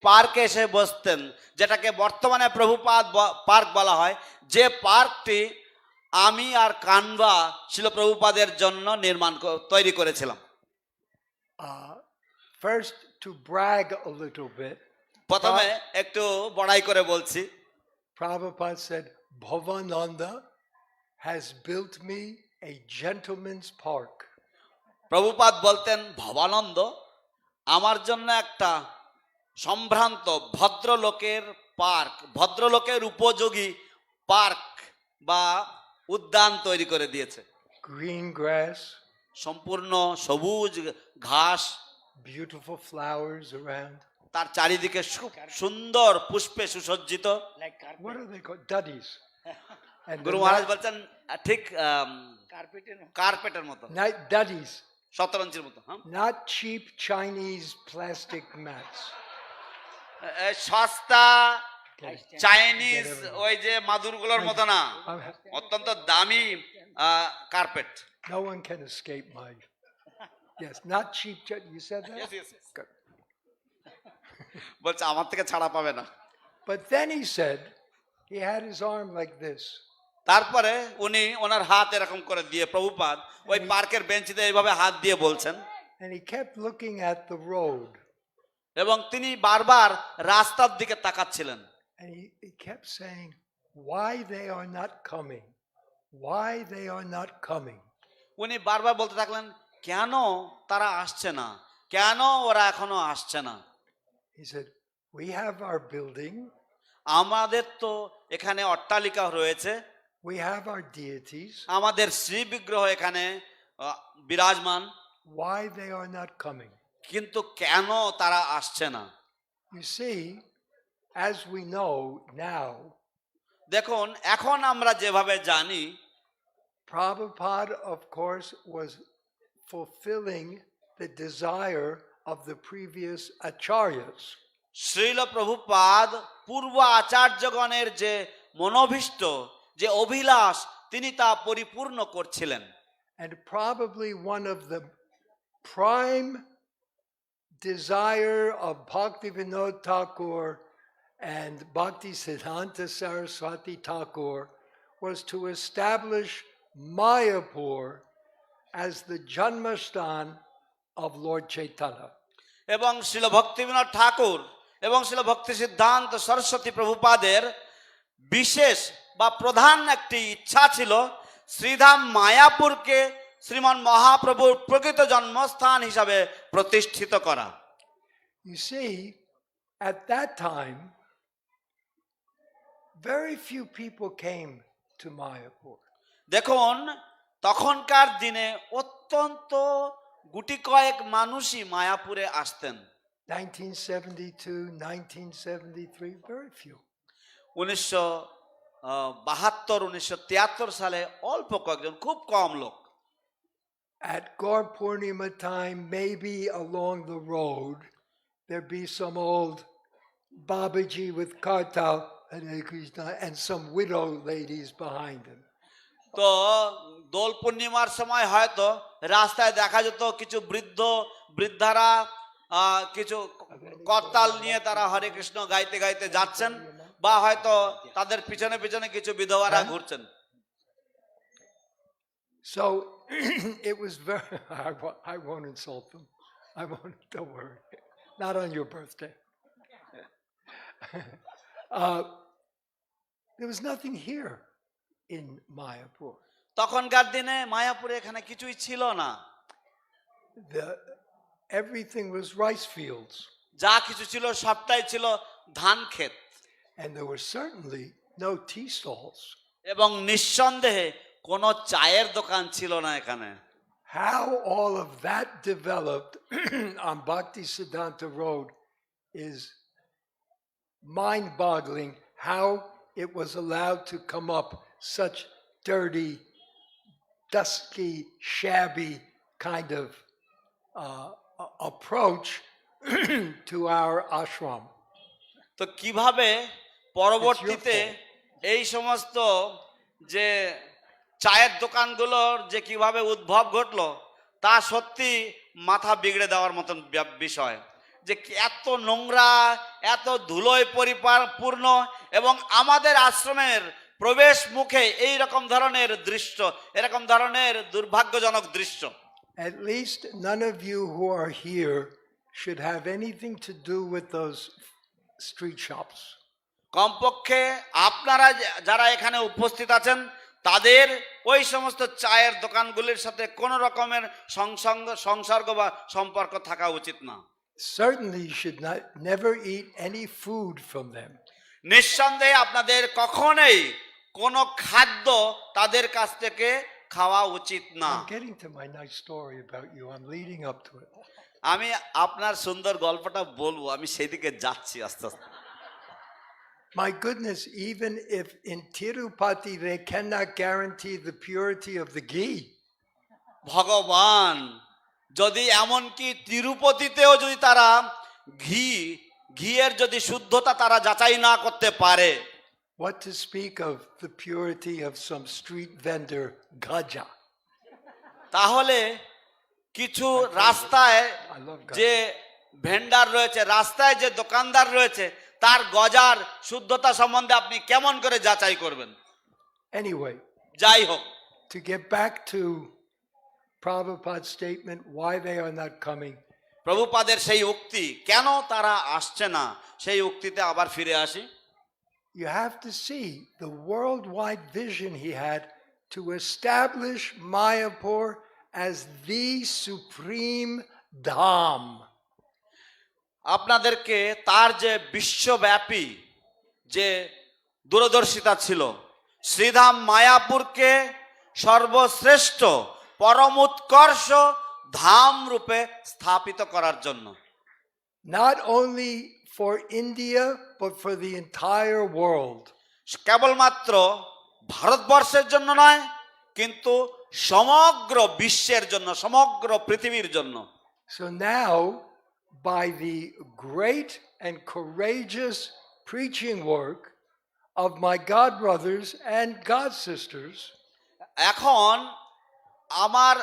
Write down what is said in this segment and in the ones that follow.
পার্কে এসে বসতেন, যেটাকে বর্তমানে প্রভুপাদ পার্ক বলা হয়, যে পার্কটি আমি আর কানভা শিল প্রভুপাদের জন্য তৈরি করেছিলাম। First, to brag a little bit, প্রথমে একটু বড়াই করে বলছি, Prabhupada said, Bhavananda has built me a gentleman's park. Prabhupada বলতেন, ভবানন্দ আমার জন্য একটা সম্ভ্রান্ত ভদ্রলোকের পার্ক, ভদ্রলোকের উপযোগী পার্ক বা উদ্যান তৈরি করে দিয়েছে। Green grass, সম্পূর্ণ সবুজ ঘাস, beautiful flowers around. তার চারিদিকে সুন্দর পুষ্পে সুসজ্জিত। What are they called? Duddies. And গুরু মহারাজ বলছেন ঠিক কার্পেটের মতো, duddies. শতরঞ্জির মতো। হ্যাঁ, Not cheap Chinese plastic mats. সস্তা চাইনিজ ওই যে মাদুরগুলোর মতো না, অত্যন্ত দামি carpet. No one can escape my. Yes, not cheap. You said that? Yes, yes, yes. Good. বলছে আমার থেকে ছাড়া পাবে না। But then he said, he had his arm like this. তারপরে উনি ওনার হাত এরকম করে দিয়ে প্রভুপাদ ওই পার্কের বেঞ্চিতে এইভাবে হাত দিয়ে বলছেন, And he kept looking at the road. এবং তিনি বারবার রাস্তার দিকে তাকাচ্ছিলেন। And he kept saying, why they are not coming. Why they are not coming. উনি বারবার বলতে থাকলেন, কেন তারা আসছে না, কেন ওরা এখনো আসছে না। He said, we have our building. আমাদের তো এখানে অট্টালিকা রয়েছে, We have our deities. আমাদের শ্রী বিগ্রহ এখানে বিরাজমান, Why they are not coming. কিন্তু কেন তারা আসছে না। You see, as we know now, দেখুন এখন আমরা যেভাবে জানি, Prabhupada, of course, was fulfilling the desire of the previous acharyas. Srila Prabhupada পূর্ব আচার্যগণের যে মনোভীষ্ট, যে অভিলাষ, তিনি তা পরিপূর্ণ করছিলেন। And probably one of the prime desire of Bhaktivinoda Thakur and Bhakti Siddhanta Saraswati Thakur was to establish Mayapur as the Janmastan of Lord Chaitanya. এবং শ্রীল ভক্তিবিনোদ ঠাকুর এবং শ্রীল ভক্তি সিদ্ধান্ত সরস্বতী প্রভুপাদের বিশেষ বা প্রধান একটি ইচ্ছা ছিল শ্রীধাম মায়াপুরকে শ্রীমান মহাপ্রভুর প্রকৃত জন্মস্থান হিসাবে প্রতিষ্ঠিত করা। You see, at that time, very few people came to Mayapur. দেখুন তখনকার দিনে অত্যন্ত গুটি কয়েক মানুষই মায়াপুরে আসতেন। 1972, 1973, very few. 1972, 1973 সালে অল্প কয়েকজন, খুব কম লোক। At Gaur Purnima time, maybe along the road, there'd be some old Babaji with kartal Hare Krishna and some widow ladies behind him. তো দোল পূর্ণিমার সময় হয়তো রাস্তায় দেখা যেত কিছু বৃদ্ধারা কিছু করতাল নিয়ে তারা হরে কৃষ্ণ গাইতে গাইতে যাচ্ছেন, বা হয়তো তাদের পিছনে পিছনে কিছু বিধবারা ঘুরছেন। So it was very, I won't insult them. I won't, don't worry. Not on your birthday. There was nothing here in Mayapur. তখনকার দিনে মায়াপুরে এখানে কিছুই ছিল না। Everything was rice fields. যা কিছু ছিল সবটাই ছিল ধান ক্ষেত। And there were certainly no tea stalls. এবং নিঃসন্দেহে কোনো চায়ের দোকান ছিল না এখানে। How all of that developed on Bhakti Siddhanta Road is mind-boggling. How it was allowed to come up such dirty, dusty, shabby kind of approach to our ashram. তো কিভাবে পরবর্তীতে এই সমস্ত যে চায়ের দোকানগুলোর যে কিভাবে উদ্ভব ঘটলো তা সত্যি মাথা বিগড়ে দেওয়ার মতন বিষয়। যে এত নোংরা, এত ধুলোয় পরিপূর্ণ, এবং আমাদের আশ্রমের প্রবেশ মুখে এই রকম ধরনের দৃশ্য, এরকম ধরনের দুর্ভাগ্যজনক দৃশ্য। At least none of you who are here should have anything to do with those street shops. কমপক্ষে আপনারা যারা এখানে উপস্থিত আছেন তাদের ওই সমস্ত চায়ের দোকানগুলির সাথে কোনো রকমের সংসর্গ বা সম্পর্ক থাকা উচিত না। Certainly you should never eat any food from them. নিঃসন্দেহে আপনাদের কখনোই কোনো খাদ্য তাদের কাছ থেকে খাওয়া উচিত না। I'm getting to my nice story about you. I'm leading up to it. আমি আপনার সুন্দর গল্পটা বলবো, আমি সেদিকে যাচ্ছি আস্তে আস্তে। My goodness, even if in Tirupati they cannot guarantee the purity of the ghee, ভগবান, যদি এমনকি তিরুপতিতেও যদি তারা ঘিয়ের যদি শুদ্ধতা তারা যাচাই না করতে পারে, what to speak of the purity of some street vendor gaja? তাহলে কিছু রাস্তায় I love gaja. যে ভেন্ডার রয়েছে, রাস্তায় যে দোকানদার রয়েছে, তার গজার শুদ্ধতা সম্বন্ধে আপনি কেমন করে যাচাই করবেন? Anyway, যাই হোক, to get back to Prabhupada's statement, why they are not coming, প্রভুপাদের সেই উক্তি কেন তারা আসছে না, সেই উক্তিতে আবার ফিরে আসি। you have to see the worldwide vision he had to establish Mayapur as the supreme dham. আপনাদেরকে তার যে বিশ্বব্যাপী যে দূরদর্শিতা ছিল, শ্রীধাম মায়াপুরকে সর্বশ্রেষ্ঠ পরম উৎকর্ষ ধাম রূপে স্থাপিত করার জন্য, Not only for India, but for the entire world. কেবলমাত্র ভারতবর্ষের জন্য নয়, কিন্তু সমগ্র বিশ্বের জন্য, সমগ্র পৃথিবীর জন্য। So now, by the great and courageous preaching work of my god brothers and god sisters, এখন আমার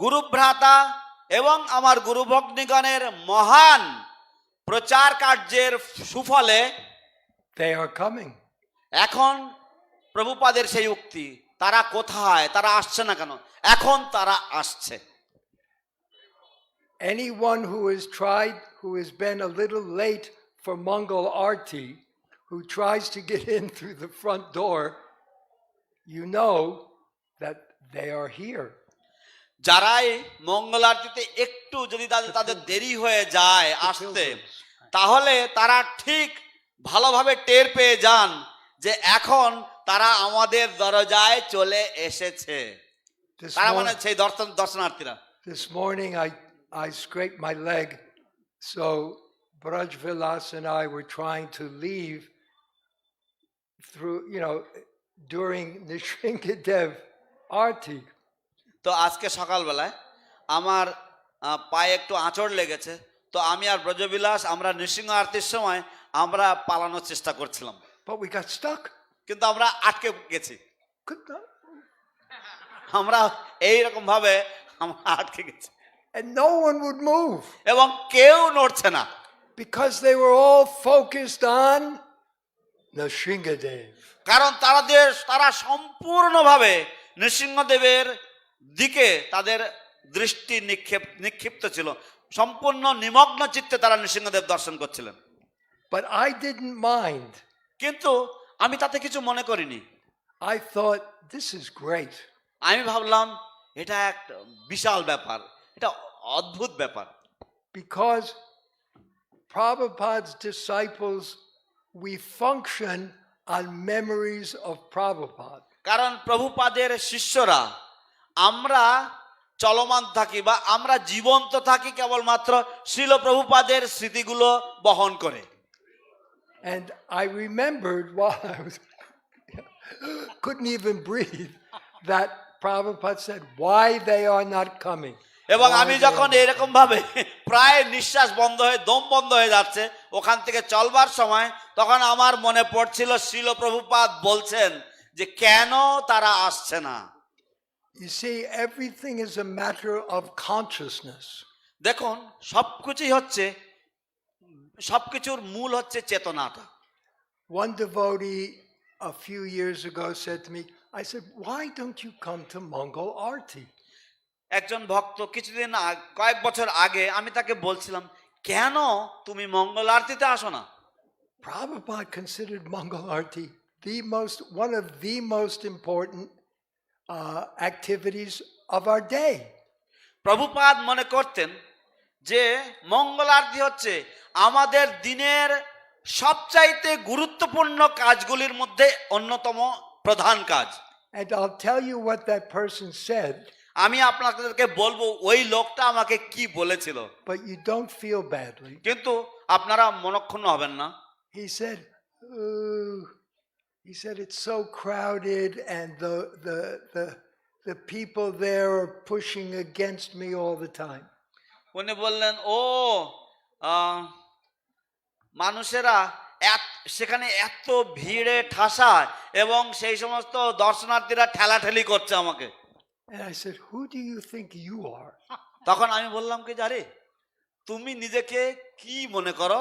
গুরুভ্রাতা এবং আমার গুরুভগ্নিগণের মহান প্রচার কার্যের সুফলে they are coming. এখন প্রভুপাদের সেই উক্তি, তারা কোথায়, তারা আসছে না কেন? এখন তারা আসছে। Anyone who has tried, who has been a little late for Mangal Arti, who tries to get in through the front door, you know that they are here. যারাই মঙ্গল আরতিতে একটু যদি তাদের দেরি হয়ে যায় আসতে, তাহলে তারা ঠিক ভালোভাবে টের পেয়ে যান যে এখন তারা আমাদের দরজায় চলে এসেছে। This তারা মানে morning, সেই দর্শনার্থীরা। this morning I scraped my leg, so Braj Vilas and I were trying to leave through, during Nishringadev Arti. তো আজকে সকালবেলায় আমার পায়ে একটু আঁচড় লেগেছে, তো আমি আর ব্রজবিলাস আমরা নৃসিংহ আরতির সময় আমরা পালানোর চেষ্টা করছিলাম, But we got stuck. কিন্তু আমরা আটকে গেছি। Could not, আমরা এইরকম ভাবে আমরা আটকে গেছি and no one would move এবং কেউ নড়ছে না, because they were all focused on Nrsingadev. কারণ তারা সম্পূর্ণভাবে নৃসিংহদেবের দিকে তাদের দৃষ্টি নিক্ষিপ্ত ছিল, সম্পূর্ণ নিমগ্ন চিত্তে তারা নৃসিংহদেব দর্শন করছিলেন। But I didn't mind. কিন্তু আমি তাতে কিছু মনে করিনি। I thought, this is great. আমি ভাবলাম এটা একটা বিশাল ব্যাপার, এটা অদ্ভুত ব্যাপার। Because Prabhupada's disciples, we function on memories of Prabhupada. কারণ প্রভুপাদের শিষ্যরা আমরা চলমান থাকি বা আমরা জীবন্ত থাকি কেবলমাত্র শ্রীল প্রভুপাদের স্মৃতিগুলো বহন করে। And I remembered while I was couldn't even breathe that Prabhupada said, why they are not coming. এবং Why আমি they যখন are not এরকম ভাবে প্রায় নিঃশ্বাস বন্ধ হয়ে দম বন্ধ হয়ে যাচ্ছে ওখান থেকে চলবার সময়, তখন আমার মনে পড়ছিল শ্রীল প্রভুপাদ বলছেন যে কেন তারা আসছে না। You see, everything is a matter of consciousness. দেখুন সবকিছুই হচ্ছে সবকিছুর মূল হচ্ছে চেতনাটা। One devotee a few years ago said to me, I said, why don't you come to Mongol Arti? একজন ভক্ত কয়েক বছর আগে আমি তাকে বলছিলাম, কেন তুমি মঙ্গল আরতিতে আসো না? Prabhupada considered Mongol Arti one of the most important activities of our day. Prabhupada মনে করতেন যে মঙ্গল আরতি হচ্ছে আমাদের দিনের সবচাইতে গুরুত্বপূর্ণ কাজগুলির মধ্যে অন্যতম প্রধান কাজ। And I'll tell you what that person said, আমি আপনাদেরকে বলবো ওই লোকটা আমাকে কি বলেছিল, but you don't feel badly. কিন্তু আপনারা মনক্ষুণ্ণ হবেন না। He said, it's so crowded and the people there are pushing against me all the time. উনি বললেন, মানুষেরা সেখানে এত ভিড়ে ঠাসায় এবং সেই সমস্ত দর্শনার্থীরা ঠেলাঠেলি করছে আমাকে। And I said, who do you think you are? তখন আমি বললাম কি, জারে তুমি নিজেকে কি মনে করো?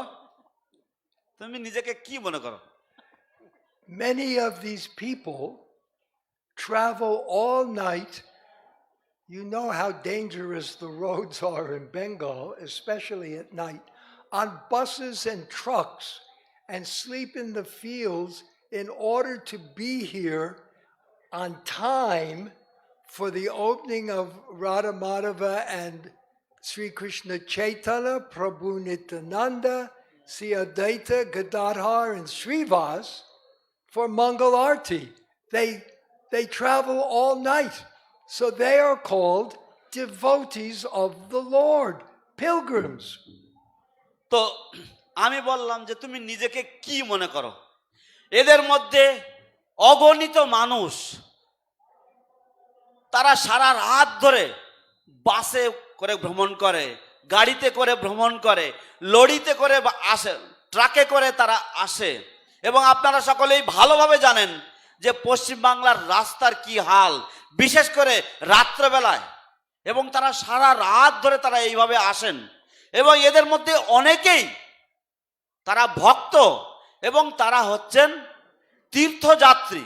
তুমি নিজেকে কি মনে করো? Many of these people travel all night. You know how dangerous the roads are in Bengal, especially at night, on buses and trucks, and sleep in the fields in order to be here on time for the opening of Radha Madhava and Sri Krishna Chaitanya, Prabhu Nityananda, Sri Advaita, Gadadhar, and Srivas for Mangal Arti. They travel all night. So they are called devotees of the Lord, pilgrims. তো আমি বললাম যে তুমি নিজেকে কি মনে করো? এদের মধ্যে অগণিত মানুষ, তারা সারা রাত ধরে বাসে করে ভ্রমণ করে, গাড়িতে করে ভ্রমণ করে, লরিতে করে আসে, ট্রাকে করে তারা আসে। এবং আপনারা সকলেই ভালোভাবে জানেন যে পশ্চিমবাংলার রাস্তার কি হাল, বিশেষ করে রাত্রেবেলায়। এবং তারা সারা রাত ধরে তারা এইভাবে আসেন। এবং এদের মধ্যে অনেকেই তারা ভক্ত এবং তারা হচ্ছেন তীর্থযাত্রী।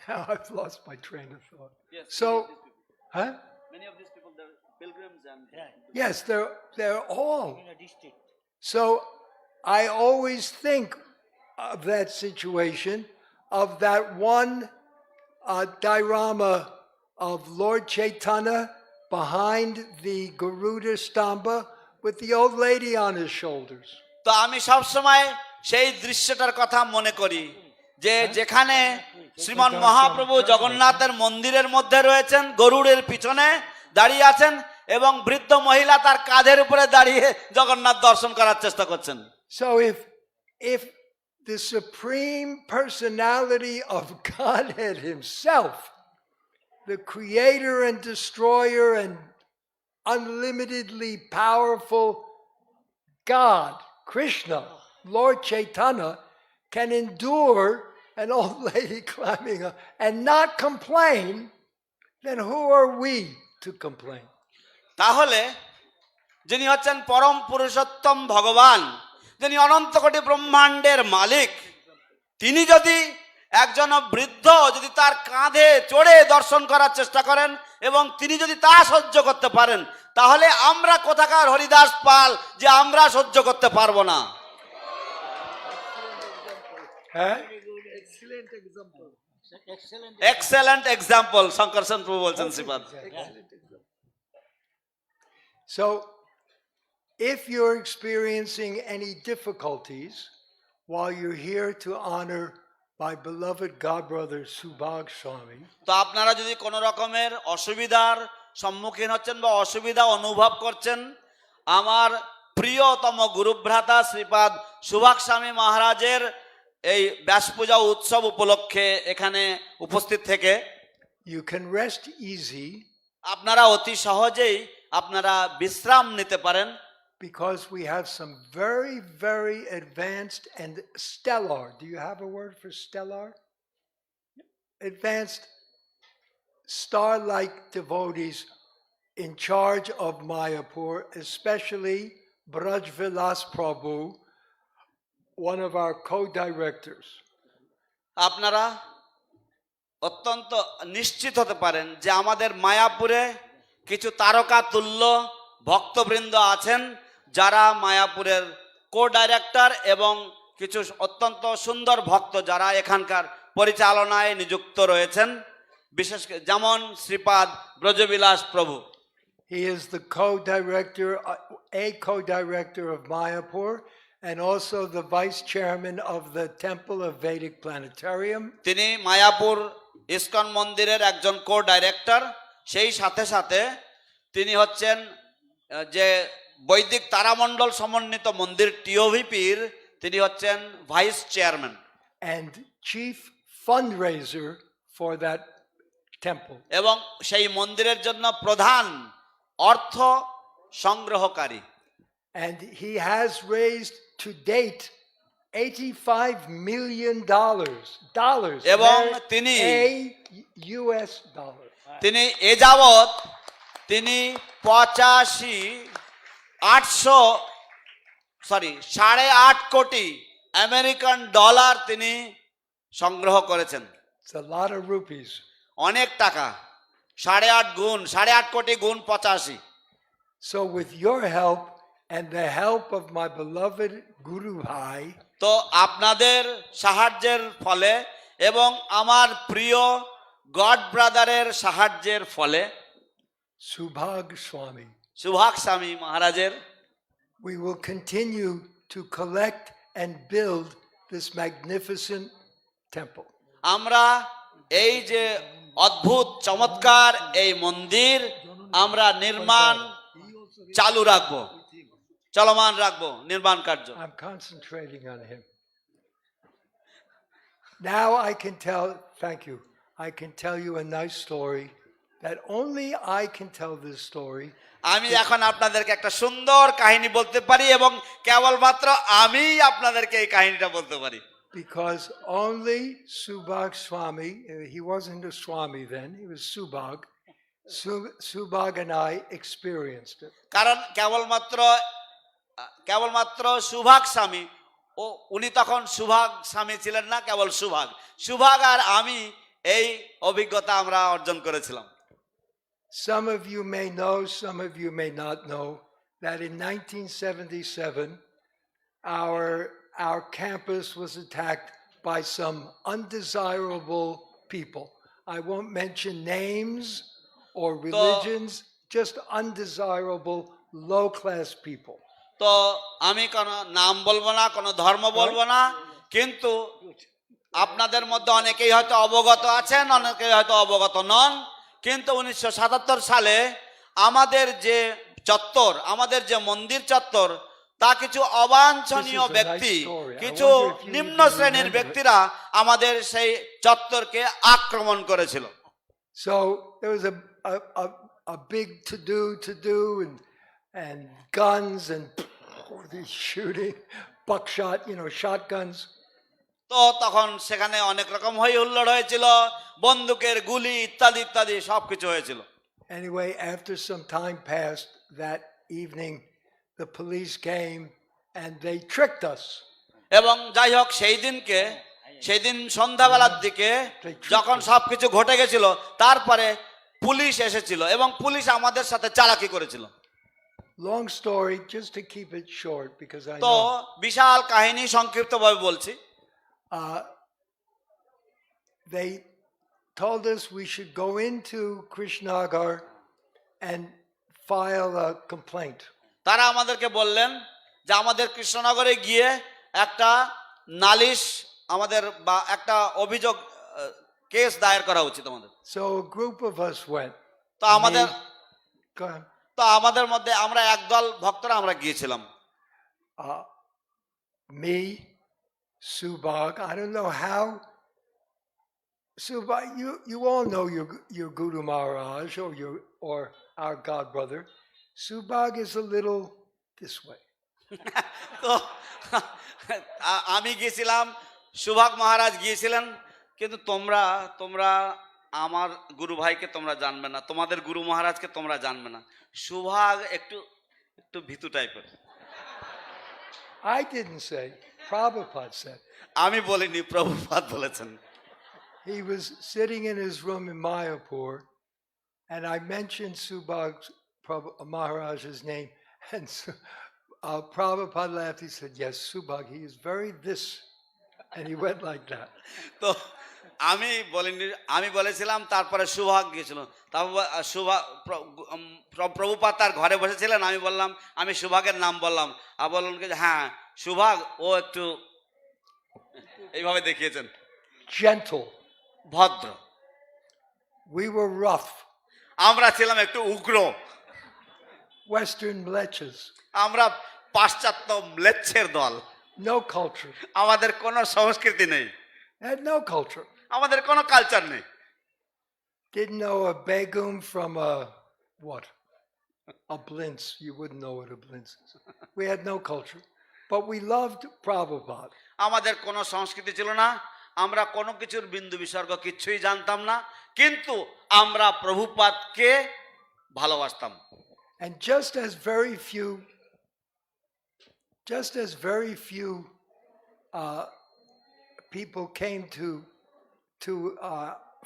Now I've lost my train of thought. Yes, So, huh? many of these people, they're pilgrims and Yes, they're all. So I always think of that situation, of that one diorama of Lord Chaitanya behind the Garuda Stamba with the old lady on his shoulders. তো আমি সবসময় সেই দৃশ্যটার কথা মনে করি যে যেখানে শ্রীমান মহাপ্রভু জগন্নাথের মন্দিরের মধ্যে রয়েছেন, গরুড়ের পিছনে দাঁড়িয়ে আছেন এবং বৃদ্ধ মহিলা তার কাঁধের উপরে দাঁড়িয়ে জগন্নাথ দর্শন করার চেষ্টা করছেন। So if the supreme personality of Godhead himself, the creator and destroyer and unlimitedly powerful God, Krishna, Lord Chaitanya, can endure an old lady climbing up and not complain, then who are we to complain? তাহলে যিনি হচ্ছেন পরম পুরুষোত্তম ভগবান, যিনি অনন্ত কোটি ব্রহ্মাণ্ডের মালিক, তিনি যদি একজন বৃদ্ধ যদি তার কাঁধে চড়ে দর্শন করার চেষ্টা করেন এবং তিনি যদি তা সহ্য করতে পারেন, তাহলে আমরা কোথাকার হরিদাস পাল যে আমরা সহ্য করতে পারবো না? এক্সেলেন্ট এক্সাম্পল শঙ্কর সেন প্রভু বলছেন শ্রীপাদ। So if you're experiencing any difficulties while you're here to honor my beloved godbrother Subhag Swami, তো আপনারা যদি কোনো রকমের অসুবিধার সম্মুখীন হচ্ছেন বা অসুবিধা অনুভব করছেন, আমার প্রিয়তম গুরুভ্রাতা শ্রীপাদ সুভাগ স্বামী মহারাজের এই ব্যাস পূজা উৎসব উপলক্ষে এখানে উপস্থিত থেকে you can rest easy আপনারা অতি সহজেই আপনারা বিশ্রাম নিতে পারেন, because we have some very, very advanced and stellar. Do you have a word for stellar? Advanced star-like devotees in charge of Mayapur, especially Braj Vilas Prabhu, one of our co-directors. আপনারা অত্যন্ত নিশ্চিত হতে পারেন যে আমাদের মায়াপুরে কিছু তারকা তুল্য ভক্তবৃন্দ আছেন যারা মায়াপুরের কো ডাইরেক্টর এবং কিছু অত্যন্ত সুন্দর ভক্ত যারা এখানকার পরিচালনায় নিযুক্ত রয়েছেন, বিশেষ করে যেমন শ্রীপাদ ব্রজবিলাস প্রভু। He is the co-director, a co-director of Mayapur, and also the vice chairman of the Temple of Vedic Planetarium. তিনি মায়াপুর ইস্কন মন্দিরের একজন কো ডাইরেক্টর, সেই সাথে সাথে তিনি হচ্ছেন যে বৈদিক তারামণ্ডল সমন্বিত মন্দির টিওভিপির তিনি হচ্ছেন vice chairman And chief fundraiser for that temple. এবং সেই মন্দিরের জন্য প্রধান অর্থ সংগ্রহকারী। And he has raised to date $85 million. এবং তিনি US dollar. তিনি এ যাবৎ তিনি 8.5 কোটি আমেরিকান ডলার তিনি সংগ্রহ করেছেন। It's a lot of rupees. অনেক টাকা, 8.5 গুণ, 8.5 কোটি গুণ 85। So with your help and the help of my beloved Guru Bhai, তো আপনাদের সাহায্যের ফলে এবং আমার প্রিয় গড ব্রাদারের সাহায্যের ফলে Subhag Swami, সুভাষ স্বামী মহারাজের we will continue to collect and build this magnificent temple. আমরা এই যে অদ্ভুত চমৎকার এই মন্দির আমরা নির্মাণ চালু রাখবো, চলমান রাখবো নির্মাণ কার্য। I'm concentrating on him. Now I can tell, thank you, I can tell you a nice story that only I can tell this story আমি এখন আপনাদেরকে একটা সুন্দর কাহিনী বলতে পারি এবং কেবলমাত্র আমি আপনাদেরকে এই কাহিনীটা বলতে পারি, because only Subhag Swami, he wasn't a Swami then, he was Subhag. Subhag and I experienced it. কারণ কেবলমাত্র সুভাগ স্বামী ও উনি তখন সুভাগ স্বামী ছিলেন না, কেবল সুভাগ আর আমি এই অভিজ্ঞতা আমরা অর্জন করেছিলাম। Some of you may know, some of you may not know, that in 1977, our campus was attacked by some undesirable people. I won't mention names or religions, just undesirable, low-class people. তো আমি কোনো নাম বলবো না, কোনো ধর্ম বলবো না, কিন্তু আপনাদের মধ্যে অনেকেই হয়তো অবগত আছেন, অনেকেই হয়তো অবগত নন, কিন্তু 1977 সালে আমাদের যে চত্বর, আমাদের যে মন্দির চত্বর, তা কিছু অবাঞ্ছনীয় ব্যক্তি, কিছু নিম্ন শ্রেণীর ব্যক্তিরা আমাদের সেই চত্বরকে আক্রমণ করেছিল। So there was a big to do and guns and shooting, buckshot, shotguns. তো তখন সেখানে অনেক রকম হই হুল্লোড় হয়েছিল, বন্দুকের গুলি ইত্যাদি ইত্যাদি সবকিছু হয়েছিল। Anyway, after some time passed that evening, the police came and they tricked us. এবং যাই হোক সেই দিন সন্ধ্যাবেলার দিকে যখন সবকিছু ঘটে গেছিল, তারপরে পুলিশ এসেছিল এবং পুলিশ আমাদের সাথে চালাকি করেছিল। Long story, just to keep it short, because I তো know. বিশাল কাহিনী সংক্ষিপ্তভাবে বলছি। They told us we should go into Krishnagar and file a complaint. তারা আমাদেরকে বললেন যে আমাদের কৃষ্ণনগরে গিয়ে একটা নালিশ আমাদের বা একটা অভিযোগ কেস দায়ের করা উচিত আমাদের। So a group of us went. তো আমাদের Go ahead. তো আমাদের মধ্যে আমরা একদল ভক্তরা আমরা গিয়েছিলাম। Me, Subhag, I don't know how. Subhag, you all know your Guru Maharaj or our God brother. Subhag is a little this way. তো আমি গিয়েছিলাম, সুভাগ মহারাজ গিয়েছিলেন, কিন্তু তোমরা আমার গুরু ভাইকে তোমরা জানবে না, তোমাদের গুরু মহারাজকে তোমরা জানবে না। সুভাগ একটু ভীতু টাইপের। I didn't say. Prabhupada said. আমি বলিনি, প্রভুপাদ বলেছেন। He was sitting in his room in Mayapur, and I mentioned Subhag Maharaj's name, and Prabhupada laughed. He said, "Yes, Subhag, he is very this," and he went like that. তো আমি বলিনি, আমি বলেছিলাম, তারপরে সুভাগ গিয়েছিল। তারপর প্রভুপাদ তার ঘরে বসেছিলেন, আমি বললাম, আমি সুভাগের নাম বললাম, আর বললেন কি যে, হ্যাঁ সুভাগ, ও একটু এইভাবে দেখিয়েছেন, Gentle. ভদ্র। We were rough, আমরা ছিলাম একটু উগ্র, Western mlechas, আমরা পাশ্চাত্য ম্লেচ্ছের দল। no culture. আমাদের কোনো সংস্কৃতি নেই, Had no culture. আমাদের কোনো কালচার নেই। Didn't know a begum from a what? A blintz. You wouldn't know what a blintz is. We had no culture. But we loved Prabhupada. আমাদের কোনো সংস্কৃতি ছিল না, আমরা কোনো কিছুর বিন্দু বিসর্গ কিচ্ছুই জানতাম না, কিন্তু আমরা প্রভুপাদকে ভালোবাসতাম। And just as very few people came to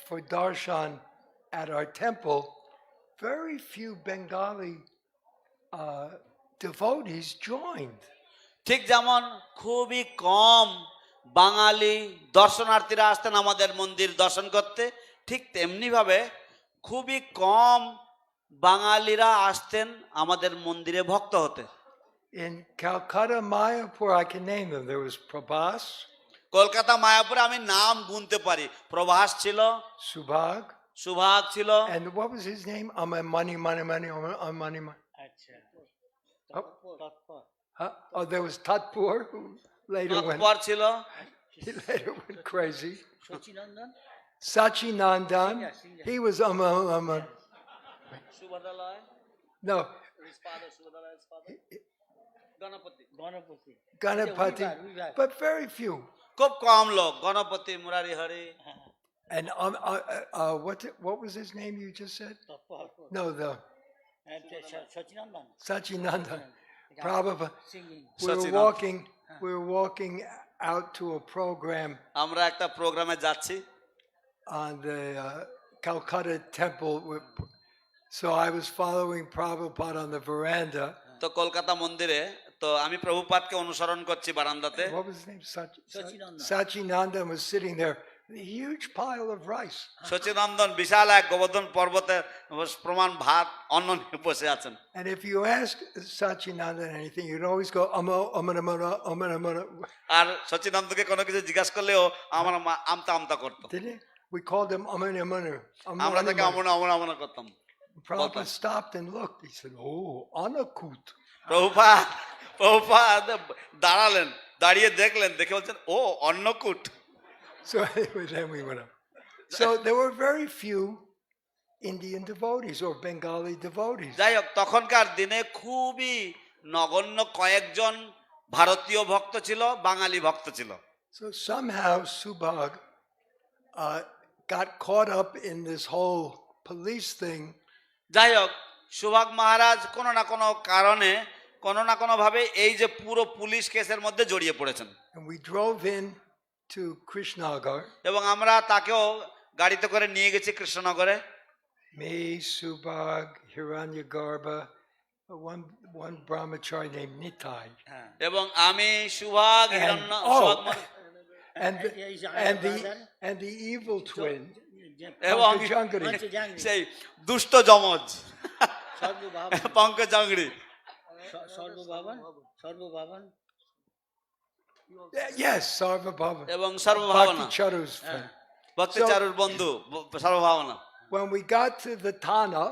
for darshan at our temple, very few Bengali devotees joined. ঠিক যেমন খুবই কম বাঙালি দর্শনার্থীরা আসতেন আমাদের মন্দির দর্শন করতে, ঠিক তেমনি ভাবে খুবই কম বাঙালিরা আসতেন আমাদের মন্দিরে ভক্ত হতে। In Calcutta, Mayapur, I can name them. There was Prabhas, Kolkata মায়াপুরে আমি নাম গুনতে পারি, প্রভাস ছিল, Subhag, সুভাগ ছিল, and what was his name? Money. Oh, there was Tatpur, who later went. তৎপর ছিল, He later went crazy. Sachinandan. He was সুভদ্রালয়, no, Ganapati, Ganapati, but very few. খুব কম লোক, Ganapati, Murari Hari. And what was his name you just said? No, the Sachinandan. Prabhupada. We were walking out to a program আমরা একটা প্রোগ্রামে যাচ্ছি, on the Calcutta temple. So I was following Prabhupada on the veranda. তো কলকাতা মন্দিরে, তো আমি প্রভুপাদকে অনুসরণ করছি বারান্দাতে। What was his name? Sachinandan was sitting there with a huge pile of rice. Sachinandan বিশাল এক গোবর্ধন পর্বতের প্রমাণ ভাত অন্ন নিয়ে বসে আছেন। And if you ask Sachinandan anything, you'd always go, amana. আর সচিনন্দকে কোনো কিছু জিজ্ঞাসা করলেও আমার আমতা আমতা করতো। Didn't he? We called him amana. আমরা তাকে আমনা আমনা আমনা করতাম। Prabhupada stopped and looked. He said, "Oh, Anakut." Prabhupada দাঁড়ালেন, দাঁড়িয়ে দেখলেন, দেখে বলছেন, ও Annakut. So anyway, then we went up. So there were very few Indian devotees or Bengali devotees. যাই হোক, তখনকার দিনে খুবই নগণ্য কয়েকজন ভারতীয় ভক্ত ছিল, বাঙালি ভক্ত ছিল। So somehow Subhag got caught up in this whole police thing. যাই হোক, সুভাগ মহারাজ কোনো না কোনো কারণে, কোনো না কোনো ভাবে এই যে পুরো পুলিশ কেসের মধ্যে জড়িয়ে পড়েছেন। And we drove in to Krishnagar. এবং আমরা তাকেও গাড়িতে করে নিয়ে গেছি কৃষ্ণনগরে। Me, Subhag, Hiranyagarbha, one brahmachari named Nitai. এবং আমি সুভাগ, and the evil twin, এবং Pankajangri. সেই দুষ্ট যমজ পঙ্কজ জাংড়ি। Yes, Sarvabhava. এবং সর্বভাবনা, Bhakti Charu's friend. ভক্তি চারুর বন্ধু সর্বভাবনা। When we got to the Thana,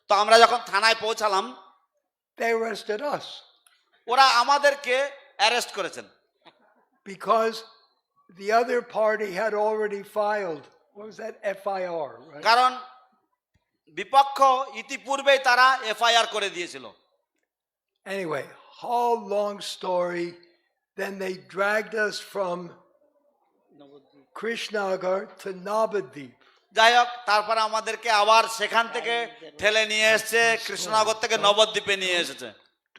তো আমরা যখন থানায় পৌঁছালাম, they arrested us ওরা আমাদেরকে অ্যারেস্ট করেছেন, because the other party had already filed. What was that? FIR, right? কারণ বিপক্ষ ইতিপূর্বেই তারা এফআইআর করে দিয়েছিল। Anyway, whole long story. Then they dragged us from Krishnagar to Navadip. যাই হোক, তারপরে আমাদেরকে আবার সেখান থেকে ঠেলে নিয়ে এসেছে, কৃষ্ণনগর থেকে নবদ্বীপে নিয়ে এসেছে।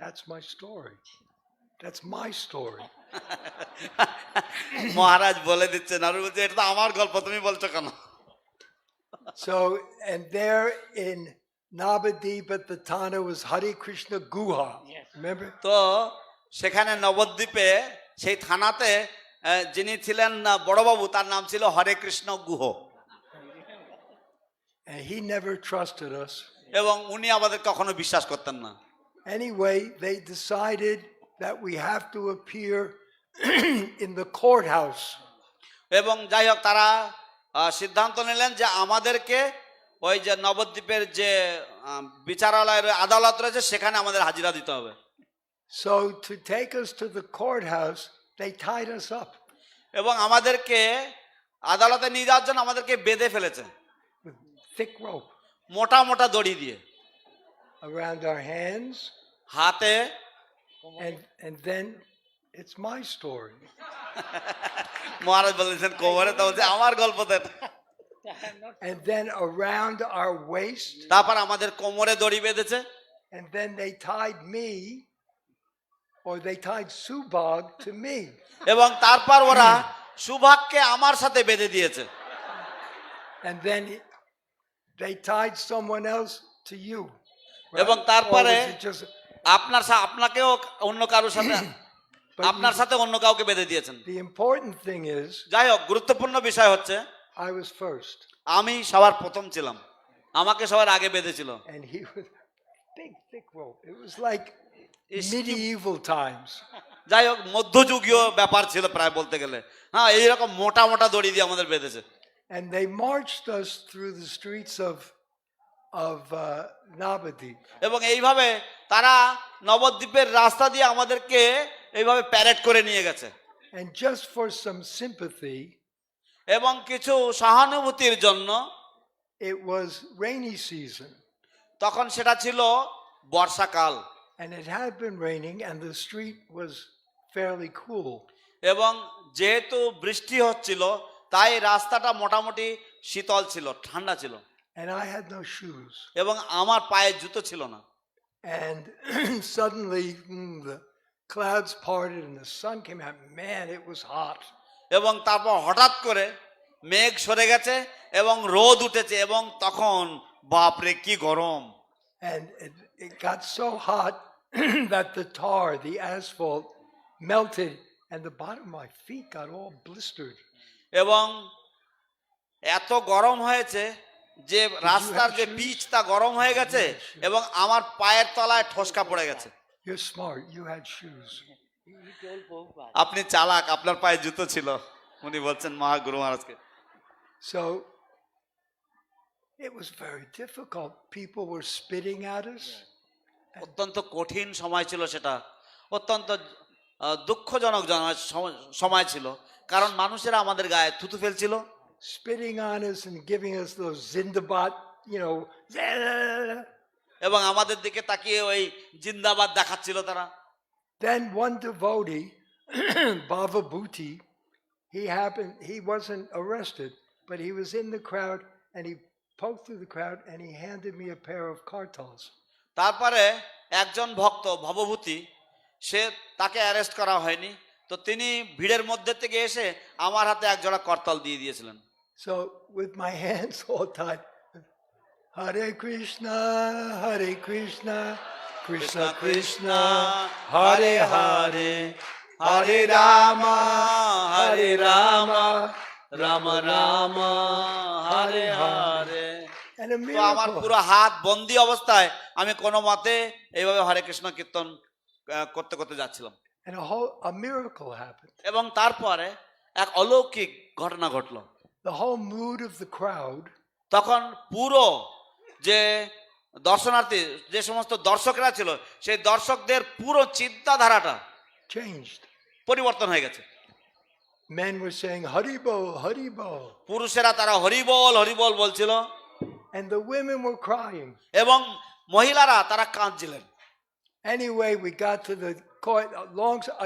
That's my story. That's my story. মহারাজ বলে দিচ্ছেন আর বলছে এটা তো আমার গল্প, তুমি বলছো কেন? So, and there in Navadip at the Tana was Hare Krishna Guha. Remember? তো সেখানে নবদ্বীপে সেই থানাতে যিনি ছিলেন বড়বাবু, তার নাম ছিল হরে Krishna Guha, And he never trusted us. এবং উনি আমাদের কখনো বিশ্বাস করতেন না। Anyway, they decided that we have to appear in the courthouse. এবং যাই হোক তারা সিদ্ধান্ত নিলেন যে আমাদেরকে ওই যে নবদ্বীপের যে বিচারালয়ের আদালত রয়েছে সেখানে আমাদের হাজিরা দিতে হবে। So to take us to the courthouse, they tied us up এবং আমাদেরকে আদালতে নিয়ে যাওয়ার জন্য আমাদেরকে বেঁধে ফেলেছে with thick rope মোটা মোটা দড়ি দিয়ে, around our hands, হাতে। and then it's my story. মহারাজ বলেছেন কোমরে, তো বলছে আমার গল্প দেন। And then around our waist, তারপর আমাদের কোমরে দড়ি বেঁধেছে, and then they tied me, or they tied Subhag to me. এবং তারপর ওরা সুভাগকে আমার সাথে বেঁধে দিয়েছে, And then they tied someone else to you. এবং Or তারপরে was it just, আপনাকেও অন্য কারোর সাথে, but আপনার সাথে অন্য কাউকে বেঁধে দিয়েছেন। the important thing is, যাই হোক, গুরুত্বপূর্ণ বিষয় হচ্ছে I was first, আমি সবার প্রথম ছিলাম, আমাকে সবার আগে বেঁধেছিল। and he was big, thick rope. It was like It's- medieval times. যাই হোক, মধ্যযুগীয় ব্যাপার ছিল প্রায় বলতে গেলে। হ্যাঁ, এইরকম মোটা মোটা দড়ি দিয়ে আমাদের বেঁধেছে। And they marched us through the streets of Navadip. এবং এইভাবে তারা নবদ্বীপের রাস্তা দিয়ে আমাদেরকে এইভাবে প্যারেড করে নিয়ে গেছে। And just for some sympathy, এবং কিছু সহানুভূতির জন্য, it was rainy season. তখন সেটা ছিল বর্ষাকাল, And it had been raining, and the street was fairly cool. এবং যেহেতু বৃষ্টি হচ্ছিল তাই রাস্তাটা মোটামুটি শীতল ছিল, ঠান্ডা ছিল, And I had no shoes. এবং আমার পায়ে জুতো ছিল না। And suddenly the clouds parted and the sun came out. Man, it was hot. এবং তারপর হঠাৎ করে মেঘ সরে গেছে এবং রোদ উঠেছে, এবং তখন বাপরে কি গরম। And it got so hot that the tar, the asphalt, melted, and the bottom of my feet got all blistered. এবং এত গরম হয়েছে যে রাস্তার যে পিচ তা গরম হয়ে গেছে, এবং আমার পায়ের তলায় ঠোসকা পড়ে গেছে। You're smart. You had shoes. আপনি চালাক, আপনার পায়ে জুতো ছিল, উনি বলছেন মহাগুরু মহারাজকে। So it was very difficult. People were spitting at us. অত্যন্ত কঠিন সময় ছিল সেটা, অত্যন্ত দুঃখজনক সময় ছিল, কারণ মানুষেরা আমাদের গায়ে থুতু ফেলছিল, Spitting on us and giving us those Zindabad, you know. এবং আমাদের দিকে তাকিয়ে ওই জিন্দাবাদ দেখাচ্ছিল তারা। Then one devotee, Bava Bhuti, he wasn't arrested, but he was in the crowd and he poked through the crowd and he handed me a pair of kartals. তারপরে একজন ভক্ত ভবভূতি, সে তাকে অ্যারেস্ট করা হয়নি, তো তিনি ভিড়ের মধ্যে থেকে এসে আমার হাতে এক জোড়া করতাল দিয়ে দিয়েছিলেন। So with my hands all tied, Hare Krishna, Krishna Krishna, Hare Hare, Hare Rama, Rama Rama, Hare Hare। and a তো আমার miracle. পুরো হাত বন্দি অবস্থায় আমি কোনো মতে এইভাবে হরে কৃষ্ণ কীর্তন করতে করতে যাচ্ছিলাম, And a miracle happened. এবং তারপরে এক অলৌকিক ঘটনা ঘটলো। The whole mood of the crowd তখন পুরো যে দর্শনার্থী, যে সমস্ত দর্শকরা ছিল, সেই দর্শকদের পুরো চিন্তাধারাটা changed. পরিবর্তন হয়ে গেছে। Men were saying Haribo, Haribo, পুরুষেরা তারা হরিবল হরিবল বলছিল, and the women were crying. এবং মহিলারা তারা কাঁদছিলেন। Anyway, we got to the court.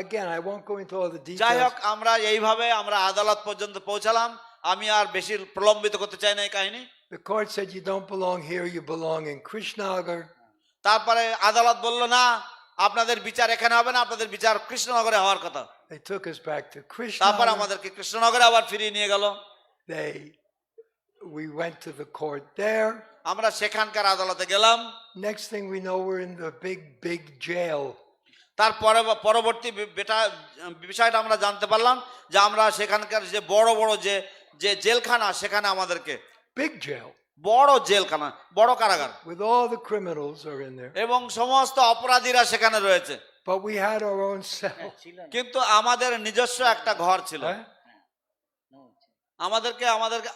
Again, I won't go into all the যাই হোক, details. আমরা এইভাবে আমরা আদালত পর্যন্ত পৌঁছালাম। আমি আর বেশি প্রলম্বিত করতে চাই না এই কাহিনী। The court said you don't belong here, you belong in Krishnagar. তারপরে আদালত বলল না, আপনাদের বিচার এখানে হবে না, আপনাদের বিচার কৃষ্ণনগরে হওয়ার কথা। They took us back to তারপর Krishna. আমাদেরকে কৃষ্ণনগরে আবার ফিরিয়ে নিয়ে গেল। We went to the court there. আমরা সেখানকার আদালতে গেলাম। Next thing we know, we're in the big jail. তারপরে পরবর্তী বিষয়টা আমরা জানতে পারলাম যে আমরা সেখানকার যে বড় বড় যে জেলখানা, সেখানে আমাদেরকে Big jail. বড় জেলখানা, বড় কারাগার, With all the criminals are in there. এবং সমস্ত অপরাধীরা সেখানে রয়েছে। But we had our own cell. কিন্তু আমাদের নিজস্ব একটা ঘর ছিল, Huh? আমাদেরকে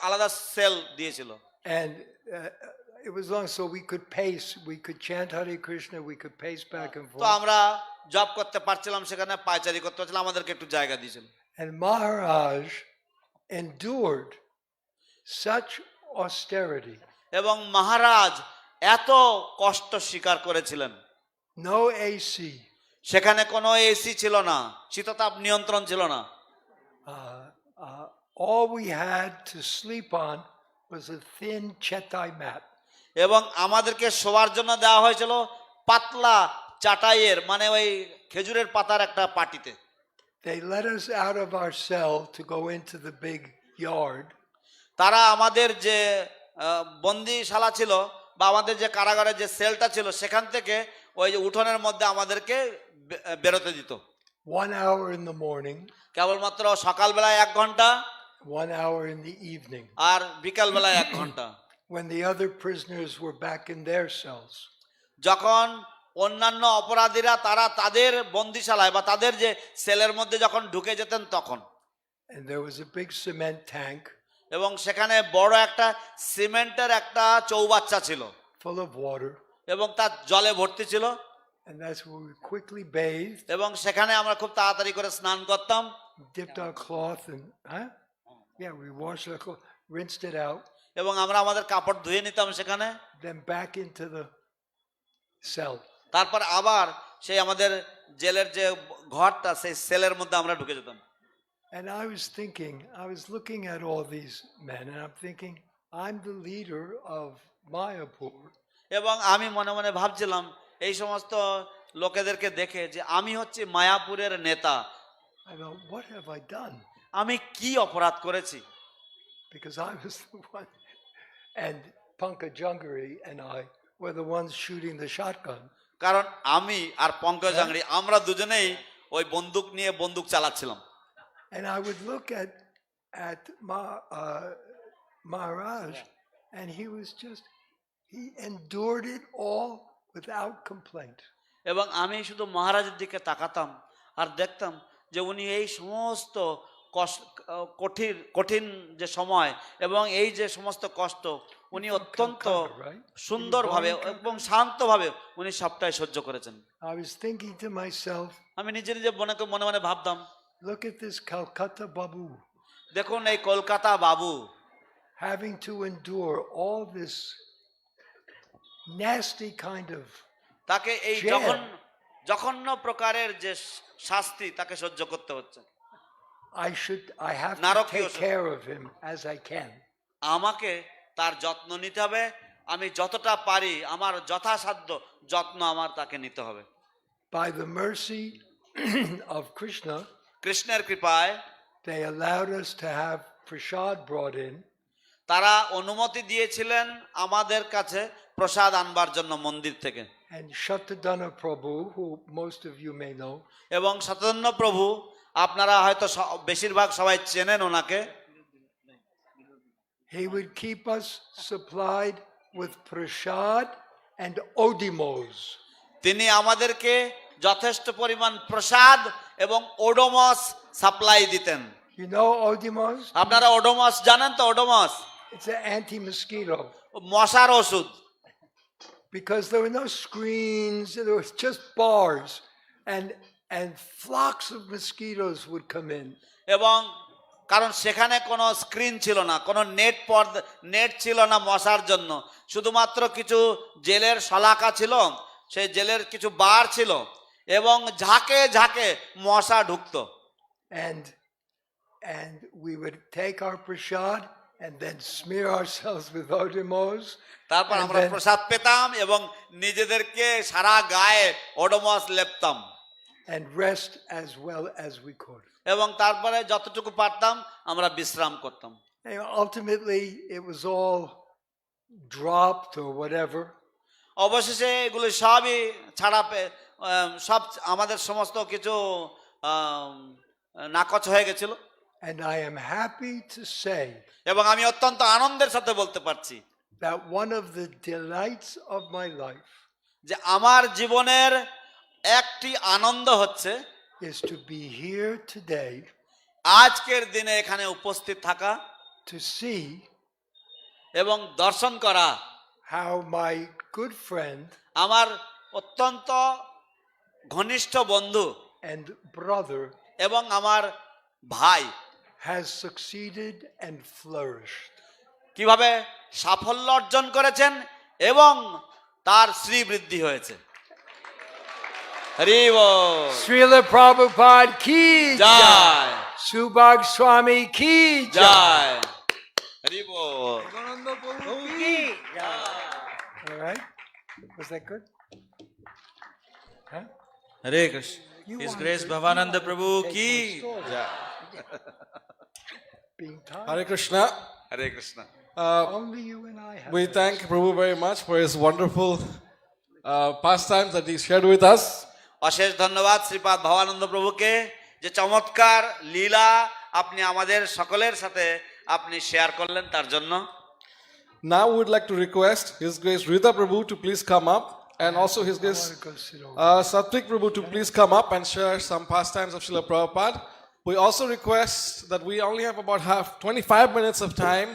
আলাদা সেল দিয়েছিল। And it was long, so we could pace. We could chant Hare Krishna. We could pace back and তো forth. আমরা জব করতে পারছিলাম, সেখানে পায়চারি করতে পারছিলাম, আমাদেরকে একটু জায়গা দিয়েছিল। And Maharaj endured such austerity. এবং মহারাজ এত কষ্ট স্বীকার করেছিলেন। No AC. সেখানে কোনো এসি ছিল না, শীততাপ নিয়ন্ত্রণ ছিল না। All we had to sleep on was a thin chetai mat. এবং আমাদেরকে শোয়ার জন্য দেওয়া হয়েছিল পাতলা চাটাইয়ের, মানে ওই খেজুরের পাতার একটা পাটিতে। They let us out of our cell to go into the big yard. তারা আমাদের যে বন্দিশালা ছিল বা আমাদের যে কারাগারের যে সেলটা ছিল, সেখান থেকে ওই যে উঠোনের মধ্যে আমাদেরকে বেরোতে দিত। 1 hour in the morning, কেবলমাত্র সকালবেলায় 1 ঘন্টা, 1 hour in the evening, আর বিকালবেলায় 1 ঘন্টা। when the other prisoners were back in their cells. যখন অন্যান্য অপরাধীরা তারা তাদের বন্দিশালায় বা তাদের যে সেলের মধ্যে যখন ঢুকে যেতেন তখন। And there was a big cement tank এবং সেখানে বড় একটা সিমেন্টের একটা চৌবাচ্চা ছিল, full of water. এবং তার জলে ভর্তি ছিল। And that's where we quickly bathed, এবং সেখানে আমরা খুব তাড়াতাড়ি করে স্নান করতাম। dipped our cloth, and yeah, we washed our cloth, rinsed it out, এবং আমরা আমাদের কাপড় ধুয়ে নিতাম সেখানে। then back into the cell. তারপর আবার সেই আমাদের জেলের যে ঘরটা, সেই সেলের মধ্যে আমরা ঢুকে যেতাম। And I was looking at all these men, and I'm thinking, I'm the leader of Mayapur. এবং আমি মনে মনে ভাবছিলাম এই সমস্ত লোকেদেরকে দেখে যে আমি হচ্ছি মায়াপুরের নেতা। I go, what have I done? আমি কি অপরাধ করেছি? Because I was the one, and Pankaj Jangari and I were the ones shooting the shotgun. কারণ আমি আর পঙ্কজ জাংড়ি আমরা দুজনেই ওই বন্দুক নিয়ে বন্দুক চালাচ্ছিলাম। And I would look at Maharaj, and he endured it all without complaint. এবং আমি শুধু মহারাজের দিকে তাকাতাম আর দেখতাম যে উনি এই সমস্ত কঠিন যে সময় এবং এই যে সমস্ত কষ্ট উনি অত্যন্ত সুন্দরভাবে এবং শান্তভাবে উনি সবটাই সহ্য করেছেন। I was thinking to myself, আমি নিজে নিজে মনে মনে ভাবতাম, look at this Calcutta Babu, দেখুন এই কলকাতা বাবু having to endure all this nasty kind of তাকে এই jail. জঘন্য প্রকারের যে শাস্তি তাকে সহ্য করতে হচ্ছে। I have to নারকীয় take care of him as I can. আমাকে তার যত্ন নিতে হবে, আমি যতটা পারি আমার যথাসাধ্য যত্ন আমার তাকে নিতে হবে। By the mercy of Krishna, কৃষ্ণের কৃপায় they allowed us to have prasad brought in, তারা অনুমতি দিয়েছিলেন আমাদের কাছে প্রসাদ আনবার জন্য মন্দির থেকে। and Shatadana Prabhu, who most of you may know, এবং শতধন্য প্রভু, আপনারা হয়তো বেশিরভাগ সবাই চেনেন ওনাকে। he would keep us supplied with prasad and odimos. তিনি আমাদেরকে যথেষ্ট পরিমাণ প্রসাদ এবং ওডোমস সাপ্লাই দিতেন। You know odimos? আপনারা ওডোমস জানেন তো? Odomos It's an anti-mosquito. মশার ওষুধ। Because there were no screens, there was just bars, and flocks of mosquitoes would come in. এবং কারণ সেখানে কোনো স্ক্রিন ছিল না, কোনো নেট ছিল না মশার জন্য, শুধুমাত্র কিছু জেলের শলাকা ছিল, সেই জেলের কিছু বার ছিল এবং ঝাঁকে ঝাঁকে মশা ঢুকতো। And we would take our prasad and then smear ourselves with odemos. তারপর And আমরা then- প্রসাদ পেতাম এবং নিজেদেরকে সারা গায়ে Odomos লেপতাম and rest as well as we could. এবং তারপরে যতটুকু পারতাম আমরা বিশ্রাম করতাম। And ultimately, it was all dropped or whatever. অবশেষে এগুলো সবই সব আমাদের সমস্ত কিছু নাকচ হয়ে গেছিল And I am happy to say এবং আমি অত্যন্ত আনন্দের সাথে বলতে পারছি that one of the delights of my life যে আমার জীবনের একটি আনন্দ হচ্ছে is to be here today আজকের দিনে এখানে উপস্থিত থাকা to see এবং দর্শন করা how my good friend আমার অত্যন্ত ঘনিষ্ঠ বন্ধু and brother এবং আমার ভাই has succeeded and flourished. কিভাবে সাফল্য অর্জন করেছেন এবং তার শ্রীবৃদ্ধি হয়েছে। হরি বল। Srila Prabhupada ki jai. Joy Subhag Swami ki jai. Joy Hari ball. All right? Was that good? Huh? Hare Krishna His Grace Bhavananda Prabhu ki jai. Being tired. Hare Krishna. Hare Krishna. Only you and I have. We thank Prabhu very much for his wonderful pastimes that he shared with us. অশেষ ধন্যবাদ শ্রীপাদ ভবানন্দ প্রভুকে যে চমৎকার লীলা আপনি আমাদের সকলের সাথে আপনি শেয়ার করলেন তার জন্য। Now we would like to request His Grace Rita Prabhu to please come up, and also His I Grace want to go sit over. Satvik Prabhu to please come up and share some pastimes of Srila Prabhupada. We also request that we only have about 25 minutes of time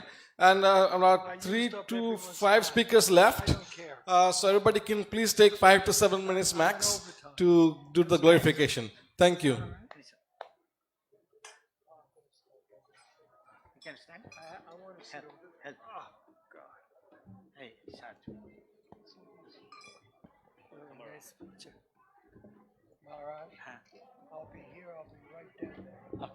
and about 3 to 5 speakers left. So everybody can please take 5 to 7 minutes max to do the glorification. Thank you. Maharaj, I'll be here. I'll be right down there. Huh?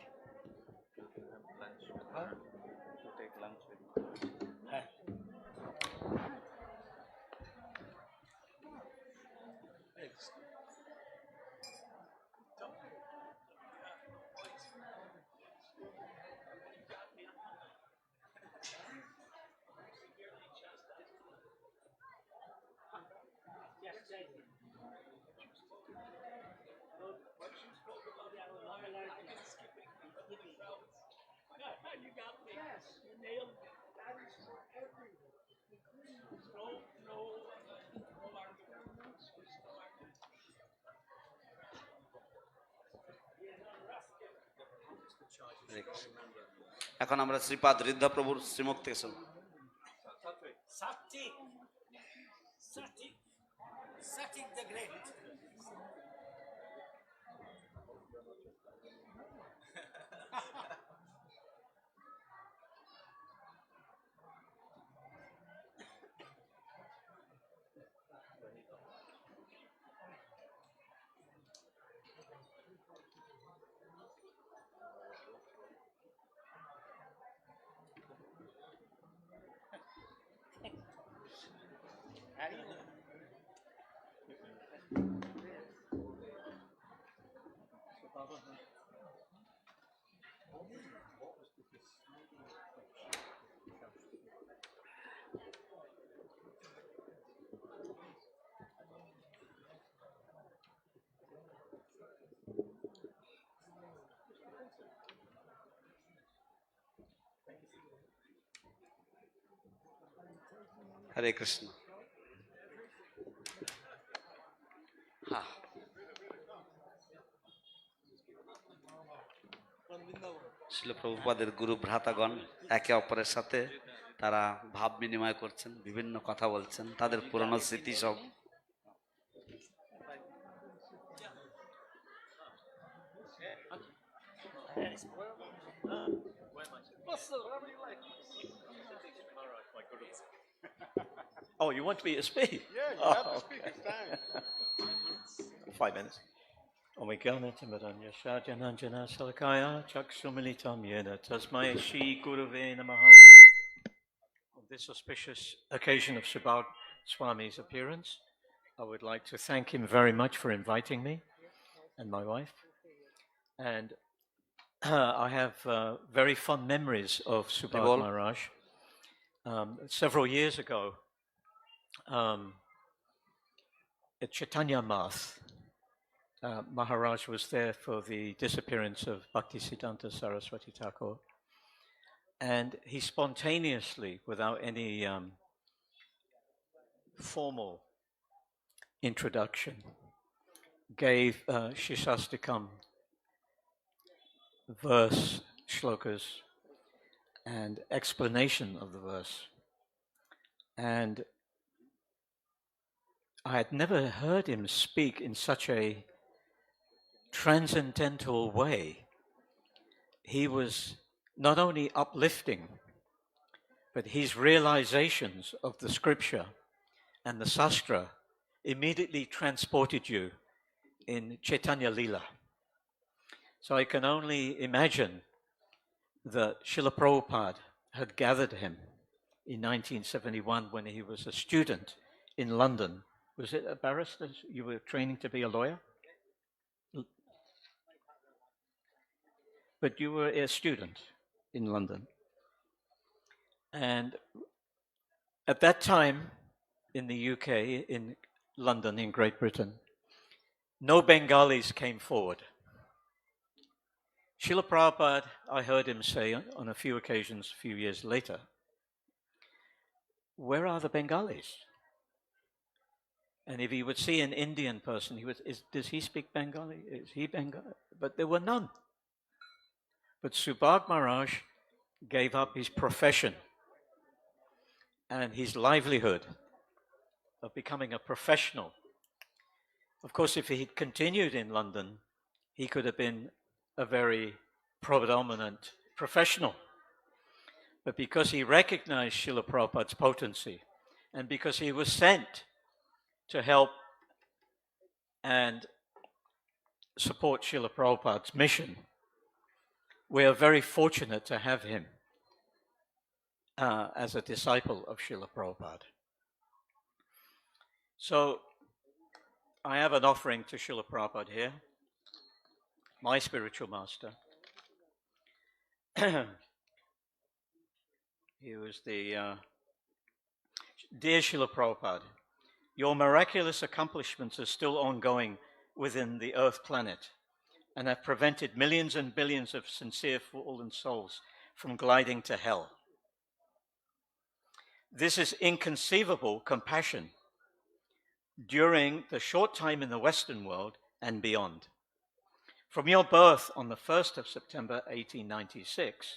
এখন আমরা শ্রীপাদ ঋদ্ধা প্রভুর শ্রীমুখ থেকে শুনব। হরে কৃষ্ণ। হ্যাঁ, শিল প্রভুপাদের গুরু ভ্রাতাগণ একে অপরের সাথে তারা ভাব বিনিময় করছেন, বিভিন্ন কথা বলছেন, তাদের পুরনো স্মৃতি সব। Oh, you want me to speak? Yeah, you have to speak. It's time. 5 minutes. Omikanatamidanya Shajananjana Salakaya Chakshumilitam Yena Tasmai Shri Gurave Namaha this auspicious occasion of Subhag Swami's appearance. I would like to thank him very much for inviting me and my wife. And I have very fond memories of Subhag Bol. Maharaj. Several years ago, at Chaitanya Math, Maharaj was there for the disappearance of Bhaktisiddhanta Saraswati Thakur. And he spontaneously, without any formal introduction, gave Shishastikam verse, shlokas, and explanation of the verse. And I had never heard him speak in such a transcendental way. He was not only uplifting, but his realizations of the scripture and the sastra immediately transported you in Chaitanya Lila. So I can only imagine that Srila Prabhupada had gathered him in 1971 when he was a student in London. Was it a barrister? You were training to be a lawyer? But you were a student in London. And at that time, in the UK, in London, in Great Britain, no Bengalis came forward. Srila Prabhupada, I heard him say on a few occasions a few years later, where are the Bengalis? And if he would see an Indian person, he would, does he speak Bengali? Is he Bengali? But there were none. But Subhag Maharaj gave up his profession and his livelihood of becoming a professional. Of course, if he had continued in London, he could have been a very predominant professional. But because he recognized Srila Prabhupada's potency, and because he was sent to help and support Srila Prabhupada's mission, we are very fortunate to have him as a disciple of Srila Prabhupada. So I have an offering to Srila Prabhupada here, my spiritual master. He was the Dear Srila Prabhupada, your miraculous accomplishments are still ongoing within the Earth planet and have prevented millions and billions of sincere fallen souls from gliding to hell. This is inconceivable compassion during the short time in the Western world and beyond. From your birth on the 1st of September 1896,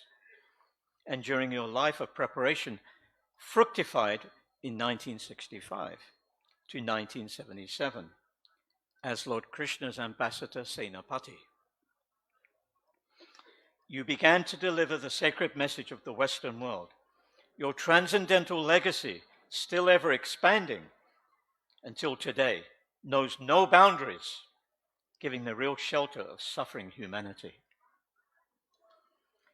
and during your life of preparation, fructified in 1965 to 1977 as Lord Krishna's ambassador Senapati. You began to deliver the sacred message of the Western world. Your transcendental legacy, still ever expanding until today, knows no boundaries, giving the real shelter of suffering humanity.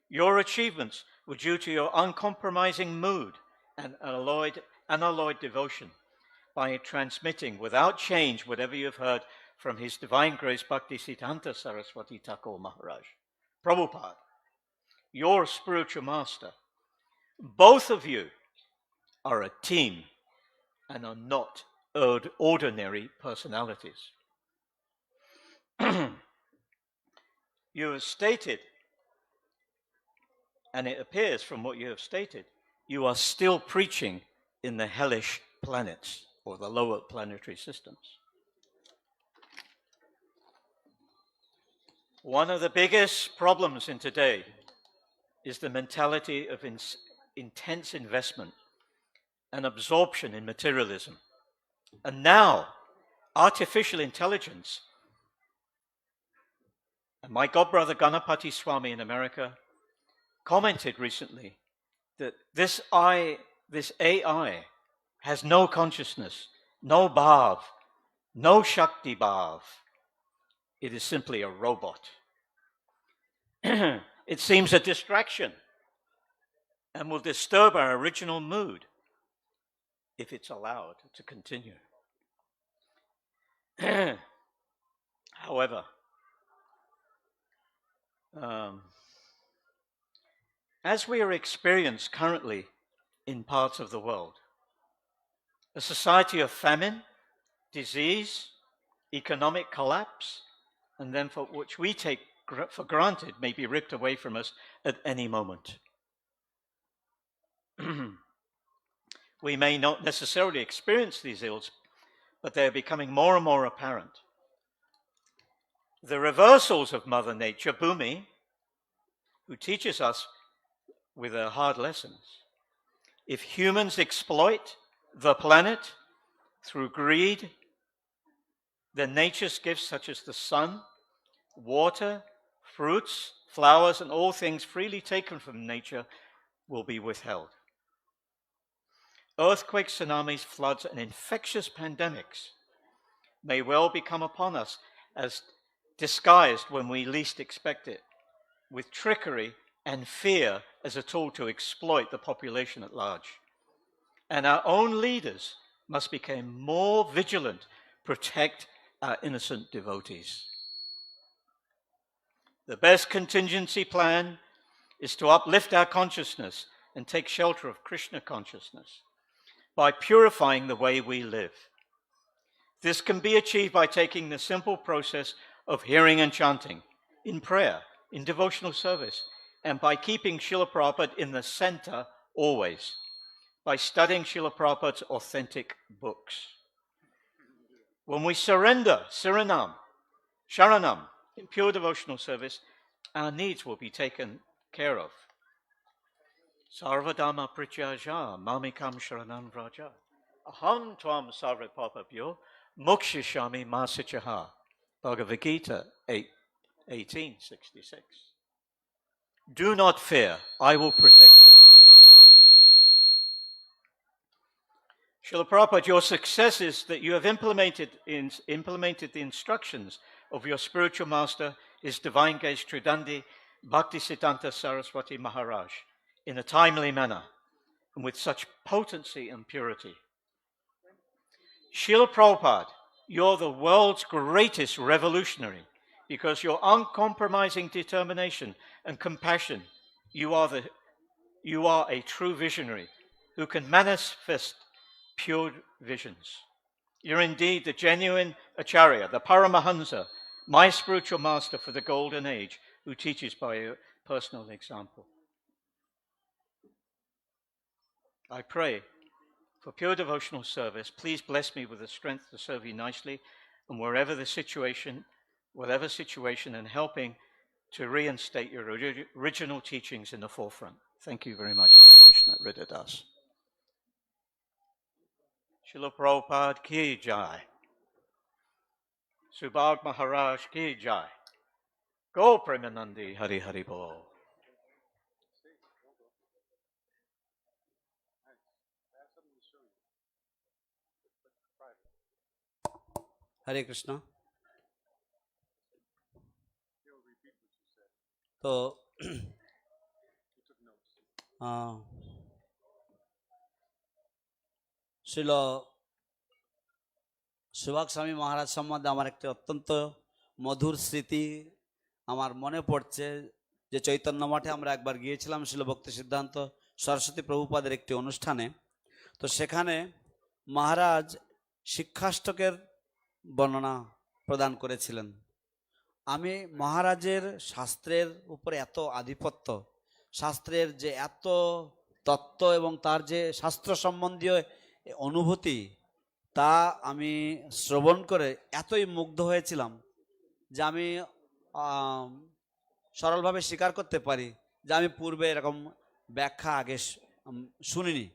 Your achievements were due to your uncompromising mood and unalloyed devotion by transmitting without change whatever you have heard from His Divine Grace Bhaktisiddhanta Saraswati Thakur Maharaj, Prabhupada, your spiritual master. Both of you are a team and are not ordinary personalities. You have stated, and it appears from what you have stated, you are still preaching in the hellish planets or the lower planetary systems. One of the biggest problems in today is the mentality of intense investment and absorption in materialism. And now, artificial intelligence. And my godbrother Ganapati Swami in America commented recently that this AI has no consciousness, no bhav, no shakti bhav. It is simply a robot. It seems a distraction. and will disturb our original mood if it's allowed to continue. However, as we are experienced currently in parts of the world, a society of famine, disease, economic collapse, and then for which we take for granted may be ripped away from us at any moment. We may not necessarily experience these ills, but they are becoming more and more apparent. The reversals of Mother Nature, Bhumi, who teaches us with her hard lessons. If humans exploit the planet through greed, then nature's gifts such as the sun, water, fruits, flowers, and all things freely taken from nature will be withheld. Earthquakes, tsunamis, floods, and infectious pandemics may well become upon us as disguised when we least expect it, with trickery and fear as a tool to exploit the population at large. And our own leaders must become more vigilant, protect our innocent devotees. The best contingency plan is to uplift our consciousness and take shelter of Krishna consciousness by purifying the way we live. This can be achieved by taking the simple process of hearing and chanting, in prayer, in devotional service, and by keeping Srila Prabhupada in the center always, by studying Srila Prabhupada's authentic books. When we surrender, Saranam, Sharanam, in pure devotional service, our needs will be taken care of. Sarvadama Prityaja, Mamikam Sharanam Vraja, Aham Tvam Sarvapapabhyo, Mokshishami Masichaha. Bhagavad Gita 18:66. Do not fear, I will protect you. Srila Prabhupada, your success is that you have implemented the instructions of your spiritual master, His Divine Grace Tridandi Bhaktisiddhanta Saraswati Maharaj, in a timely manner and with such potency and purity. Srila Prabhupada, you're the world's greatest revolutionary because your uncompromising determination and compassion, you are a true visionary who can manifest pure visions. You're indeed the genuine Acharya, the Paramahansa, my spiritual master for the golden age, who teaches by a personal example. I pray for pure devotional service. Please bless me with the strength to serve you nicely and whatever situation, and helping to reinstate your original teachings in the forefront. Thank you very much, Hare Krishna, Ridadas. Srila Prabhupada ki jai. Subhag Maharaj ki jai. Go Premanandi Hari Hari Bol. হরে কৃষ্ণ। তো শিল সুভাষ স্বামী মহারাজ সম্বন্ধে আমার একটি অত্যন্ত মধুর স্মৃতি আমার মনে পড়ছে, যে চৈতন্য মঠে আমরা একবার গিয়েছিলাম শিল ভক্তি সিদ্ধান্ত সরস্বতী প্রভুপাদের একটি অনুষ্ঠানে। তো সেখানে মহারাজ শিক্ষাষ্টকের বর্ণনা প্রদান করেছিলেন। আমি মহারাজের শাস্ত্রের উপরে এত আধিপত্য, শাস্ত্রের যে এত তত্ত্ব এবং তার যে শাস্ত্র সম্বন্ধীয় অনুভূতি, তা আমি শ্রবণ করে এতই মুগ্ধ হয়েছিলাম যে আমি সরলভাবে স্বীকার করতে পারি যে আমি পূর্বে এরকম ব্যাখ্যা আগে শুনিনি।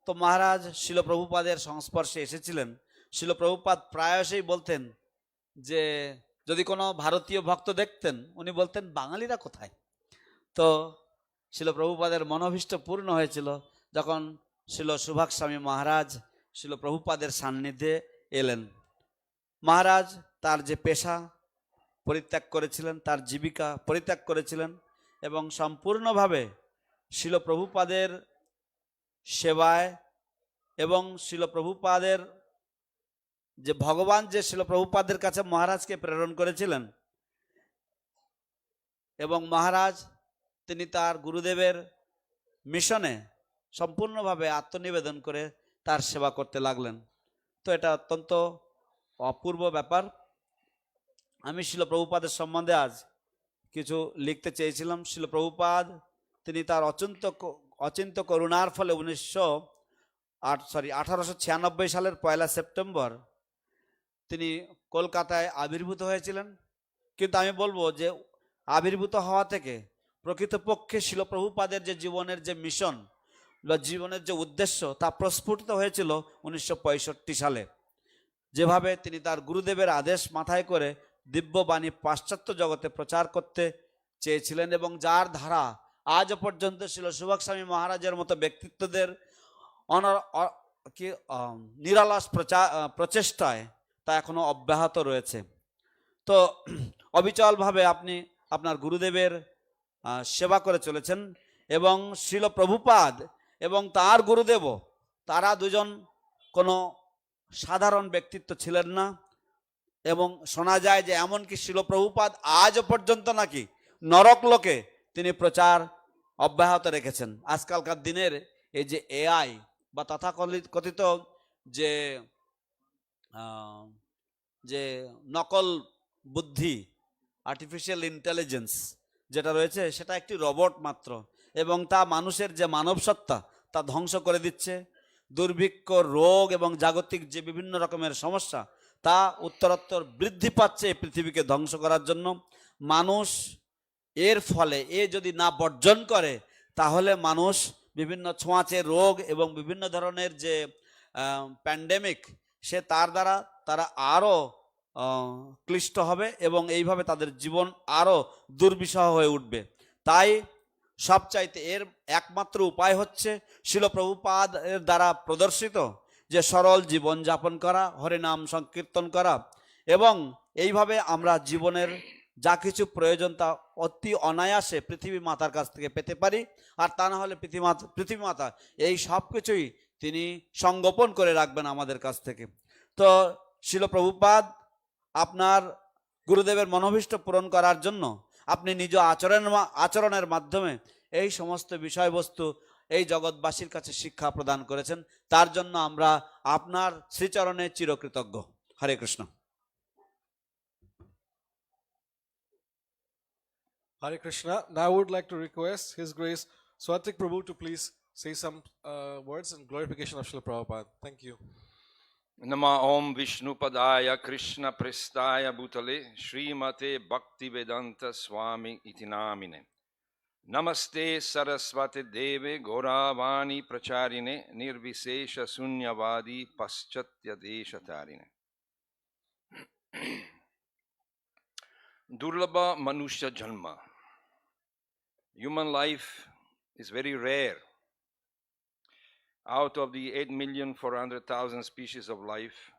তো মহারাজ শিল প্রভুপাদের সংস্পর্শে এসেছিলেন। শিল প্রভুপাদ প্রায়শই বলতেন যে যদি কোনো ভারতীয় ভক্ত দেখতেন, উনি বলতেন বাঙালিরা কোথায়। তো শিল প্রভুপাদের মনোভীষ্ট পূর্ণ হয়েছিল যখন শিল সুভাষ স্বামী মহারাজ শিল প্রভুপাদের সান্নিধ্যে এলেন। মহারাজ তার যে পেশা পরিত্যাগ করেছিলেন, তার জীবিকা পরিত্যাগ করেছিলেন এবং সম্পূর্ণভাবে শিল প্রভুপাদের সেবায় এবং শিল প্রভুপাদের যে ভগবান যে শিল প্রভুপাদের কাছে মহারাজকে প্রেরণ করেছিলেন এবং মহারাজ তিনি তার গুরুদেবের মিশনে সম্পূর্ণভাবে আত্মনিবেদন করে তার সেবা করতে লাগলেন। তো এটা অত্যন্ত অপূর্ব ব্যাপার। আমি শিল প্রভুপাদের সম্বন্ধে আজ কিছু লিখতে চেয়েছিলাম। শিল প্রভুপাদ তিনি তার অচিন্ত করুণার ফলে 1896 সালের 1 সেপ্টেম্বর তিনি কলকাতায় আবির্ভূত হয়েছিলেন। কিন্তু আমি বলবো যে আবির্ভূত হওয়া থেকে প্রকৃতপক্ষে শিল প্রভুপাদের যে জীবনের যে মিশন বা জীবনের যে উদ্দেশ্য তা প্রস্ফুটিত হয়েছিল 1965 সালে, যেভাবে তিনি তার গুরুদেবের আদেশ মাথায় করে দিব্যবাণী পাশ্চাত্য জগতে প্রচার করতে চেয়েছিলেন এবং যার ধারা আজ পর্যন্ত ছিল সুভাষ স্বামী মহারাজের মতো ব্যক্তিত্বদের নিরলস প্রচেষ্টায় তা এখনো অব্যাহত রয়েছে। তো অবিচলভাবে আপনি আপনার গুরুদেবের সেবা করে চলেছেন এবং শিল প্রভুপাদ এবং তার গুরুদেবও তারা দুজন কোনো সাধারণ ব্যক্তিত্ব ছিলেন না এবং শোনা যায় যে এমনকি শিল প্রভুপাদ আজও পর্যন্ত নাকি নরক লোকে তিনি প্রচার অব্যাহত রেখেছেন। আজকালকার দিনের এই যে এআই বা তথাকথিত যে যে নকল বুদ্ধি আর্টিফিশিয়াল ইন্টেলিজেন্স যেটা রয়েছে সেটা একটি রোবট মাত্র এবং তা মানুষের যে মানব সত্তা তা ধ্বংস করে দিচ্ছে। দুর্ভিক্ষ, রোগ এবং জাগতিক যে বিভিন্ন রকমের সমস্যা তা উত্তরোত্তর বৃদ্ধি পাচ্ছে এই পৃথিবীকে ধ্বংস করার জন্য। মানুষ এর ফলে যদি না বর্জন করে তাহলে মানুষ বিভিন্ন ছোঁয়াচে রোগ এবং বিভিন্ন ধরনের যে প্যান্ডেমিক সে তার দ্বারা তারা আরও ক্লিষ্ট হবে এবং এইভাবে তাদের জীবন আরও দুর্বিষহ হয়ে উঠবে। তাই সবচাইতে এর একমাত্র উপায় হচ্ছে শিল প্রভুপাদ এর দ্বারা প্রদর্শিত যে সরল জীবন যাপন করা, হরিনাম সংকীর্তন করা এবং এইভাবে আমরা জীবনের যা কিছু প্রয়োজন তা অতি অনায়াসে পৃথিবী মাতার কাছ থেকে পেতে পারি। আর তা না হলে পৃথিবী মাতা এই সব কিছুই তিনি সংগোপন করে রাখবেন আমাদের কাছ থেকে। তো শিল প্রভুপাদ আপনার গুরুদেবের মনোভীষ্ট পূরণ করার জন্য আপনি নিজ আচরণের মাধ্যমে এই সমস্ত বিষয়বস্তু এই জগৎবাসীর কাছে শিক্ষা প্রদান করেছেন। তার জন্য আমরা আপনার শ্রীচরণে চিরকৃতজ্ঞ। হরে Krishna. Hare Krishna. Now I would like to request His Grace Swatik Prabhu to please say some words in glorification of Srila Prabhupada. Thank you. Nama Om Vishnupadaya Krishna Prestaya Bhutale Srimate Bhaktivedanta Swami Iti Namine. Namaste Saraswate Deve Gauravani Pracharine Nirvisesha Sunyavadi Paschatya Deshatarine. Durlabha Manusya Janma. Human life is very rare. Out of the 8,400,000 species of life,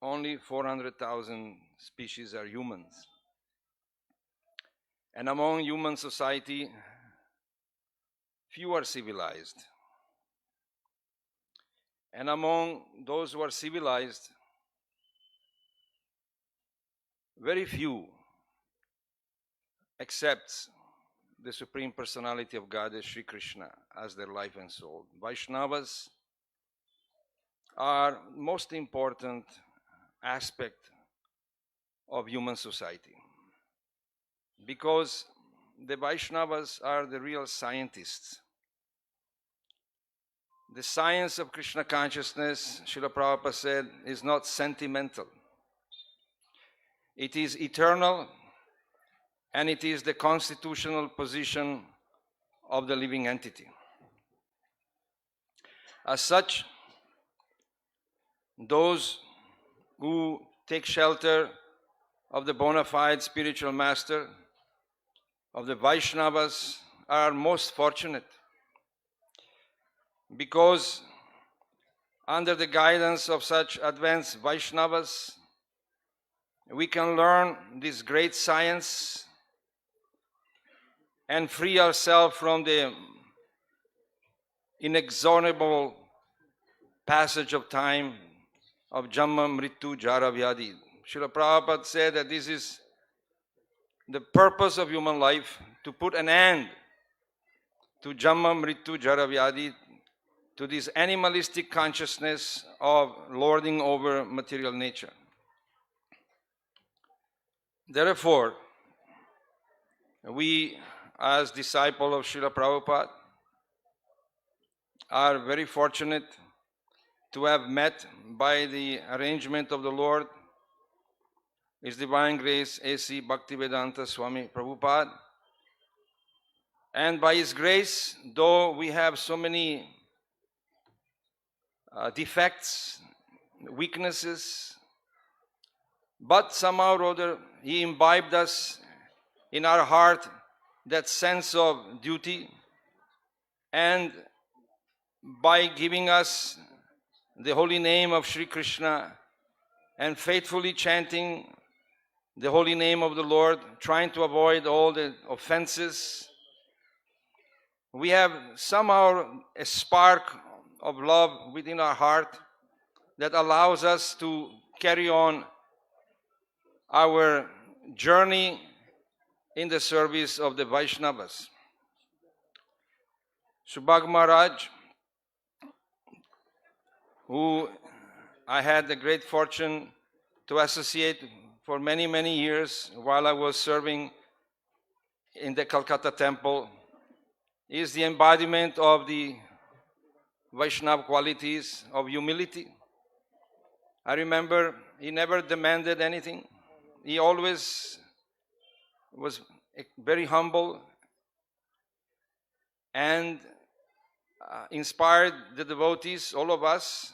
only 400,000 species are humans. And among human society, few are civilized. And among those who are civilized, very few accepts the Supreme Personality of Godhead, Sri Krishna, as their life and soul. Vaishnavas are most important aspect of human society because the Vaishnavas are the real scientists. The science of Krishna consciousness, Srila Prabhupada said, is not sentimental. It is eternal, and it is the constitutional position of the living entity. As such, those who take shelter of the bona fide spiritual master, of the Vaishnavas, are most fortunate because under the guidance of such advanced Vaishnavas, we can learn this great science and free ourselves from the inexorable passage of time of Janma, Mrityu, Jara, Vyadi. Srila Prabhupada said that this is the purpose of human life, to put an end to Janma, Mrityu, Jara, Vyadi, to this animalistic consciousness of lording over material nature. Therefore, we as disciples of Srila Prabhupada are very fortunate to have met by the arrangement of the Lord, His Divine Grace A.C. Bhaktivedanta Swami Prabhupada. And by His grace, though we have so many defects, weaknesses, but somehow or other He imbibed us in our heart that sense of duty, and by giving us the holy name of Sri Krishna and faithfully chanting the holy name of the Lord, trying to avoid all the offenses, we have somehow a spark of love within our heart that allows us to carry on our journey in the service of the Vaishnavas. Subhag Maharaj, who I had the great fortune to associate for many, many years while I was serving in the Calcutta temple, is the embodiment of the Vaishnava qualities of humility. I remember he never demanded anything. He always was very humble and inspired the devotees, all of us,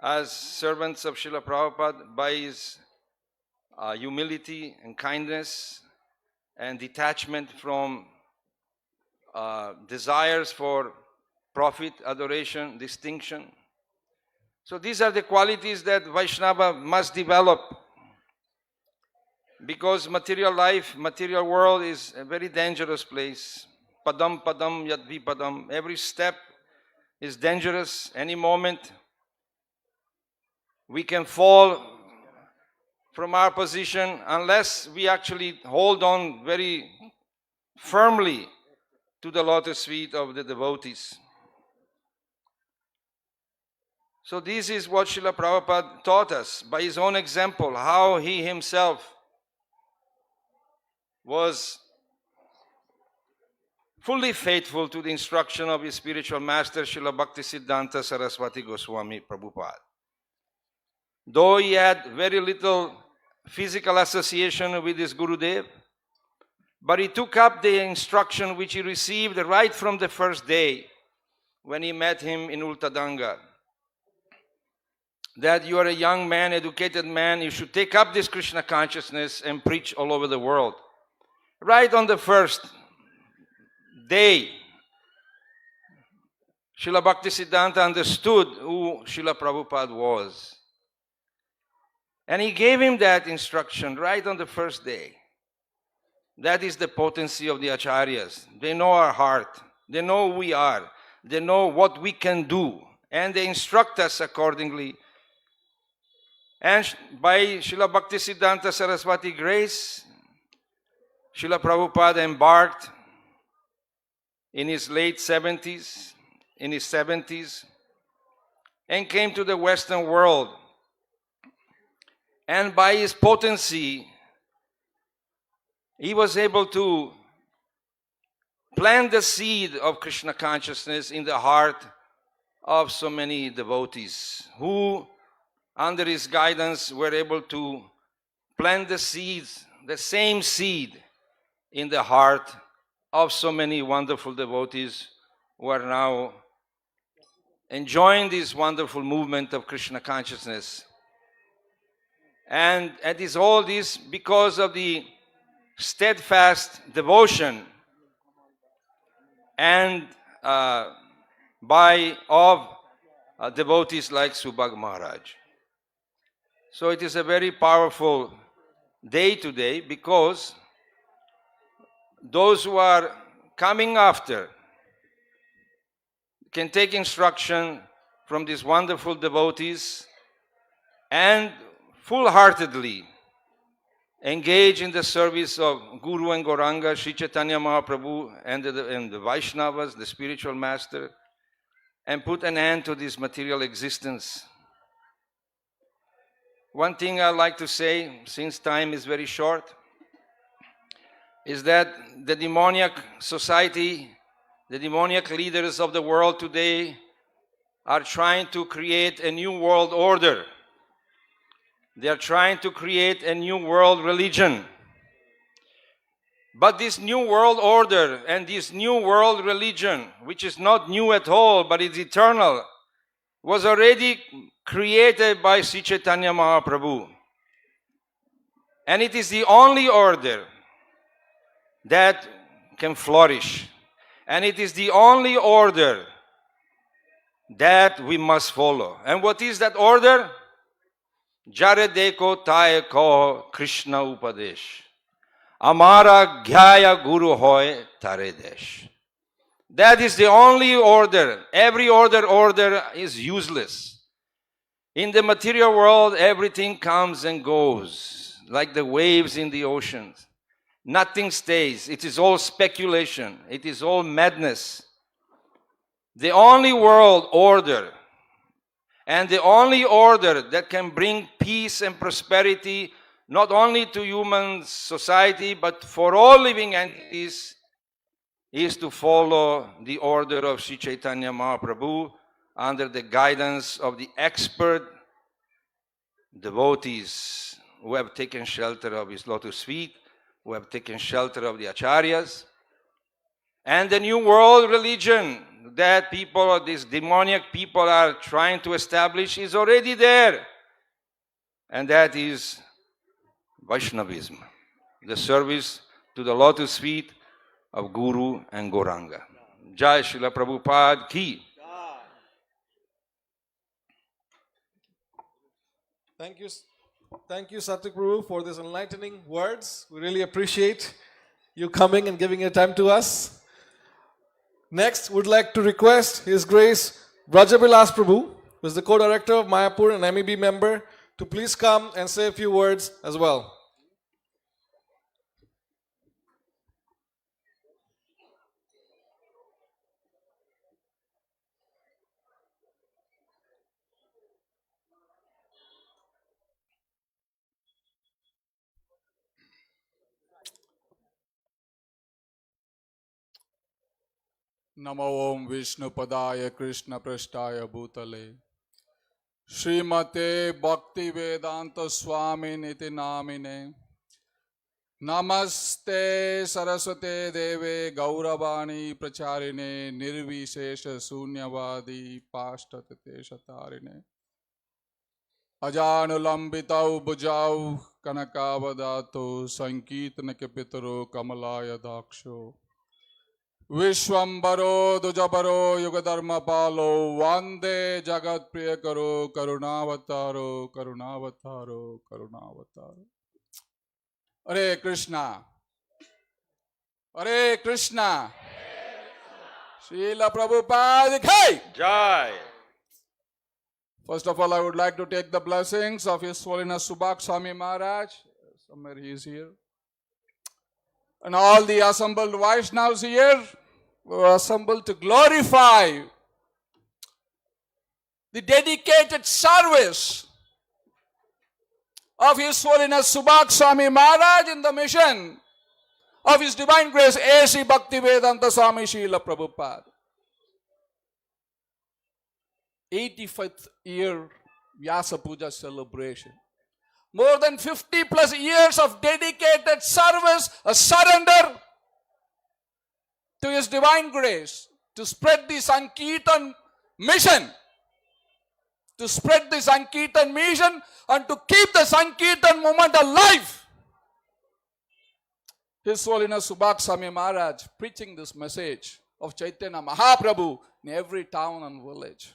as servants of Srila Prabhupada, by his humility and kindness and detachment from desires for profit, adoration, distinction. So these are the qualities that Vaishnava must develop, because material life, material world is a very dangerous place. Padam padam yadvi padam. Every step is dangerous. Any moment we can fall from our position unless we actually hold on very firmly to the lotus feet of the devotees. So this is what Srila Prabhupada taught us by his own example, how he himself was fully faithful to the instruction of his spiritual master, Srila Bhaktisiddhanta Saraswati Goswami Prabhupada. Though he had very little physical association with his Gurudev, but he took up the instruction which he received right from the first day when he met him in Ultadanga, that you are a young man, educated man, you should take up this Krishna consciousness and preach all over the world. Right on the first day, Srila Bhaktisiddhanta understood who Srila Prabhupada was. And he gave him that instruction right on the first day. That is the potency of the Acharyas. They know our heart. They know who we are. They know what we can do. And they instruct us accordingly. And by Srila Bhaktisiddhanta Saraswati grace, Srila Prabhupada embarked in his late 70s, in his 70s, and came to the Western world. And by his potency, he was able to plant the seed of Krishna consciousness in the heart of so many devotees who, under his guidance, were able to plant the seeds, the same seed, in the heart of so many wonderful devotees who are now enjoying this wonderful movement of Krishna consciousness. And it is all this because of the steadfast devotion and of devotees like Subhag Maharaj. So it is a very powerful day today, because those who are coming after can take instruction from these wonderful devotees and full-heartedly engage in the service of Guru and Gauranga, Sri Chaitanya Mahaprabhu and the Vaishnavas, the spiritual master, and put an end to this material existence. One thing I'd like to say, since time is very short, is that the demoniac society, the demoniac leaders of the world today are trying to create a new world order. They are trying to create a new world religion. But this new world order and this new world religion, which is not new at all, but it's eternal, was already created by Sri Chaitanya Mahaprabhu. And it is the only order that can flourish. And it is the only order that we must follow. And what is that order? Jare deko taye ko Krishna Upadesh. Amara Gyaya Guru hoy tare desh. That is the only order. Every order is useless. In the material world, everything comes and goes, like the waves in the oceans. Nothing stays. It is all speculation. It is all madness. The only world order and the only order that can bring peace and prosperity not only to human society but for all living entities is to follow the order of Sri Chaitanya Mahaprabhu under the guidance of the expert devotees who have taken shelter of his lotus feet, who have taken shelter of the acharyas. And the new world religion that people, these demoniac people are trying to establish is already there. And that is Vaishnavism, the service to the lotus feet of Guru and Gauranga. Jai Srila Prabhupada ki. Thank you, Satvik Prabhu, for these enlightening words. We really appreciate you coming and giving your time to us. Next, we'd like to request His Grace Brajabilas Prabhu, who is the co-director of Mayapur and MEB member, to please come and say a few words as well. नमो ओम विष्णुपदाय कृष्ण पृष्ठाय भूतले श्रीमते भक्ति वेदांत स्वामी निति नामिने नमस्ते सरस्वते देवे गौरवाणी प्रचारिणे निर्विशेष शून्यवादी पाष्टततेशतारिणे अजानुलंबितौ भुजौ कनकावदातो संकीर्तन के पितरो कमलाय दाक्षो विश्वंबरो दुजबरो युगधर्मपालो वंदे जगत प्रिय करो करुणावतारो करुणावतारो करुणावतारो। हरे कृष्णा हरे कृष्णा श्रील प्रभुपाद की Jai. First of all, I would like to take the blessings of His Holiness Subhak Swami Maharaj. Somewhere he is here. And all the assembled Vaishnavas here were assembled to glorify the dedicated service of His Holiness Subhak Swami Maharaj in the mission of His Divine Grace A.C. Bhaktivedanta Swami Srila Prabhupada. 85th year Vyasa Puja celebration. More than 50 plus years of dedicated service, a surrender to His Divine Grace to spread the Sankirtan mission. To spread the Sankirtan mission and to keep the Sankirtan movement alive. His Holiness Subhak Swami Maharaj preaching this message of Chaitanya Mahaprabhu in every town and village.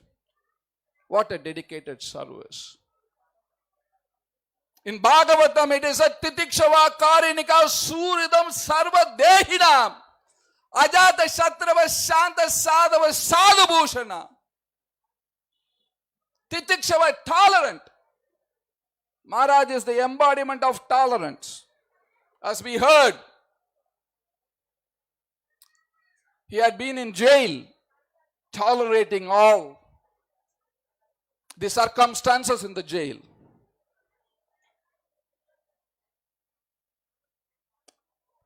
What a dedicated service. In Bhagavatam, it is a titikshava karinika suridam sarva dehinam ajata shatrava shanta sadhava sadhubhushana. Titikshava, tolerant. Maharaj is the embodiment of tolerance. As we heard, he had been in jail, tolerating all the circumstances in the jail.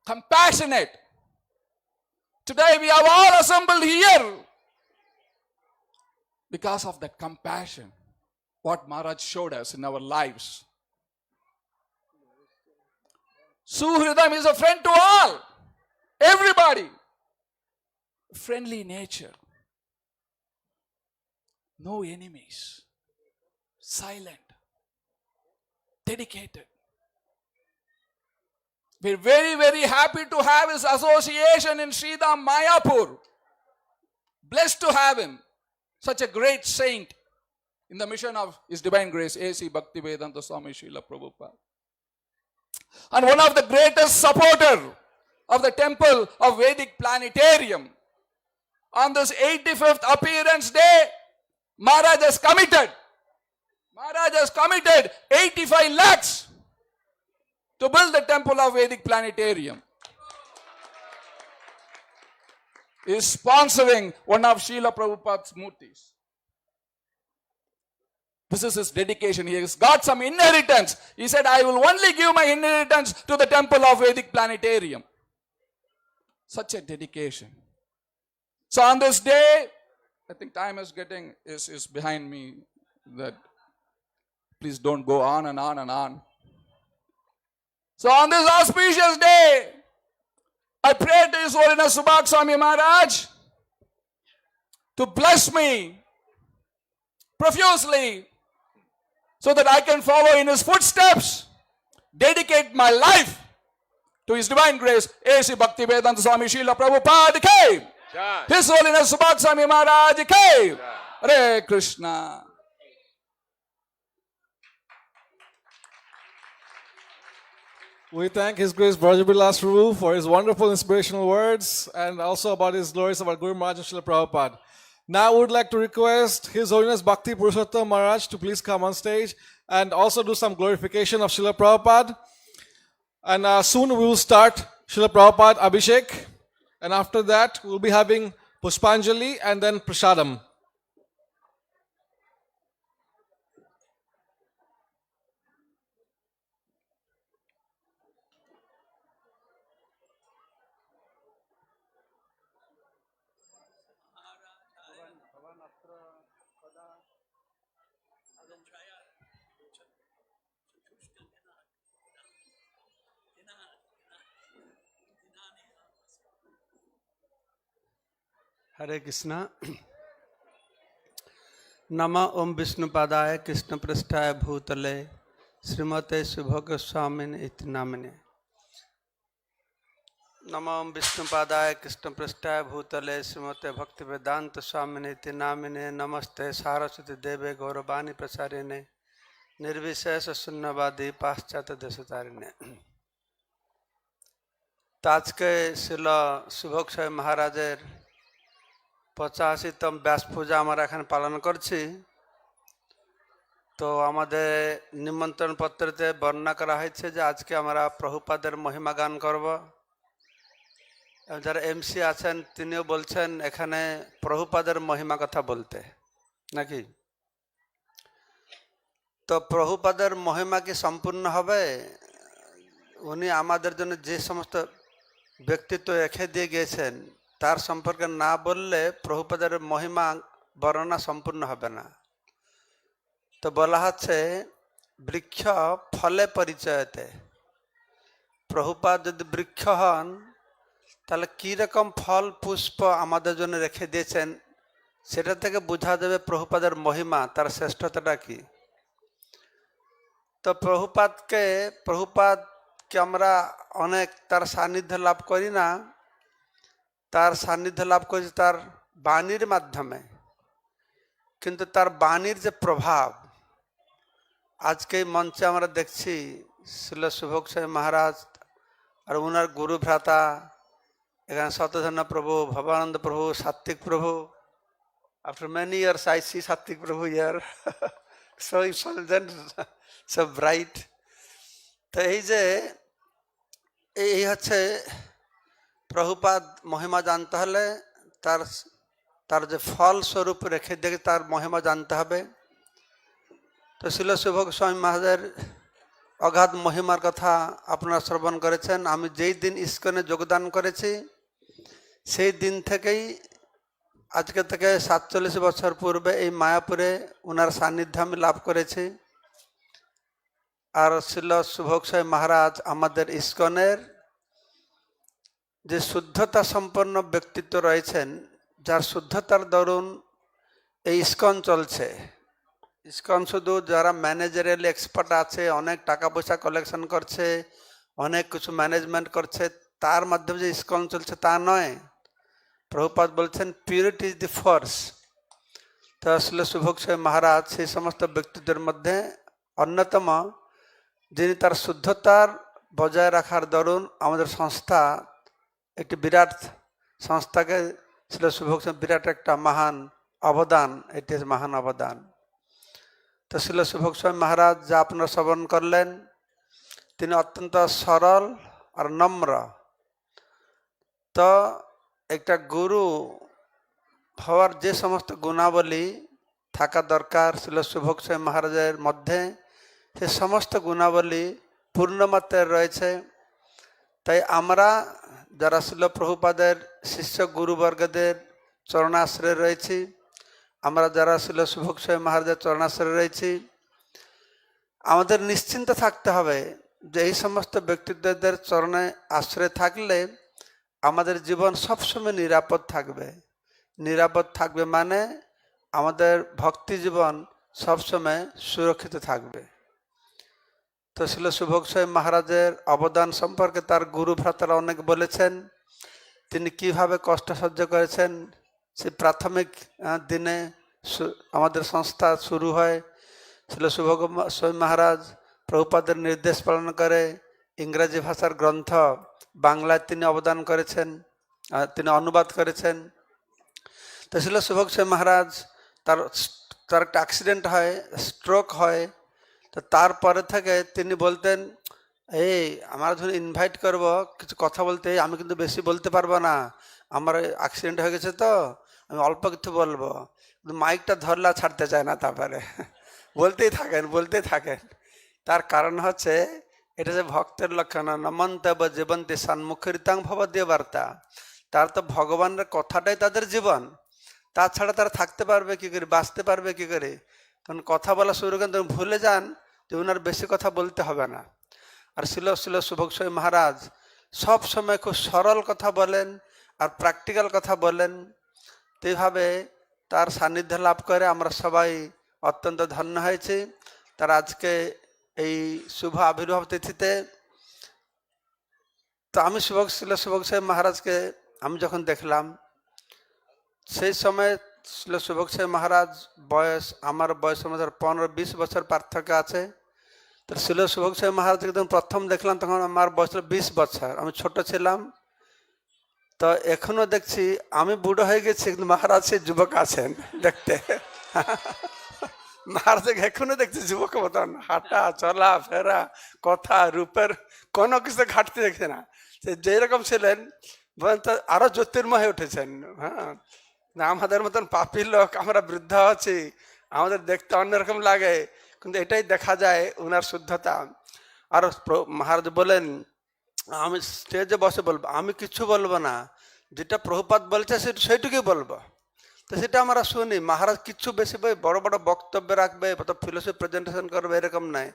Compassionate. Today we have all assembled here because of that compassion, what Maharaj showed us in our lives. Suhridam is a friend to all, everybody. Friendly nature. No enemies. Silent. Dedicated. We're very, very happy to have his association in Sridham Mayapur. Blessed to have him. Such a great saint in the mission of His Divine Grace, A.C. Bhaktivedanta Swami Srila Prabhupada. And one of the greatest supporter of the temple of Vedic Planetarium. On this 85th appearance day, Maharaj has committed 85 lakhs to build the temple of Vedic Planetarium. He is sponsoring one of Srila Prabhupada's murtis. This is his dedication. He has got some inheritance. He said, I will only give my inheritance to the temple of Vedic Planetarium. Such a dedication. So on this day, I think time is behind me, that please don't go on and on and on. So on this auspicious day, I pray to His Holiness Subhag Swami Maharaj to bless me profusely so that I can follow in His footsteps, dedicate my life to His Divine Grace, A.C. Bhaktivedanta Swami Srila Prabhupada ki. His Holiness Subhag Swami Maharaj ki. Hare Krishna. We thank His Grace Brajabilas Prabhu for his wonderful inspirational words and also about his glories about Guru Maharaj and Srila Prabhupada. Now we would like to request His Holiness Bhakti Purushottam Maharaj to please come on stage and also do some glorification of Srila Prabhupada. And soon we will start Srila Prabhupada Abhishek. And after that, we will be having Pushpanjali and then Prasadam. हरे कृष्णा नमः ओम विष्णुपादाय कृष्ण पृष्ठाय भूतले श्रीमते शुभगोस्वामिने इति नामिने नमः ओम विष्णुपादाय कृष्ण पृष्ठाय भूतले श्रीमते भक्तिवेदांत स्वामिने इति नामिने नमस्ते सारस्वती देवे गौरवाणी प्रचारिणे निर्विशेष शून्यवादी पाश्चात्य देशतारिणे। आज के श्रील शुभग स्वामी महाराजेर 85তম ব্যাস পূজা আমরা এখানে পালন করছি। তো আমাদের নিমন্ত্রণ পত্রতে বর্ণনা করা হয়েছে যে আজকে আমরা প্রভুপাদের মহিমা গান করব। যারা এমসি আছেন তিনিও বলছেন এখানে প্রভুপাদের মহিমা কথা বলতে নাকি। তো প্রভুপাদের মহিমা কি সম্পূর্ণ হবে? উনি আমাদের জন্য যে সমস্ত ব্যক্তিত্ব রেখে দিয়ে গিয়েছেন তার সম্পর্কে না বললে প্রভুপাদের মহিমা বর্ণনা সম্পূর্ণ হবে না। তো বলা হচ্ছে বৃক্ষ ফলে পরিচয়তে। প্রভুপাদ যদি বৃক্ষ হন তাহলে কী রকম ফল পুষ্প আমাদের জন্য রেখে দিয়েছেন সেটা থেকে বোঝা যাবে প্রভুপাদের মহিমা, তার শ্রেষ্ঠতাটা কি। তো প্রভুপাদকে আমরা অনেক তার সান্নিধ্য লাভ করি না, তার সান্নিধ্য লাভ করেছি তার বাণীর মাধ্যমে। কিন্তু তার বাণীর যে প্রভাব আজকে এই মঞ্চে আমরা দেখছি শিল শুভক স্বামী মহারাজ আর ওনার গুরু ভ্রাতা, এখানে শতধন্য প্রভু, ভবানন্দ প্রভু, সাত্বিক প্রভু। After many years I see Satvik Prabhu here. So effulgent, so bright. তো এই যে এই হচ্ছে প্রভুপাদ মহিমা জানতে হলে তার তার যে ফল স্বরূপ রেখে দেখে তার মহিমা জানতে হবে। তো শিল শুভক স্বামী মহারাজের অগাধ মহিমার কথা আপনারা শ্রবণ করেছেন। আমি যেই দিন ইস্কনে যোগদান করেছি সেই দিন থেকেই আজকে থেকে 47 বছর পূর্বে এই মায়াপুরে ওনার সান্নিধ্য আমি লাভ করেছি। আর শিল শুভক স্বামী মহারাজ আমাদের ইস্কনের যে শুদ্ধতা সম্পন্ন ব্যক্তিত্ব রয়েছেন, যার শুদ্ধতার দরুন এই ইস্কন চলছে। ইস্কন শুধু যারা ম্যানেজারিয়াল এক্সপার্ট আছে, অনেক টাকা পয়সা কালেকশন করছে, অনেক কিছু ম্যানেজমেন্ট করছে, তার মাধ্যমে যে ইস্কন চলছে তা নয়। প্রভুপাদ বলছেন পিউরিটি ইজ দি ফোর্স। তো আসলে শুভক স্বামী মহারাজ সেই সমস্ত ব্যক্তিদের মধ্যে অন্যতম, যিনি তার শুদ্ধতার বজায় রাখার দরুন আমাদের সংস্থা একটি বিরাট সংস্থাকে ছিল শুভক স্বামী বিরাট একটা মহান অবদান, এটি মহান অবদান। তো ছিল শুভক স্বামী মহারাজ যা আপনারা শ্রবণ করলেন, তিনি অত্যন্ত সরল আর নম্র। তো একটা গুরু হওয়ার যে সমস্ত গুণাবলী থাকা দরকার ছিল শুভক স্বামী মহারাজের মধ্যে, সে সমস্ত গুণাবলী পূর্ণমাত্রায় রয়েছে। তাই আমরা যারা ছিল প্রভুপাদের শিষ্য গুরুবর্গদের চরণাশ্রয়ে রয়েছি, আমরা যারা ছিল শুভক স্বামী মহারাজের চরণাশ্রয়ে রয়েছি, আমাদের নিশ্চিন্ত থাকতে হবে যে এই সমস্ত ব্যক্তিত্বদের চরণে আশ্রয় থাকলে আমাদের জীবন সবসময় নিরাপদ থাকবে। নিরাপদ থাকবে মানে আমাদের ভক্তি জীবন সবসময় সুরক্ষিত থাকবে। তো ছিল শুভক স্বামী মহারাজের অবদান সম্পর্কে তার গুরু ভ্রাতারা অনেক বলেছেন। তিনি কিভাবে কষ্ট সহ্য করেছেন। সে প্রাথমিক দিনে আমাদের সংস্থা শুরু হয়, ছিল শুভক স্বামী মহারাজ প্রভুপাদের নির্দেশ পালন করে ইংরাজি ভাষার গ্রন্থ বাংলায় তিনি অবদান করেছেন, তিনি অনুবাদ করেছেন। তো ছিল শুভক স্বামী মহারাজ তার একটা অ্যাক্সিডেন্ট হয়, স্ট্রোক হয়। তো তারপরে থেকে তিনি বলতেন, এই আমার যখন ইনভাইট করব কিছু কথা বলতে, আমি কিন্তু বেশি বলতে পারবো না, আমার অ্যাক্সিডেন্ট হয়ে গেছে তো আমি অল্প কিছু বলবো। কিন্তু মাইকটা ধরলা ছাড়তে চায় না, তারপরে বলতেই থাকেন। তার কারণ হচ্ছে এটা যে ভক্তের লক্ষণ, নমন্তব জীবন্তী সন্মুখরিতাং ভবদীয় বার্তা। তার তো ভগবানের কথাটাই তাদের জীবন, তাছাড়া তারা থাকতে পারবে কি করে, বাঁচতে পারবে কি করে? তখন কথা বলা শুরু করেন, তখন ভুলে যান যে ওনার বেশি কথা বলতে হবে না। আর ছিল শুভক স্বামী মহারাজ সব সময় খুব সরল কথা বলেন আর প্র্যাকটিক্যাল কথা বলেন। তো এইভাবে তার সান্নিধ্য লাভ করে আমরা সবাই অত্যন্ত ধন্য হয়েছি। তার আজকে এই শুভ আবির্ভাব তিথিতে তো আমি শুভক স্বামী মহারাজকে আমি যখন দেখলাম, সেই সময় শুভক স্বামী মহারাজ বয়স, আমার বয়সের মধ্যে 15-20 বছর পার্থক্য আছে। তো শুভক স্বামী মহারাজকে যখন প্রথম দেখলাম তখন আমার বয়স ছিল 20 বছর, আমি ছোট ছিলাম। তো এখনো দেখছি আমি বুড়ো হয়ে গেছি, কিন্তু মহারাজ সে যুবক আছেন দেখতে। মহারাজ এখনো দেখছি যুবক মতন, হাঁটা চলা ফেরা কথা রূপের কোনো কিছু ঘাটতি দেখছে না। সে যেরকম ছিলেন আরো জ্যোতির্ময় উঠেছেন। হ্যাঁ, না আমাদের মতন পাপী লোক, আমরা বৃদ্ধ আছি, আমাদের দেখতে অন্যরকম লাগে, কিন্তু এটাই দেখা যায় ওনার শুদ্ধতা। আর মহারাজ বলেন, আমি স্টেজে বসে বলবো, আমি কিছু বলবো না, যেটা প্রভুপাদ বলছে সেইটুকুই বলবো। তো সেটা আমরা শুনি। মহারাজ কিছু বেশি বড় বড় বক্তব্য রাখবে, ফিলোসফি প্রেজেন্টেশন করবে এরকম নাই।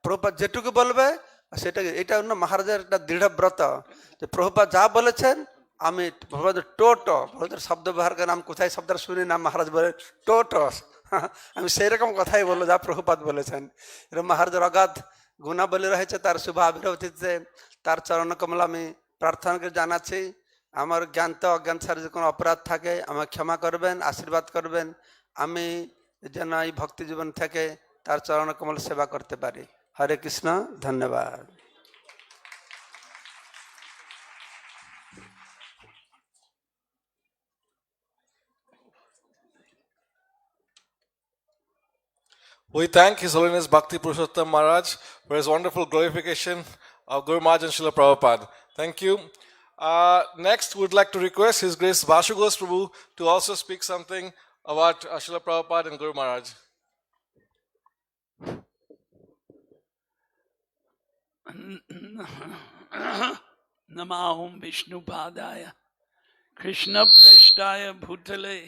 প্রভুপাদ যেটুকু বলবে সেটা, এটা অন্য মহারাজের একটা দৃঢ় ব্রত যে প্রভুপাদ যা বলেছেন আমি প্রভুপাদের শব্দ ব্যবহার করেন, আমি কোথায় শব্দটা শুনি না, মহারাজ বলে টোটস, আমি সেই রকম কথাই বলবো যা প্রভুপাদ বলেছেন। এরকম মহারাজের অগাধ গুণাবলী রয়েছে। তার শুভ আবির্ভাব তিথিতে তার চরণ কমল আমি প্রার্থনা করে জানাচ্ছি। আমার জ্ঞানতে অজ্ঞান ছাড়া যদি কোনো অপরাধ থাকে আমাকে ক্ষমা করবেন, আশীর্বাদ করবেন, আমি যেন এই ভক্তি জীবন থেকে তার চরণ কমল সেবা করতে পারি। হরে কৃষ্ণ, ধন্যবাদ। We thank His Holiness Bhakti Purushottam Maharaj for his wonderful glorification of Guru Maharaj and Srila Prabhupada. Thank you. Next, we'd like to request His Grace Vashu Ghosh Prabhu to also speak something about Srila Prabhupada and Guru Maharaj. Namahum Vishnu Padaya Krishna Preshtaya Bhutale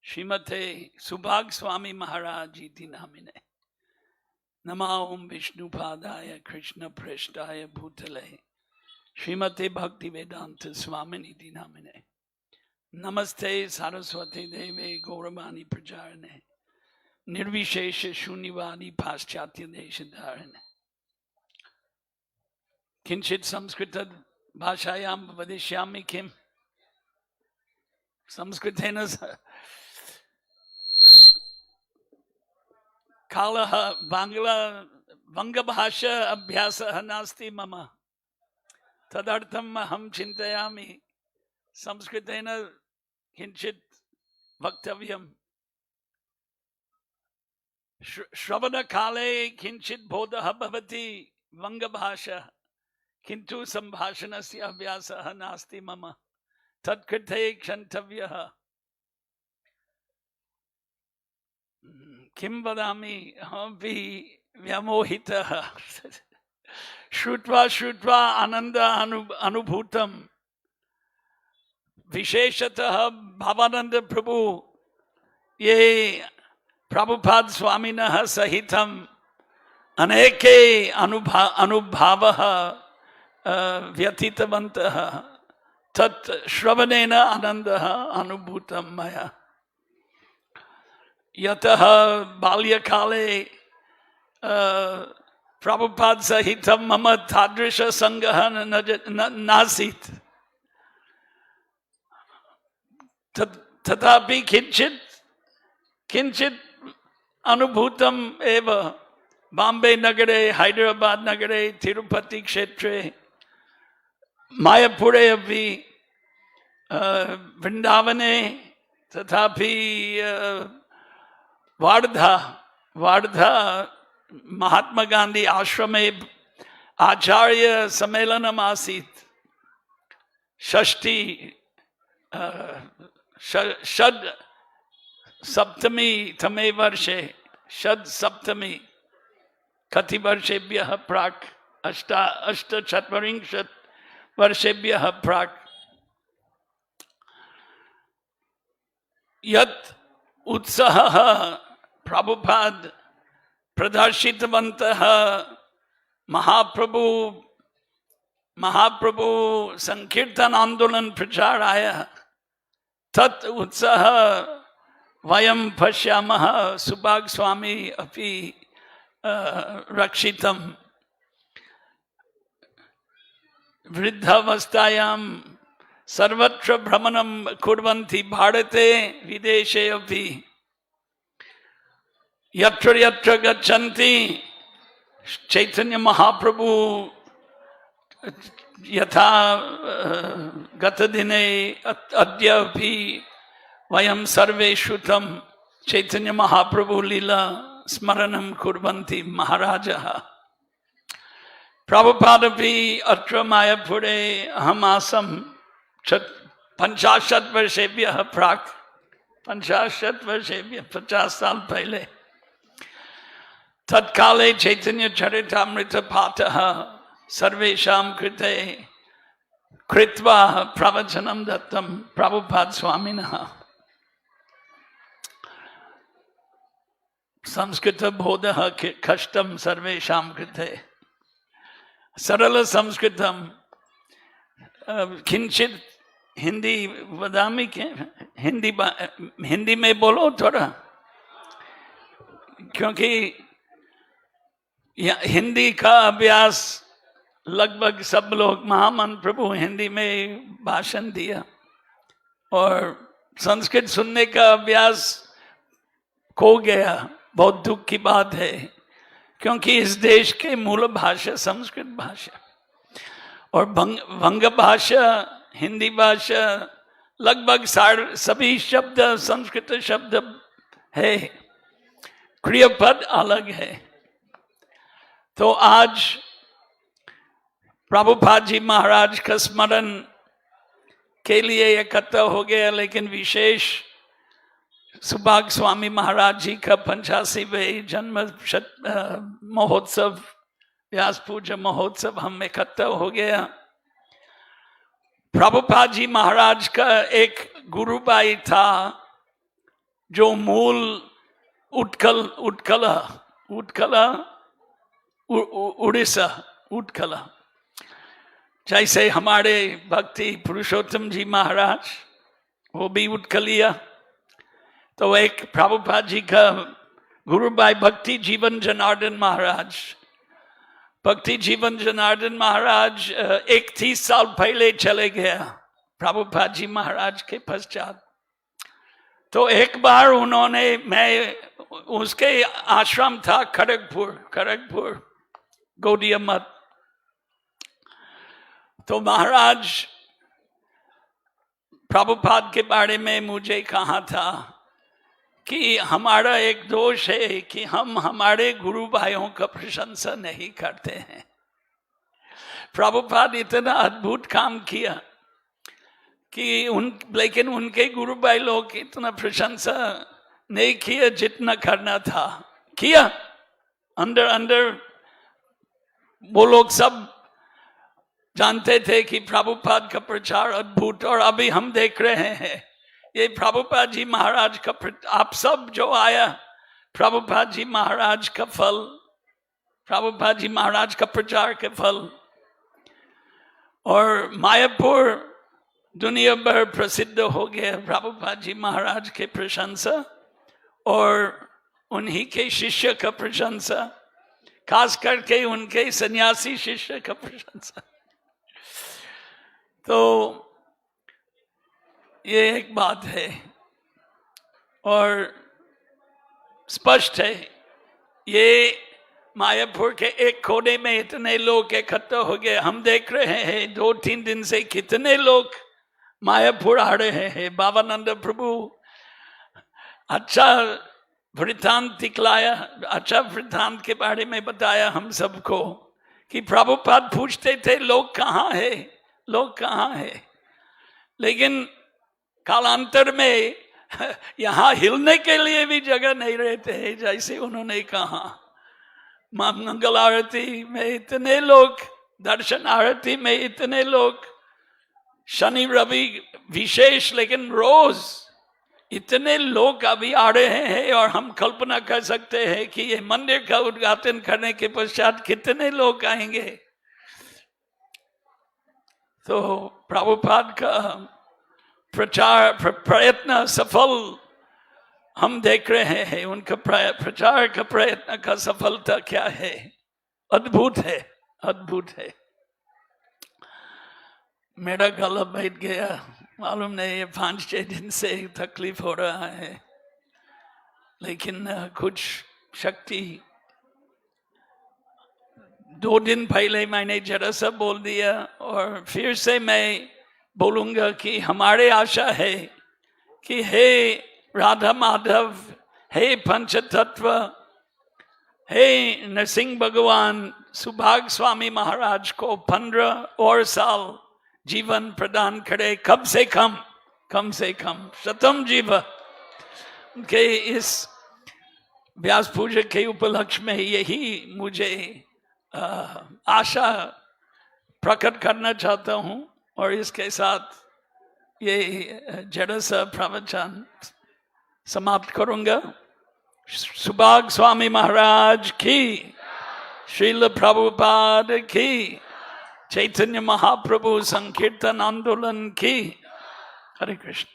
Shrimate Subhag Swami Maharaj iti namine. Namahum Vishnu Padaya Krishna Preshtaya Bhutale Shrimate Bhakti Vedanta Swami iti namine. Namaste Saraswati Deve Gauravani Prajarane Nirvishesha Shunyavadi Paschatya Deshadarane. Kinchit Samskrita Bhashayam Vadishyami Kim Samskritena Kalaha Vanga Bhasha Abhyasa Nasti Mama Tadartham Maham Chintayami Samskritena Kinchit Vaktavyam Shravana Kale Kinchit Bodha Bhavati Vanga Bhasha Kintu Sambhashanasya Abhyasa Nasti Mama Tatkrite Kshantavyaha Kim vadami vi vyamohitaha Shrutva ananda anubhutam Visheshataha Bhavananda Prabhu Ye Prabhupada Swaminaha Sahitam Aneke Anubhavaha Vyatitavantaha Tat Shravanena Anandaha Anubhutam Maya Yataha Balyakale Prabhupada Sahitam Mama Tadrisha Sangaha Nasit Tatapi Kinchit Anubhutam Eva Bombay Nagare, Hyderabad Nagare, Tirupati Kshetre Mayapure Avi Vrindavane Tatapi Vardha Mahatma Gandhi Ashrame Acharya Sammelanam Asit Shashti Shad Saptami Tame Varshe Shad Saptami Kati Varshebhyah Prak Ashta Chatvarinkshat Varshebhyah Prak Yat Utsaha Prabhupada Pradarshitavantaha Mahaprabhu Sankirtan Andolan Pracharaya Tat Utsaha Vayam Pashyamaha Subhag Swami Api Rakshitam Vriddhavastayam Sarvatra Brahmanam Kurvanti Bharate Videshe Api Yatra Yatra Gachanti Chaitanya Mahaprabhu Yatha Gatadine Adya Api Vayam Sarve Shrutam Chaitanya Mahaprabhu Lila Smaranam Kurvanti Maharajaha Prabhupada Pi Atra Mayapure Ahamasam Panchashat Varshebhyah Prak Panchashat Varshebhyah 50 साल पहले तत्काले चैतन्य चरितामृत पाठः सर्वेषां कृते कृत्वा प्रवचनं दत्तं प्रभुपाद स्वामिनः संस्कृत बोधः कष्टं सर्वेषां कृते सरल संस्कृतं किंचित हिंदी वदामि के हिंदी में बोलो थोड़ा क्योंकि हिंदी का अभ्यास लगभग सब लोग महामन प्रभु हिंदी में भाषण दिया और संस्कृत सुनने का अभ्यास खो गया बहुत दुख की बात है, क्योंकि इस देश के मूल भाषा संस्कृत भाषा और वंग भाषा, हिंदी भाषा, लगभग सभी शब्द संस्कृत शब्द है, क्रियापद अलग है। तो आज प्रभुपाद जी महाराज का स्मरण के लिए एकत्र हो गया, लेकिन विशेष सुभाग स्वामी महाराज जी का 85वें जन्म महोत्सव, व्यास पूजा महोत्सव हम एकत्र हो गया। प्रभुपाद जी महाराज का एक गुरुभाई था जो मूल उड़ीसा उत्कला, जैसे हमारे भक्ति पुरुषोत्तम जी महाराज वो भी उत्कलिया। तो एक प्रभुपाद जी का गुरुभाई भक्ति जीवन जनार्दन महाराज, भक्ति जीवन जनार्दन महाराज 31 साल पहले चले गया प्रभुपाद जी महाराज के पश्चात। तो एक बार उन्होंने, मैं उसके आश्रम था खड़गपुर गौड़िया मठ। तो महाराज प्रभुपाद के बारे में मुझे कहा था कि हमारा एक दोष है कि हम हमारे गुरु भाइयों का प्रशंसा नहीं करते हैं। प्रभुपाद इतना अद्भुत काम किया कि लेकिन उनके गुरु भाई लोग इतना प्रशंसा नहीं किया जितना करना था, किया अंदर वो लोग सब जानते थे कि प्रभुपाद का प्रचार अद्भुत। और अभी हम देख रहे हैं ये प्रभुपाद जी महाराज का, आप सब जो आया प्रभुपाद जी महाराज का फल, प्रभुपाद जी महाराज का प्रचार के फल। और मायापुर दुनिया भर प्रसिद्ध हो गया प्रभुपाद जी महाराज के प्रशंसा और उन्हीं के शिष्य का प्रशंसा, खास करके उनके सन्यासी शिष्य का प्रशंसा। तो ये एक बात है और स्पष्ट है, ये मायापुर के एक कोने में इतने लोग इकट्ठा हो गए। हम देख रहे हैं 2-3 दिन से कितने लोग मायापुर आ रहे हैं। बाबानंद प्रभु अच्छा वृत्तांत दिखलाया, अच्छा वृत्तांत के बारे में बताया हम सबको कि प्रभुपाद पूछते थे लोग कहाँ है, लोग कहाँ है, लेकिन कालांतर में यहाँ हिलने के लिए भी जगह नहीं रहते हैं। जैसे उन्होंने कहा मंगल आरती में इतने लोग, दर्शन आरती में इतने लोग, शनि रवि विशेष, लेकिन रोज इतने लोग अभी आ रहे हैं। और हम कल्पना कर सकते हैं कि ये मंदिर का उद्घाटन करने के पश्चात कितने लोग आएंगे। तो प्रभुपाद का प्रचार प्रयत्न सफल हम देख रहे हैं। उनका प्रचार का प्रयत्न का सफलता क्या है, अद्भुत है, अद्भुत है। मेरा गला बैठ गया, मालूम नहीं ये 5-6 दिन से तकलीफ हो रहा है, लेकिन कुछ शक्ति 2 दिन पहले मैंने जरा सा बोल दिया और फिर से मैं बोलूंगा कि हमारे आशा है कि हे राधा माधव, हे पंचतत्व, हे नरसिंह भगवान, सुभाग स्वामी महाराज को 15 और साल जीवन प्रदान करे, कम से कम शतम जीव। के इस व्यास पूजा के उपलक्ष्य में यही मुझे आशा प्रकट करना चाहता हूँ और इसके साथ ये जरा सा प्रवचन समाप्त करूंगा। सुभाग स्वामी महाराज की, श्रील प्रभुपाद की, चैतन्य महाप्रभु संकीर्तन आंदोलन की। हरे Krishna.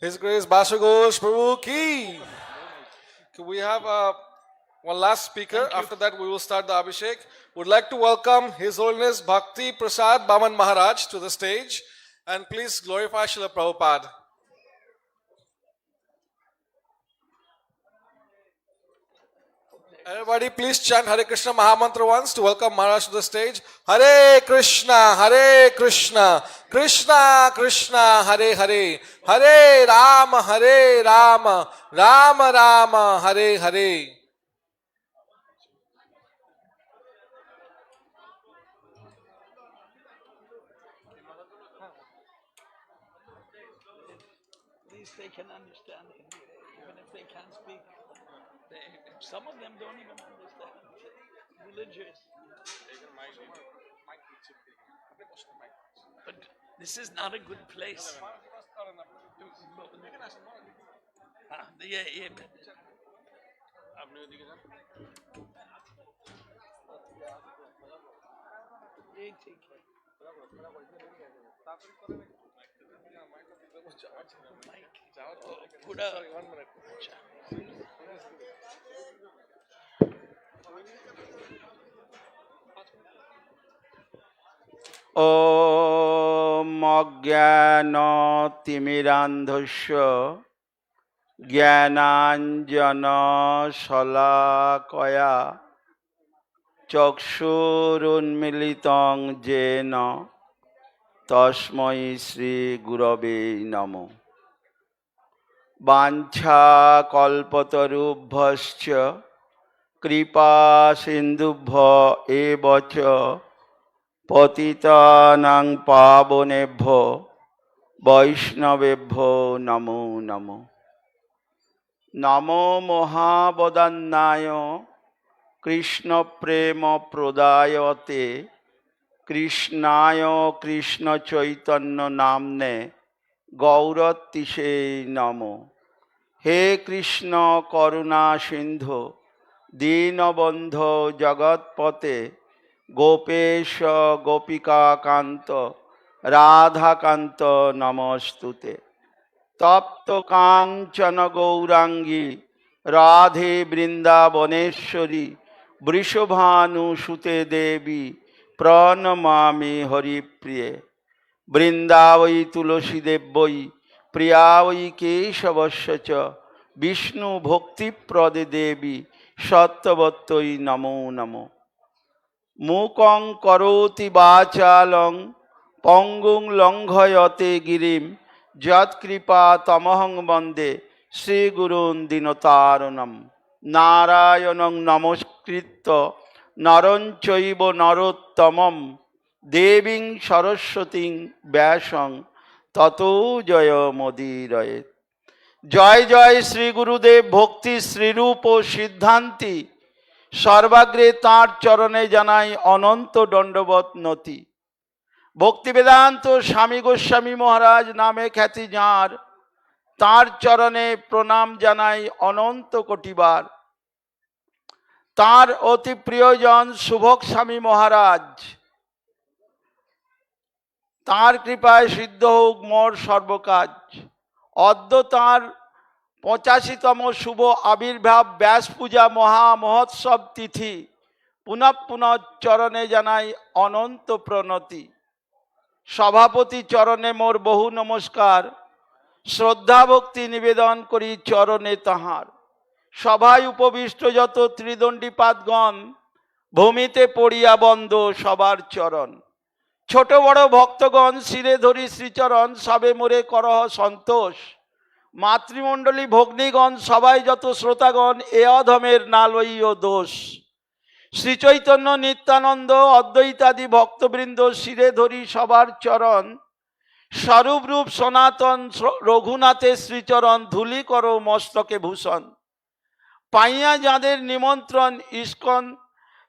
His Grace Basu Ghosh Prabhu ki. We have one last speaker. After that, we will start the Abhishek. Would like to welcome His Holiness Bhakti Prasad Baman Maharaj to the stage, and please glorify Srila Prabhupada. Everybody please chant Hare Krishna Mahamantra once to welcome Maharaj to the stage. Hare Krishna, Krishna Krishna, Hare Hare, Hare Rama, Rama Rama, Hare Hare. At least they can understand Hindi, even if they can't speak. Some of them don't even understand. Religious. But this is not a good place. हाँ, ये ये ठीक है पूरा ओम अज्ञानतिमिरान्धस्य ज्ञानाञ्जनशलाकया चक्षुरुन्मीलितं येन तस्मै श्रीगुरवे नमः। वाञ्छाकल्पतरुभ्यश्च कृपासिन्धुभ्य एव च पतितानां पावनेभ्यो वैष्णवेभ्यो नमो नमो। नमो महावदन्नाय कृष्ण प्रेम प्रदायते कृष्णाय कृष्ण चैतन्य नामने गौरतिशे नमो। हे कृष्ण करुणा सिंधु दीनबंधो जगत्पते गोपेश गोपिका कांत राधाकांत नमस्तुते। तप्त कांचन गौरांगी राधे वृंदावनेश्वरी वृषभानुसुते देवी प्रणमामि हरिप्रिये। वृंदावै तुलसी देवै प्रिया वै केशवस्य च विष्णु भक्तिप्रदे देवी सत्यवत्यै नमो नमो। मूकं करोति वाचालं पंगुं लंघयते गिरिं यत्कृपा तमहं वन्दे श्रीगुरून् दीनतारिणं। नारायणं नमस्कृत्य नरं चैव नरोत्तमं देवीं सरस्वतीं व्यासं ततो जयमुदीरयेत्। जय जय श्री गुरुदेव भक्ति श्रीरूप सिद्धांति सर्वाग्रे तार चरणे जानाई अनंत दंडवत नति। भक्ति वेदांत स्वामी गोस्वामी महाराज नामे ख्याति जार तार चरणे प्रणाम जानाई अनंत कोटिबार। तार अति प्रियजन शुभक स्वामी महाराज तार कृपाय सिद्ध होक मोर सर्वकाज। अद्य तार 85तम शुभ आविर्भाव व्यास पूजा महा महोत्सव तिथि पुनः पुनः चरणे जानाई अनंत प्रणति। सभापति चरणे मोर बहु नमस्कार श्रद्धा भक्ति निवेदन करी चरणे ताहार। सभाय उपविष्ट जत त्रिदंडीपादगण भूमिते पड़िया बंद सबार चरण। छोट बड़ भक्तगण शिरे धरी श्रीचरण सबे मोरे करह सन्तोष। मातृमंडली भग्नीगण सबाई जत श्रोतागण ए अधमेर ना लइयो दोष। श्री चैतन्य नित्यानंद अद्वैतादि भक्तबृंद शिरे धरी सबार चरण। स्वरूप रूप सनातन रघुनाथे श्रीचरण धूलि करो मस्तके भूषण। पाइया जाদের निमंत्रण इस्कन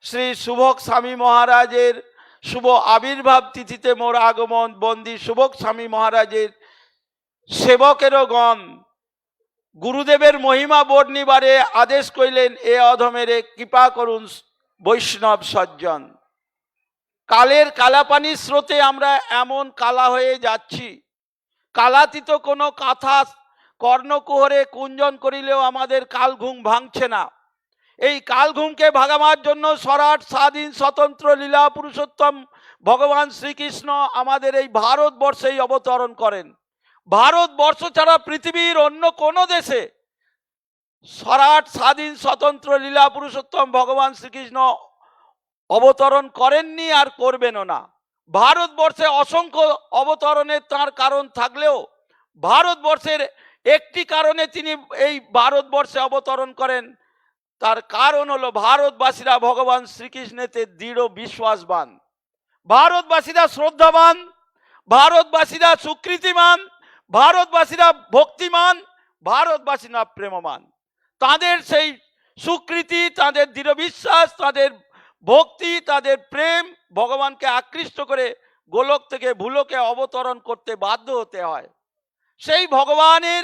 श्री शुभक स्वामी महाराजेर शुभ आविर्भाव तिथिते मोर आगमन बंदी शुभक स्वामी महाराजेर सेवकेरो गण गुरुदेवेर महिमा बर्णिबारे आदेश कइलेन ए अधमेरे कृपा करुन वैष्णव सज्जन। कालेर कालापानी स्रोते आमरा एमन काला हये जाচ্ছি कालातीत कोनो कथा कर्णकुहरे कुंजन करिलेও आमादेर काल घुम भाঙছে না। এই কাল ঘুমকে ভাগাবার জন্য স্বরাট স্বাধীন স্বতন্ত্র লীলা পুরুষোত্তম ভগবান শ্রীকৃষ্ণ আমাদের এই ভারতবর্ষেই অবতরণ করেন। ভারতবর্ষ ছাড়া পৃথিবীর অন্য কোনো দেশে সরাট স্বাধীন স্বতন্ত্র লীলা পুরুষোত্তম ভগবান শ্রীকৃষ্ণ অবতরণ করেননি আর করবেনও না। ভারতবর্ষে অসংখ্য অবতরণের তার কারণ থাকলেও ভারতবর্ষের একটি কারণে তিনি এই ভারতবর্ষে অবতরণ করেন, তার কারণ হলো ভারতবাসীরা ভগবান শ্রীকৃষ্ণেতে দৃঢ় বিশ্বাসবান, ভারতবাসীরা শ্রদ্ধাবান, ভারতবাসীরা সুকৃতিমান, ভারতবাসীরা ভক্তিমান, ভারতবাসীরা প্রেমমান। তাদের সেই সুকৃতি, তাদের দৃঢ় বিশ্বাস, তাদের ভক্তি, তাদের প্রেম ভগবানকে আকৃষ্ট করে গোলক থেকে ভূলোকে অবতরণ করতে বাধ্য হতে হয়। সেই ভগবানের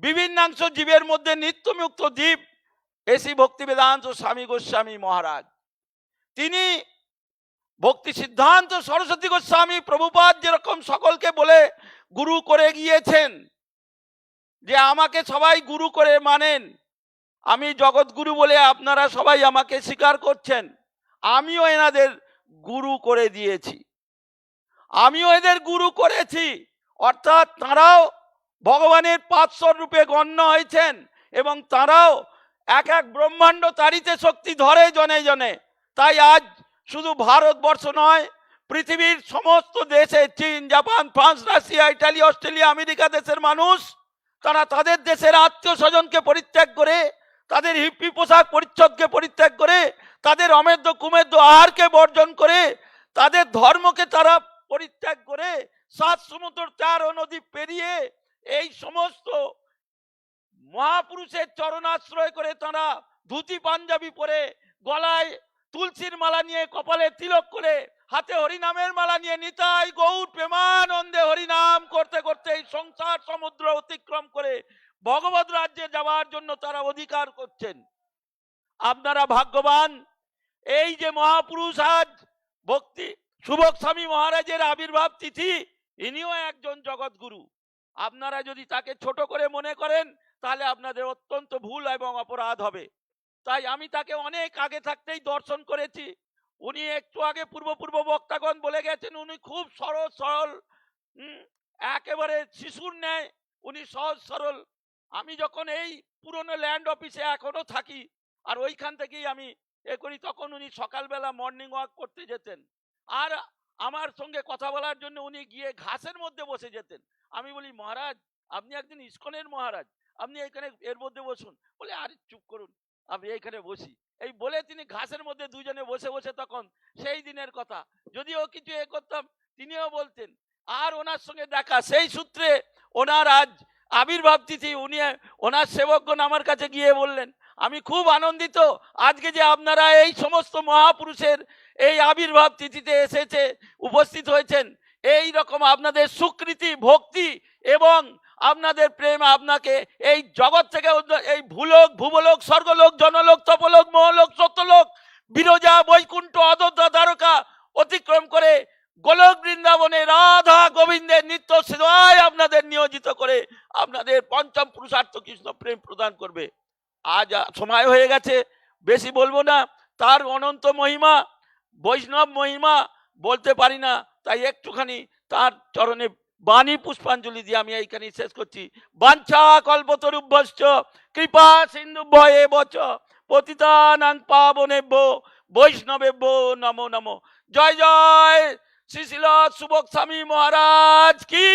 বিভিন্নাংশ জীবের মধ্যে নিত্যমুক্ত জীব এসি ভক্তি বেদান্ত স্বামী গোস্বামী মহারাজ। তিনি ভক্তি সিদ্ধান্ত সরস্বতী গোস্বামী প্রভুপাদ যেরকম সকলকে বলে গুরু করে গিয়েছেন যে আমাকে সবাই গুরু করে মানেন, আমি জগৎগুরু বলে আপনারা সবাই আমাকে স্বীকার করছেন, আমিও এনাদের গুরু করে দিয়েছি, আমিও এদের গুরু করেছি। অর্থাৎ তাঁরাও ভগবানের পাৎসর রূপে গণ্য হয়েছেন এবং তাঁরাও এক এক ব্রহ্মাণ্ড তারিতে শক্তি ধরে জনে জনে। তাই আজ শুধু ভারতবর্ষ নয়, পৃথিবীর সমস্ত দেশে, চীন, Japan, France, Russia, Italy, Australia, America দেশের মানুষ তারা তাদের দেশের আত্মীয় স্বজনকে পরিত্যাগ করে, তাদের হিপ্পি পোশাক পরিচ্ছদকে পরিত্যাগ করে, তাদের অমেদ্য কুমেদ্য আহারকে বর্জন করে, তাদের ধর্মকে তারা পরিত্যাগ করে 7 সমুদ্র 4 নদী পেরিয়ে এই সমস্ত মহাপুরুষের চরণাশ্রয় করে তারা ধুতি পাঞ্জাবি পরে, গলায় তুলসীর মালা নিয়ে, কপালে তিলক করে, হাতে হরিনামের মালা নিয়ে নিতাই গৌর প্রেমানন্দে হরিনাম করতে করতে এই সংসার সমুদ্র অতিক্রম করে ভগবত রাজ্যে যাওয়ার জন্য তারা অধিকার করছেন। আপনারা ভাগ্যবান। এই যে মহাপুরুষ আজ ভক্তি সুভগ স্বামী মহারাজের আবির্ভাব তিথি, ইনিও একজন জগৎগুরু। আপনারা যদি তাকে ছোট করে মনে করেন তাহলে আপনাদের অত্যন্ত ভুল এবং অপরাধ হবে। তাই আমি তাকে অনেক আগে থাকতেই দর্শন করেছি। উনি একটু আগে পূর্ব বক্তাগণ বলে গেছেন, উনি খুব সরল সরল, একেবারে শিশুর ন্যায় উনি সহজ সরল। আমি যখন এই পুরনো ল্যান্ড অফিসে এখনো থাকি আর ওইখান থেকেই আমি করি, তখন উনি সকালবেলা মর্নিং ওয়াক করতে যেতেন আর আমার সঙ্গে কথা বলার জন্য উনি গিয়ে ঘাসের মধ্যে বসে যেতেন। আমি বলি, মহারাজ আপনি একদিন ইস্কনের মহারাজ, আপনি এখানে এর মধ্যে বসুন। বলে আরে চুপ করুন, আমি এইখানে বসি। এই বলে তিনি ঘাসের মধ্যে দুজনে বসে বসে, তখন সেই দিনের কথা, যদিও কিছু করতাম তিনিও বলতেন। আর ওনার সঙ্গে দেখা, সেই সূত্রে ওনার আজ আবির্ভাব তিথি। উনি ওনার সেবকগণ আমার কাছে গিয়ে বললেন, আমি খুব আনন্দিত আজকে যে আপনারা এই সমস্ত মহাপুরুষের এই আবির্ভাব তিথিতে এসেছে উপস্থিত হয়েছেন। এই রকম আপনাদের সুকৃতি, ভক্তি এবং আপনাদের প্রেম আপনাকে এই জগৎ থেকে, এই ভূলোক, ভূবলোক, স্বর্গলোক, জনলোক, তপলোক, মহলোক, সত্যলোক, বিরজা, বৈকুণ্ঠ, অযোধ্যা, দ্বারকা অতিক্রম করে গোলক বৃন্দাবনে রাধা গোবিন্দের নিত্য সেবায় আপনাদের নিয়োজিত করে আপনাদের পঞ্চম পুরুষার্থ কৃষ্ণ প্রেম প্রদান করবে। আজ সময় হয়ে গেছে, বেশি বলবো না। তার অনন্ত মহিমা, বৈষ্ণব মহিমা বলতে পারি না, তাই একটুখানি তার চরণে বাণী পুষ্পাঞ্জলি দিয়ে আমি এইখানে শেষ করছি। বাঞ্ছা কল্পতরুভ্যশ্চ কৃপা সিন্ধুভ্যয়ে বচ পতিতানাং পাবনেভ্যো বৈষ্ণবেভ্যো নমো নমো। জয় জয় শ্রীশিল সুভগ স্বামী মহারাজ কি,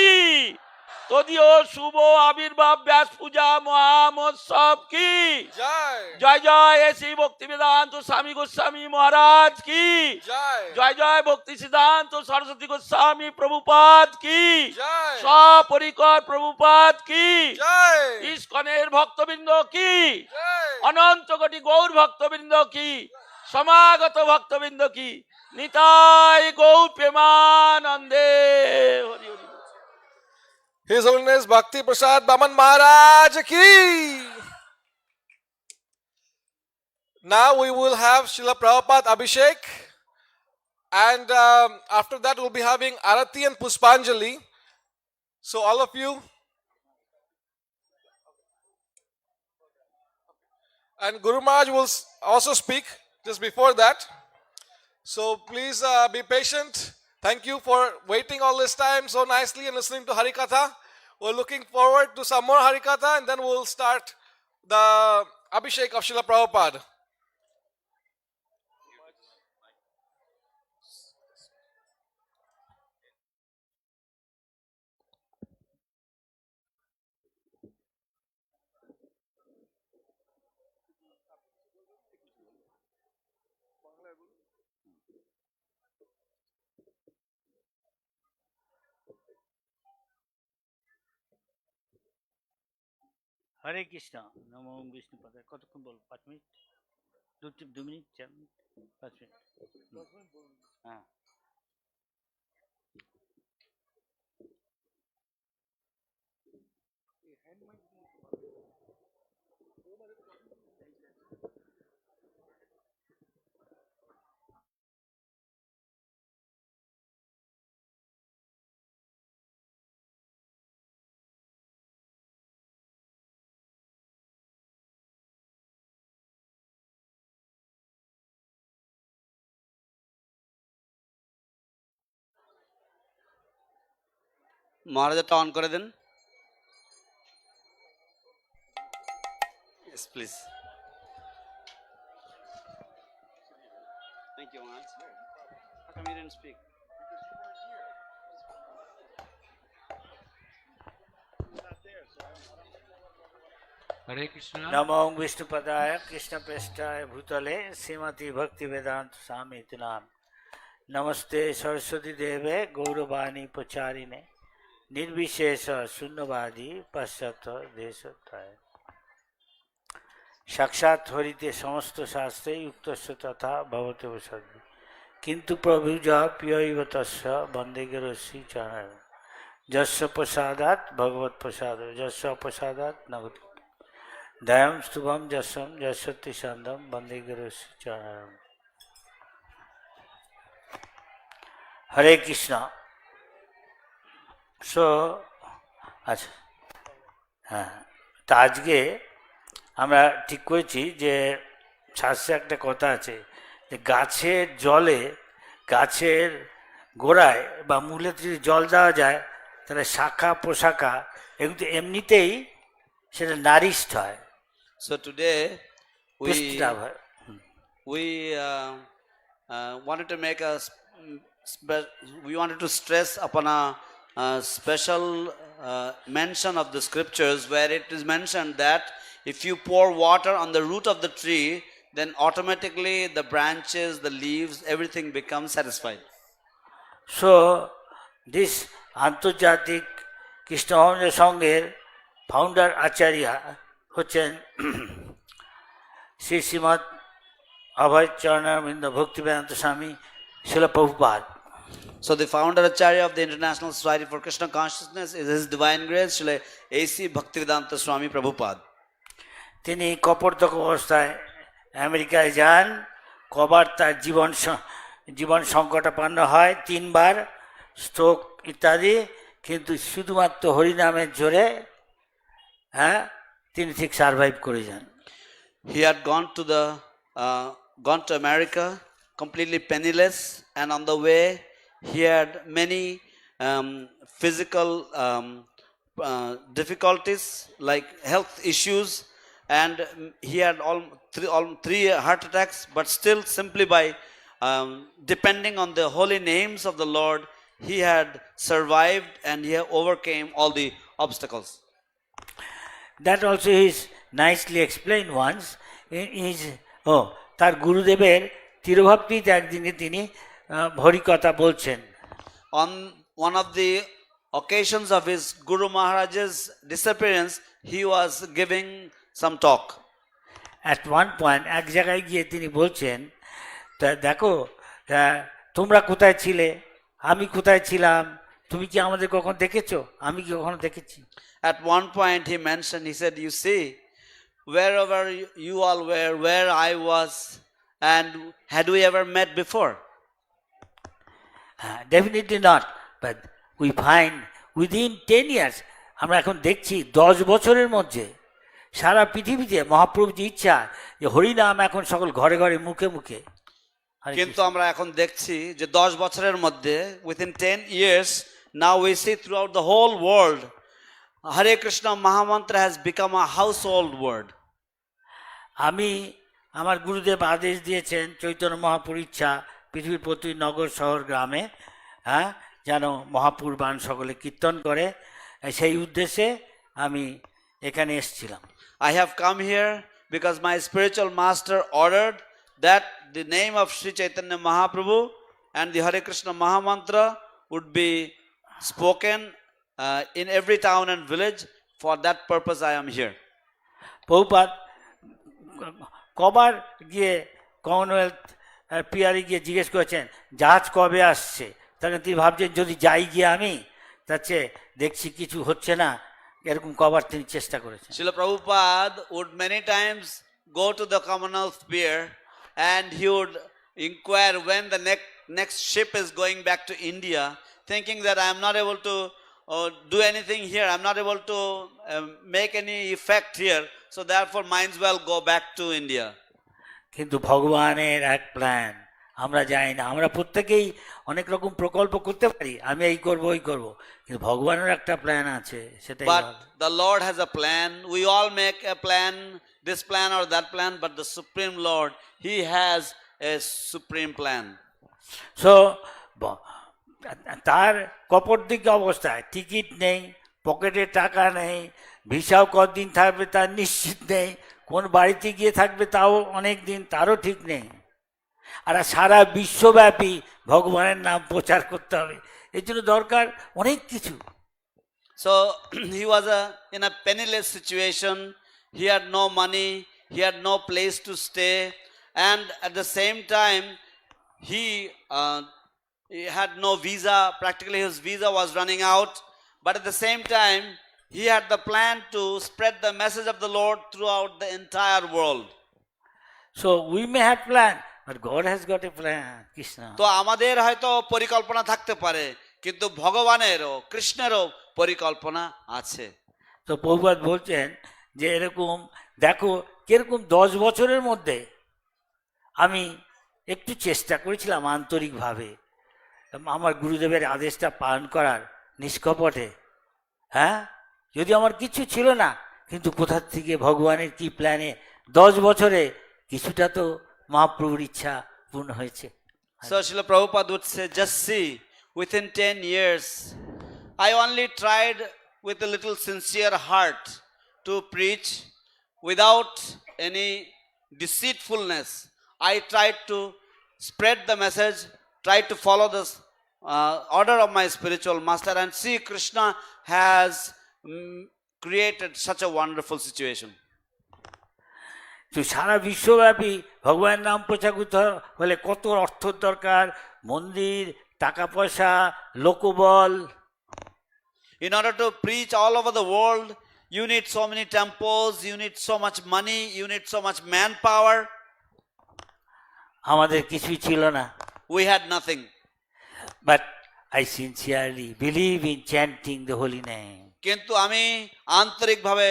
তদীয় শুভ আবির্ভাব ব্যাস পূজা মহামোৎসব কি জয়। জয় জয় শ্রী ভক্তি বেদান্ত স্বামী গোস্বামী মহারাজ কি জয়। জয় জয় ভক্তি সিদ্ধান্ত সরস্বতী গোস্বামী প্রভুপাদ কি জয়। সপরিকর প্রভুপাদ কি জয়। ইস্কনের ভক্তবৃন্দ কি জয়। অনন্ত কোটি গৌর ভক্তবৃন্দ কি সমাগত ভক্তবৃন্দ কি নিতাই গৌর প্রেমানন্দে Hari Hari. His Holiness Bhakti Prasad Baman Maharaj ki. Now we will have Srila Prabhupada Abhishek, and after that we'll be having Arati and Puspanjali. So all of you, and Guru Maharaj will also speak just before that. So please be patient. Thank you for waiting all this time so nicely and listening to Harikatha. We're looking forward to some more Harikatha, and then we'll start the Abhishek of Srila Prabhupada. হরে কৃষ্ণ নম ওম বিষ্ণু পদায় কতক্ষণ বলবো 5 minute 2 minute 4 minute 5 minute হ্যাঁ মহারাজাটা on করে দেন Yes, please. Thank you, Maharaj. How come you didn't speak? नमो विष्णुपदाय कृष्ण पृष्ठाय भूतले श्रीमती भक्ति वेदांत स्वामी इति नाम नमस्ते सरस्वती देवे गौरवाणी प्रचारिणे निर्विशेष शून्यवादी पाश्चात्य देशत्रय साक्षात हरिते समस्त शास्त्रे युक्त तथा भवते सद्य किंतु प्रभुजा प्रियैव तस्य वंदे गिरश्री चरण जस्य प्रसादात् भगवत प्रसाद जस्य प्रसादात् नगति दयम शुभम जसम जसति संदम वंदे गिरश्री चरण हरे कृष्णा সো আচ্ছা হ্যাঁ তা আজকে আমরা ঠিক করেছি যে শাস্ত্রে একটা কথা আছে যে গাছের জলে গাছের গোড়ায় বা মূলে যদি জল দেওয়া যায় তাহলে শাখা প্রশাখা এগুলো এমনিতেই সেটা নারিষ্ট হয় So today পুষ্টি লাভ হয় we wanted to make we wanted to stress upon a special mention of the scriptures where it is mentioned that if you pour water on the root of the tree, then automatically the branches, the leaves, everything becomes satisfied. So this আন্তর্জাতিক কৃষ্ণ সংঘের founder আচার্য হচ্ছেন শ্রী শ্রীমৎ অভয় চরণারবিন্দ ভক্তিবেদান্ত স্বামী শিল Prabhupada So the founder Acharya of the International Society for Krishna Consciousness is His Divine Grace Srila A.C. Bhaktivedanta Swami Prabhupada. তিনি কপর্দক অবস্থায় আমেরিকায় যান কবার তার জীবন সংকটাপন্ন হয় 3 বার স্ট্রোক ইত্যাদি কিন্তু শুধুমাত্র হরিনামের জোরে হ্যাঁ তিনি ঠিক সার্ভাইভ করে যান He had gone to America completely penniless, and on the way he had many physical difficulties like health issues, and he had all three heart attacks, but still simply by depending on the holy names of the Lord, he had survived and he overcame all the obstacles. That also is nicely explained once in his তার গুরুদেবের তিরোভাবটিতে একদিনে তিনি হরিকথা বলছেন On one of the occasions of his Guru Maharaj's disappearance, he was giving some talk. At one point এক জায়গায় গিয়ে তিনি বলছেন তা দেখো তোমরা কোথায় ছিলে আমি কোথায় ছিলাম তুমি কি আমাদের কখনো দেখেছো আমি কি কখনো দেখেছি At one point he mentioned, he said, you see, wherever you all were, where I was, and had we ever met before? Definitely not, but we find within 10 years আমরা এখন দেখছি 10 বছরের মধ্যে সারা পৃথিবীতে মহাপ্রভুর ইচ্ছা যে হরিনাম এখন সকল ঘরে ঘরে মুখে মুখে কিন্তু আমরা এখন দেখছি যে 10 বছরের মধ্যে within 10 years now we see throughout the whole world Hare Krishna Mahamantra has become a household word. আমি আমার গুরুদেব আদেশ দিয়েছেন চৈতন্য মহাপুর ইচ্ছা পৃথিবীর প্রতি নগর শহর গ্রামে হ্যাঁ যেন মহাপুর বাণ সকলে কীর্তন করে সেই উদ্দেশ্যে আমি এখানে এসেছিলাম। I have come here because my spiritual master ordered that the name of Sri Chaitanya Mahaprabhu and the Hare Krishna Mahamantra would be spoken in every town and village. For that purpose I am here. বহুপাত কবার গিয়ে Commonwealth পিয়ারে গিয়ে জিজ্ঞেস করেছেন জাহাজ কবে আসছে, তখন তিনি ভাবছেন যদি যাই গিয়ে আমি তার চেয়ে দেখছি কিছু হচ্ছে না, এরকম কবার তিনি চেষ্টা করেছেন। Srila Prabhupada would many times go to the Commonwealth Pier and he would inquire when the next ship is going back to India, thinking that I am not able to do anything here, I am not able to make any effect here, so therefore might as well go back to India. কিন্তু ভগবানের এক plan আমরা জানি না, আমরা প্রত্যেকেই অনেক রকম প্রকল্প করতে পারি, আমি এই করব ওই করব, কিন্তু ভগবানের একটা প্ল্যান আছে সেটাই। But the Lord has a plan. We all make a plan, this plan or that plan, but the Supreme Lord, He has a supreme plan. So তার কপট দিকে অবস্থায় টিকিট নেই, পকেটে টাকা নেই, ভিসাও কতদিন থাকবে তার নিশ্চিত নেই, কোন বাড়িতে গিয়ে থাকবে তাও অনেক দিন তারও ঠিক নেই, আর সারা বিশ্বব্যাপী ভগবানের নাম প্রচার করতে হবে, এর জন্য দরকার অনেক কিছু। So he was in a penniless situation. He had no money, he had no place to stay, and at the same time he had no visa. Practically his visa was running out, but at the same time he had the plan to spread the message of the Lord throughout the entire world. So we may have plan, but God has got a plan. Krishna. তো আমাদের হয়তো পরিকল্পনা থাকতে পারে, কিন্তু ভগবানেরও কৃষ্ণেরও পরিকল্পনা আছে। তো প্রভুপাদ বলছেন যে এরকম দেখো কিরকম 10 বছরের মধ্যে আমি একটু চেষ্টা করেছিলাম আন্তরিকভাবে আমার গুরুদেবের আদেশটা পালন করার নিষ্কপটে, হ্যাঁ যদি আমার কিছু ছিল না, কিন্তু কোথা থেকে ভগবানের কি প্ল্যানে 10 বছরে কিছুটা তো মহাপ্রভুর ইচ্ছা পূর্ণ হয়েছে। So Srila Prabhupada would say, just see, within 10 years, I only tried with a little sincere heart to preach without any deceitfulness. I tried to spread the message, tried to follow this order of my spiritual master, and see Krishna has created such a wonderful situation. তো সারা বিশ্বব্যাপী ভগবানের নাম প্রচার করতে হলে কত অর্থ দরকার, মন্দির, টাকা পয়সা, লোকবল। In order to preach all over the world, you need so many temples, you need so much money, you need so much manpower. আমাদের কিছুই ছিল না। We had nothing. But I sincerely believe in chanting the holy name. কিন্তু আমি আন্তরিকভাবে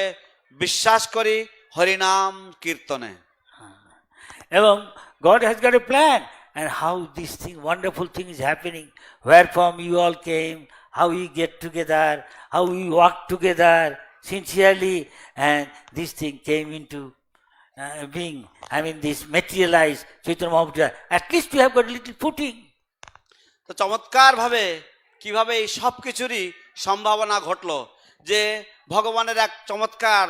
বিশ্বাস করি হরিনাম কীর্তনে। এবং God has got a plan, and how this thing, wonderful thing is happening, where from you all came, how we get together, how we work together sincerely, and this thing came into being. I mean, this materialized Chaitanya Mahaprabhu. At least we have got a little footing. তো চমৎকারভাবে কিভাবে এই সব কিছুরই সম্ভাবনা ঘটলো, যে ভগবানের এক চমৎকার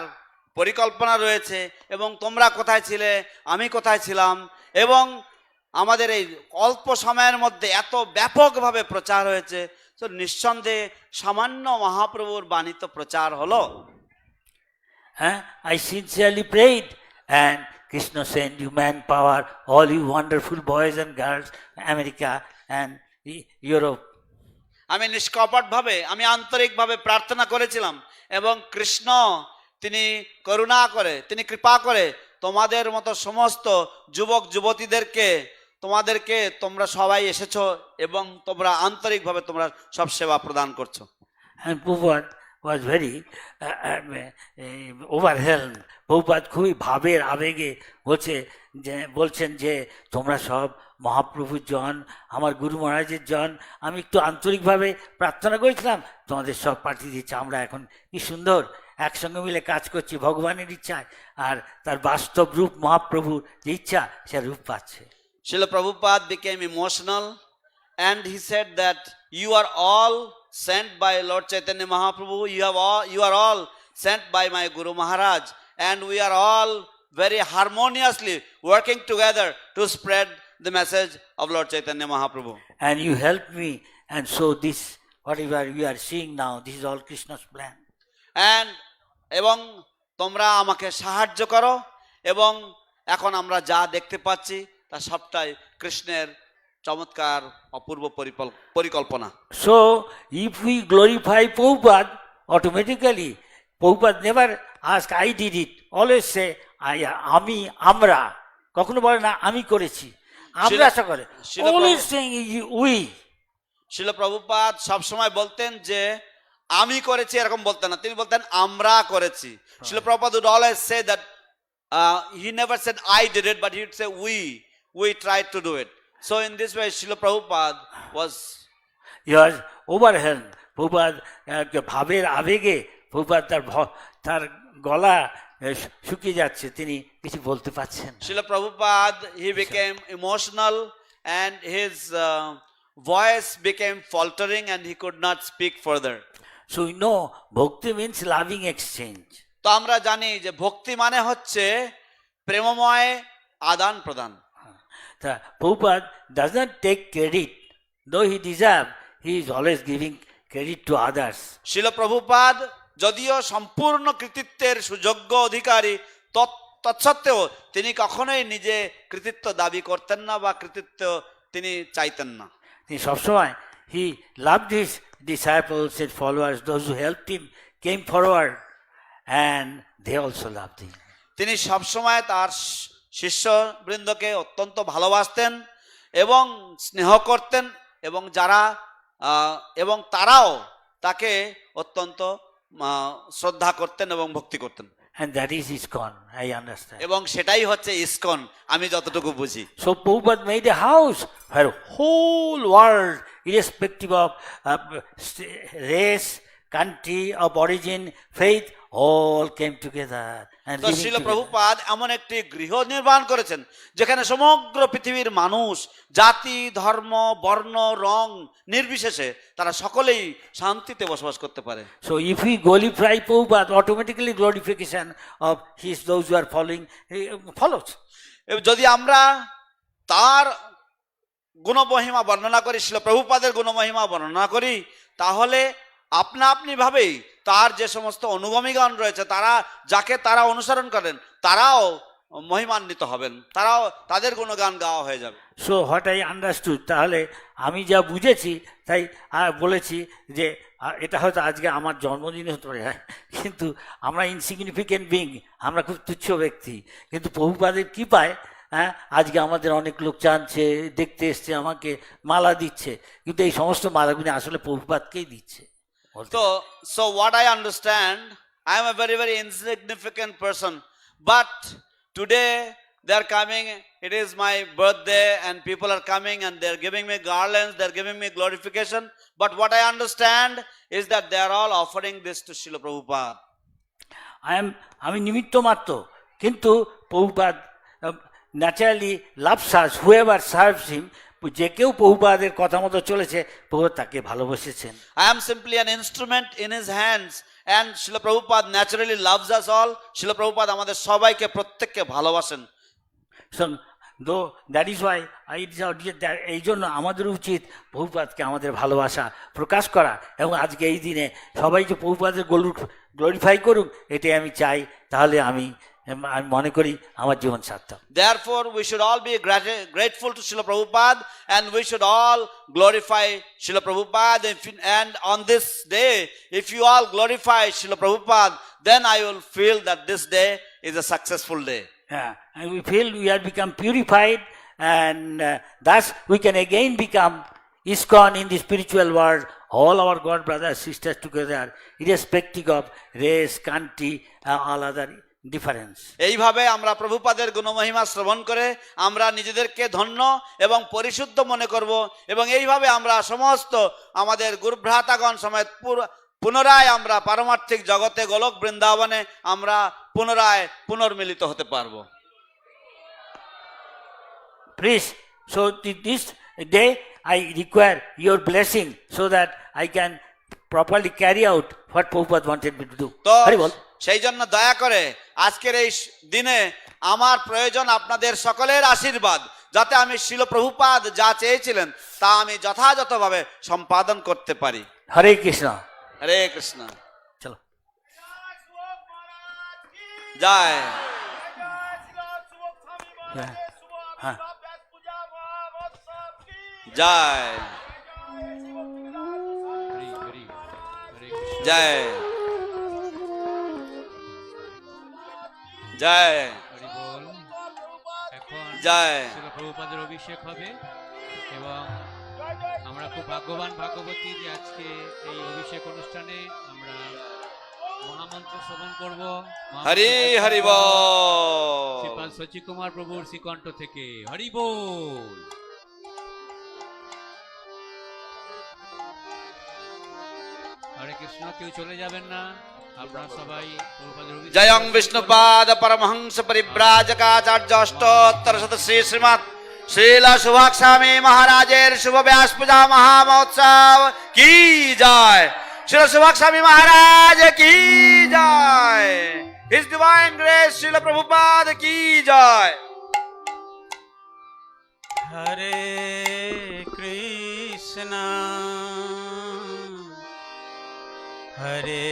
পরিকল্পনা রয়েছে, এবং তোমরা কোথায় ছিলে, আমি কোথায় ছিলাম, এবং আমাদের এই অল্প সময়ের মধ্যে এত ব্যাপকভাবে প্রচার হয়েছে। তো নিঃসন্দেহে সামান্য মহাপ্রভুর বাণী তো প্রচার হলো। I sincerely prayed, and Krishna sent you manpower, all you wonderful boys and girls, America and Europe. আমি নিষ্কপটভাবে, আমি আন্তরিকভাবে প্রার্থনা করেছিলাম, এবং কৃষ্ণ তিনি করুণা করে, তিনি কৃপা করে তোমাদের মতো সমস্ত যুবক যুবতীদেরকে, তোমরা সবাই এসেছো, এবং তোমরা আন্তরিকভাবে তোমরা সব সেবা প্রদান করছো। And Prabhupada was very overwhelmed. Prabhupada খুবই ভাবের আবেগে বলছেন যে তোমরা সব মহাপ্রভুর জন, আমার গুরু মহারাজের জন, আমি একটু আন্তরিকভাবে প্রার্থনা করেছিলাম, তোমাদের সব পাঠিয়ে দিচ্ছি, আমরা এখন কি সুন্দর একসঙ্গে মিলে কাজ করছি ভগবানের ইচ্ছায়, আর তার বাস্তব রূপ মহাপ্রভুর যে ইচ্ছা সে রূপ পাচ্ছে। Srila Prabhupada became emotional and he said that you are all sent by Lord Chaitanya Mahaprabhu, you are all sent by my Guru Maharaj, and we are all very harmoniously working together to spread the message of Lord Chaitanya Mahaprabhu. And you help me, and so this whatever you are seeing now, this is all Krishna's plan. And এবং তোমরা আমাকে সাহায্য করো, এবং এখন আমরা যা দেখতে পাচ্ছি তা সবটাই কৃষ্ণের চমৎকার অপূর্ব পরিকল্পনা। So if we glorify Prabhupada, automatically Prabhupada never ask I did it, always say আমি, আমরা, কখনো বলে না আমি করেছি, আমরা আশা করে, always saying we. শিল প্রভুপাদ সবসময় বলতেন যে আমি করেছি এরকম বলতেন না, তিনি বলতেন আমরা করেছি। শিল Prabhupada would always say that he never said I did it, but he would say we tried to do it. So in this way Srila Prabhupada was He was overwhelmed. Prabhupada ভাবের আবেগে প্রভুপাদ তার গলা শুকিয়ে যাচ্ছে, তিনি কিছু বলতে পারছেন না। Srila Prabhupada, he became emotional and his voice became faltering and he could not speak further. So we know bhakti means loving exchange. তো আমরা জানি যে ভক্তি মানে হচ্ছে প্রেমময় আদান প্রদান। The Prabhupada does not take credit, though he deserves, he is always giving credit to others. শিল প্রভুপাদ যদিও সম্পূর্ণ কৃতিত্বের সুযোগ্য অধিকারী, তৎসত্ত্বেও তিনি কখনোই নিজে কৃতিত্ব দাবি করতেন না বা কৃতিত্ব তিনি চাইতেন না। তিনি সবসময় he loved his disciples and followers, those who helped him came forward and they also loved him. তিনি সবসময় তার শিষ্যবৃন্দকে অত্যন্ত ভালোবাসতেন এবং স্নেহ করতেন, এবং যারা এবং তারাও তাকে অত্যন্ত শ্রদ্ধা করতেন এবং ভক্তি করতেন। And that is ISKCON, I understand. এবং সেটাই হচ্ছে ইসকন, আমি যতটুকু বুঝি। So Prabhupada made a house where whole world, irrespective of race, country, of origin, faith, all came together and তো living শিল together. প্রভুপাদ এমন একটি গৃহ নির্মাণ করেছেন যেখানে সমগ্র পৃথিবীর মানুষ জাতি, ধর্ম, বর্ণ, রং নির্বিশেষে তারা সকলেই শান্তিতে বসবাস করতে পারে। So if we glorify Prabhupada, automatically glorification of his those who are following follows. যদি আমরা তার গুণমহিমা বর্ণনা করি, শিল প্রভুপাদের গুণমহিমা বর্ণনা করি, তাহলে আপনা আপনি ভাবেই তার যে সমস্ত অনুগামীগণ রয়েছে, তারা যাকে তারা অনুসরণ করেন, তারাও মহিমান্বিত হবেন, তারাও তাদের গুণগান গাওয়া হয়ে যাবে। So what I understood, তাহলে আমি যা বুঝেছি তাই বলেছি যে এটা হয়তো আজকে আমার জন্মদিন হতে পারে, কিন্তু আমরা ইনসিগনিফিকেন্ট বিং, আমরা খুব তুচ্ছ ব্যক্তি, কিন্তু প্রভুপাদের কৃপায় আজকে আমাদের অনেক লোক জানছে, দেখতে এসছে, আমাকে মালা দিচ্ছে, কিন্তু এই সমস্ত মালাগুলি আসলে প্রভুপাদকেই দিচ্ছে। So what I understand, I am a very, very insignificant person, but today they are coming, it is my birthday and people are coming and they are giving me garlands, they are giving me glorification, but what I understand is that they are all offering this to Srila Prabhupada. আমি নিমিত্ত মাত্র, কিন্তু Prabhupada naturally loves আস, whoever serves হিম, যে কেউ প্রভুপাদের কথা মতো চলেছে, প্রভুপাদ তাকে ভালোবেসেছেন। I am simply an instrument in his hands and Srila Prabhupada naturally loves us all. Srila Prabhupada আমাদের সবাইকে প্রত্যেককে ভালোবাসেন। So though that is why এই জন্য আমাদের উচিত প্রভুপাদকে আমাদের ভালোবাসা প্রকাশ করা, এবং আজকে এই দিনে সবাই যে প্রভুপাদের গ্লোরিফাই করুক এটাই আমি চাই, তাহলে আমি মনে করি আমার জীবন সার্থক। Therefore we should all be grateful to Srila Prabhupada and we should all glorify Srila Prabhupada, and on this day if you all glorify Srila Prabhupada, then I will feel that this day is a successful day. Yeah, and we feel we have become purified, and thus we can again become ISKCON in the spiritual world, all our God brothers sisters together, irrespective of race, country, all other difference. এইভাবে আমরা প্রভুপাদের গুণমহিমা শ্রবণ করে আমরা নিজেদেরকে ধন্য এবং পরিশুদ্ধ মনে করব, এবং এইভাবে আমরা সমস্ত আমাদের গুরুভ্রাতাগণ সমেত পুনরায় আমরা পারমার্থিক জগতে গোলক বৃন্দাবনে আমরা পুনরায় পুনর্মিলিত হতে পারবো। Please, so this day I require your blessing so that I can properly carry out what Prabhupada wanted me to do. তো Hari bol. সেই জন্য দয়া করে আজকের এই দিনে আমার প্রয়োজন আপনাদের সকলের আশীর্বাদ, যাতে আমি শিল প্রভুপাদ যা চেয়েছিলেন তা আমি যথাযথভাবে সম্পাদন করতে পারি। Hare Krishna. হরে কৃষ্ণ। Chalo. জয়। Yeah. Huh. জয় জয় জয় এখন জয়। শিল প্রভুপাদের অভিষেক হবে এবং আমরা খুব ভাগ্যবান ভাগ্যবতী যে আজকে এই অভিষেক অনুষ্ঠানে আমরা মহামন্ত্র শ্রবণ করব। হরি হরি বল। শ্রীপাদ শচী কুমার প্রভুর শ্রীকণ্ঠ থেকে হরি বল। হরে কৃষ্ণ, কেউ চলে যাবেন না, আপনারা সবাই প্রভুপাদের অভিষেক। জয়ং বিষ্ণুপাদ পরমহংস পরিব্রাজকাচার্য অষ্টোত্তর শত শ্রী শ্রীমৎ শ্রীল সুভাস্বামী মহারাজের শুভ ব্যাস পূজা মহামহোৎসব কি জয়। শ্রীল সুভাস্বামী মহারাজ কি জয়। His divine grace Srila Prabhupada কি জয়। হরে কৃষ্ণ হরে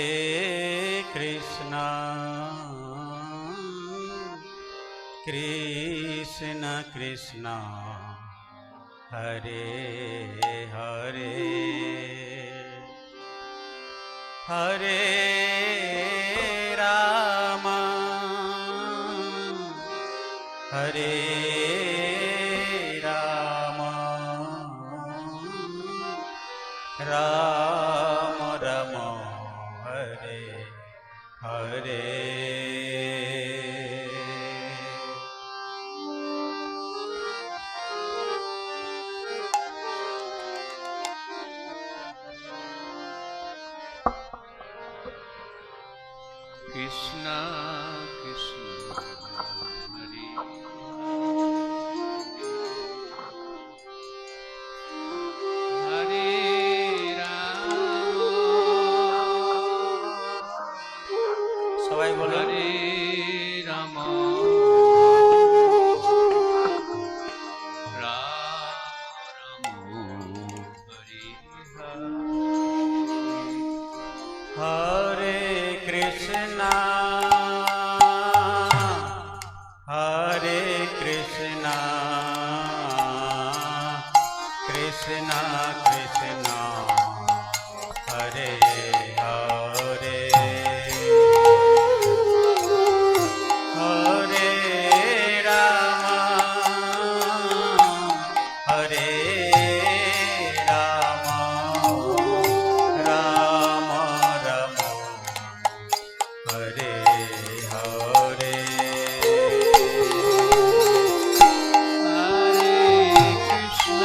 কৃষ্ণ কৃষ্ণ কৃষ্ণ হরে হরে হরে রাম হরে রাম রাম রাম হরে হরে। কৃষ্ণ কৃষ্ণ হরে হরে রাম সবাই বলো হরে রাম রাম হরে হরে কৃষ্ণ হরে কৃষ্ণ কৃষ্ণ কৃষ্ণ হরে হরে হরে রাম হরে রাম রাম রাম হরে হরে। হরে কৃষ্ণ।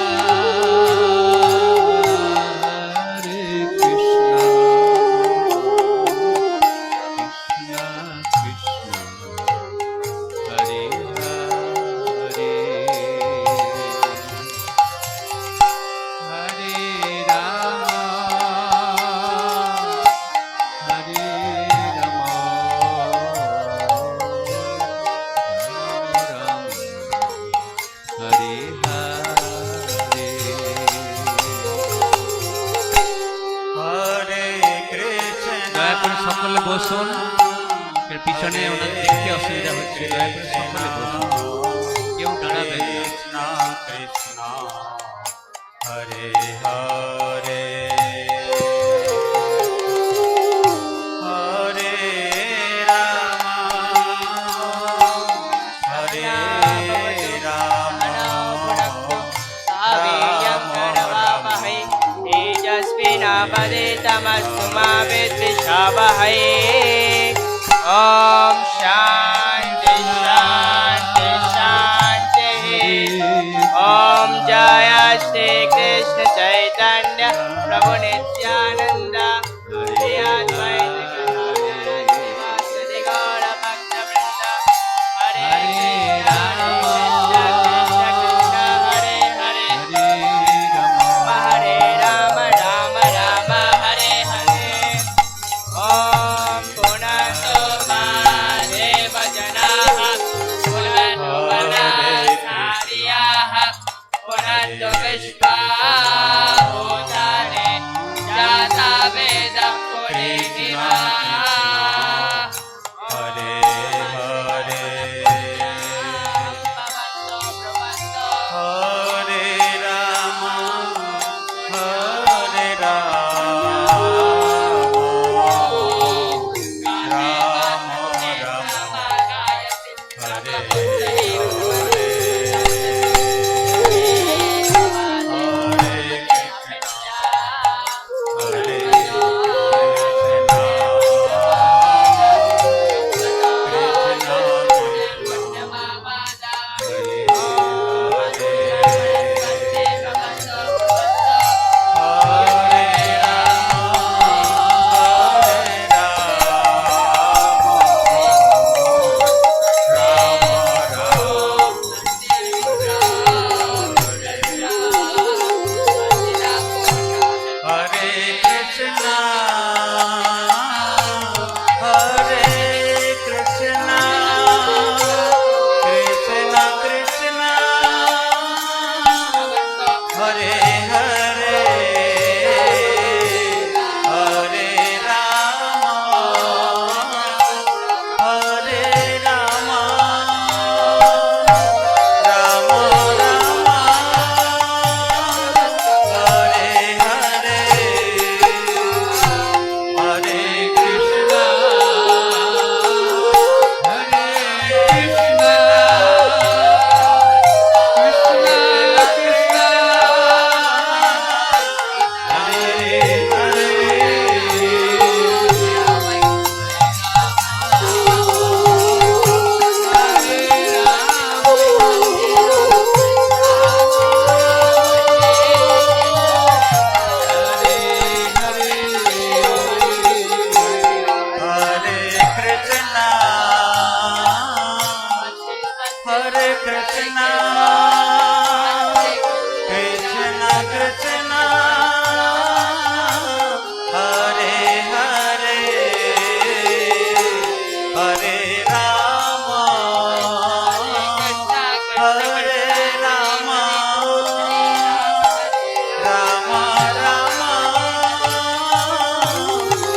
দয়া করে সকলে বসুন, এর পিছনে ওনার দেখতে অসুবিধা হচ্ছে, দয়া করে সকলে বসুন, কেউ দাঁড়াবেন না। কৃষ্ণ কৃষ্ণ হরে হরে হরে রাম হরে রাম तेजस्विनावदेतमस्तु मा विद्विषावहै। ॐ शान्ति शान्ति शान्तिः। ॐ जय श्री कृष्ण चैतन्य प्रभु नित्यानंद श्री কৃষ্ণ কৃষ্ণ হরে হরে হরে রাম হরে Ram Ram Ram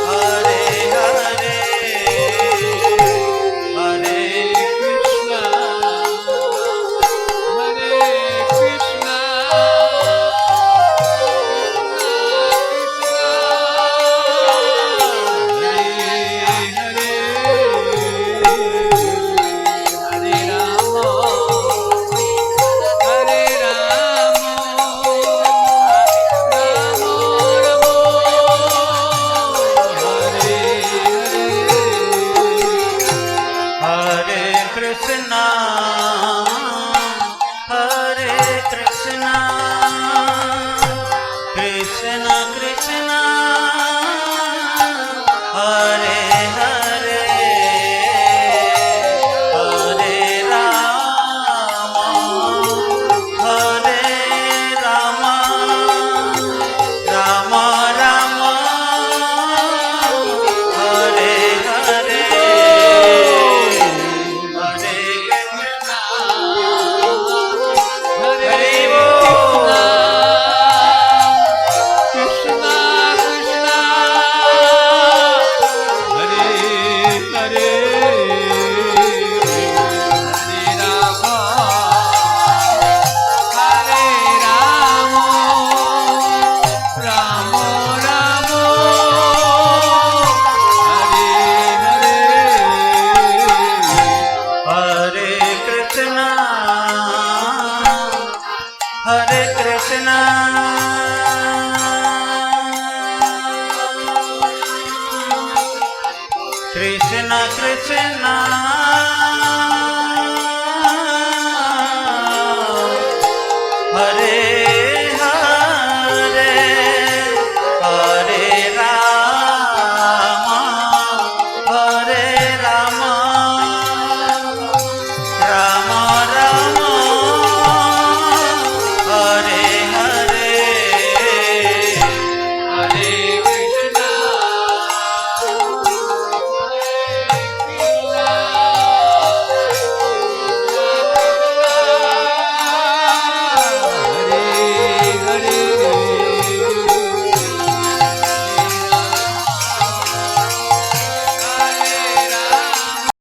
Hare Hare Hare Krishna Hare Krishna, Hare Krishna, Hare Krishna, Krishna Krishna, Hare Hare, Hare Rama, Hare Rama, Rama Rama, Hare Hare. Hare Krishna, Hare Krishna, Krishna Krishna,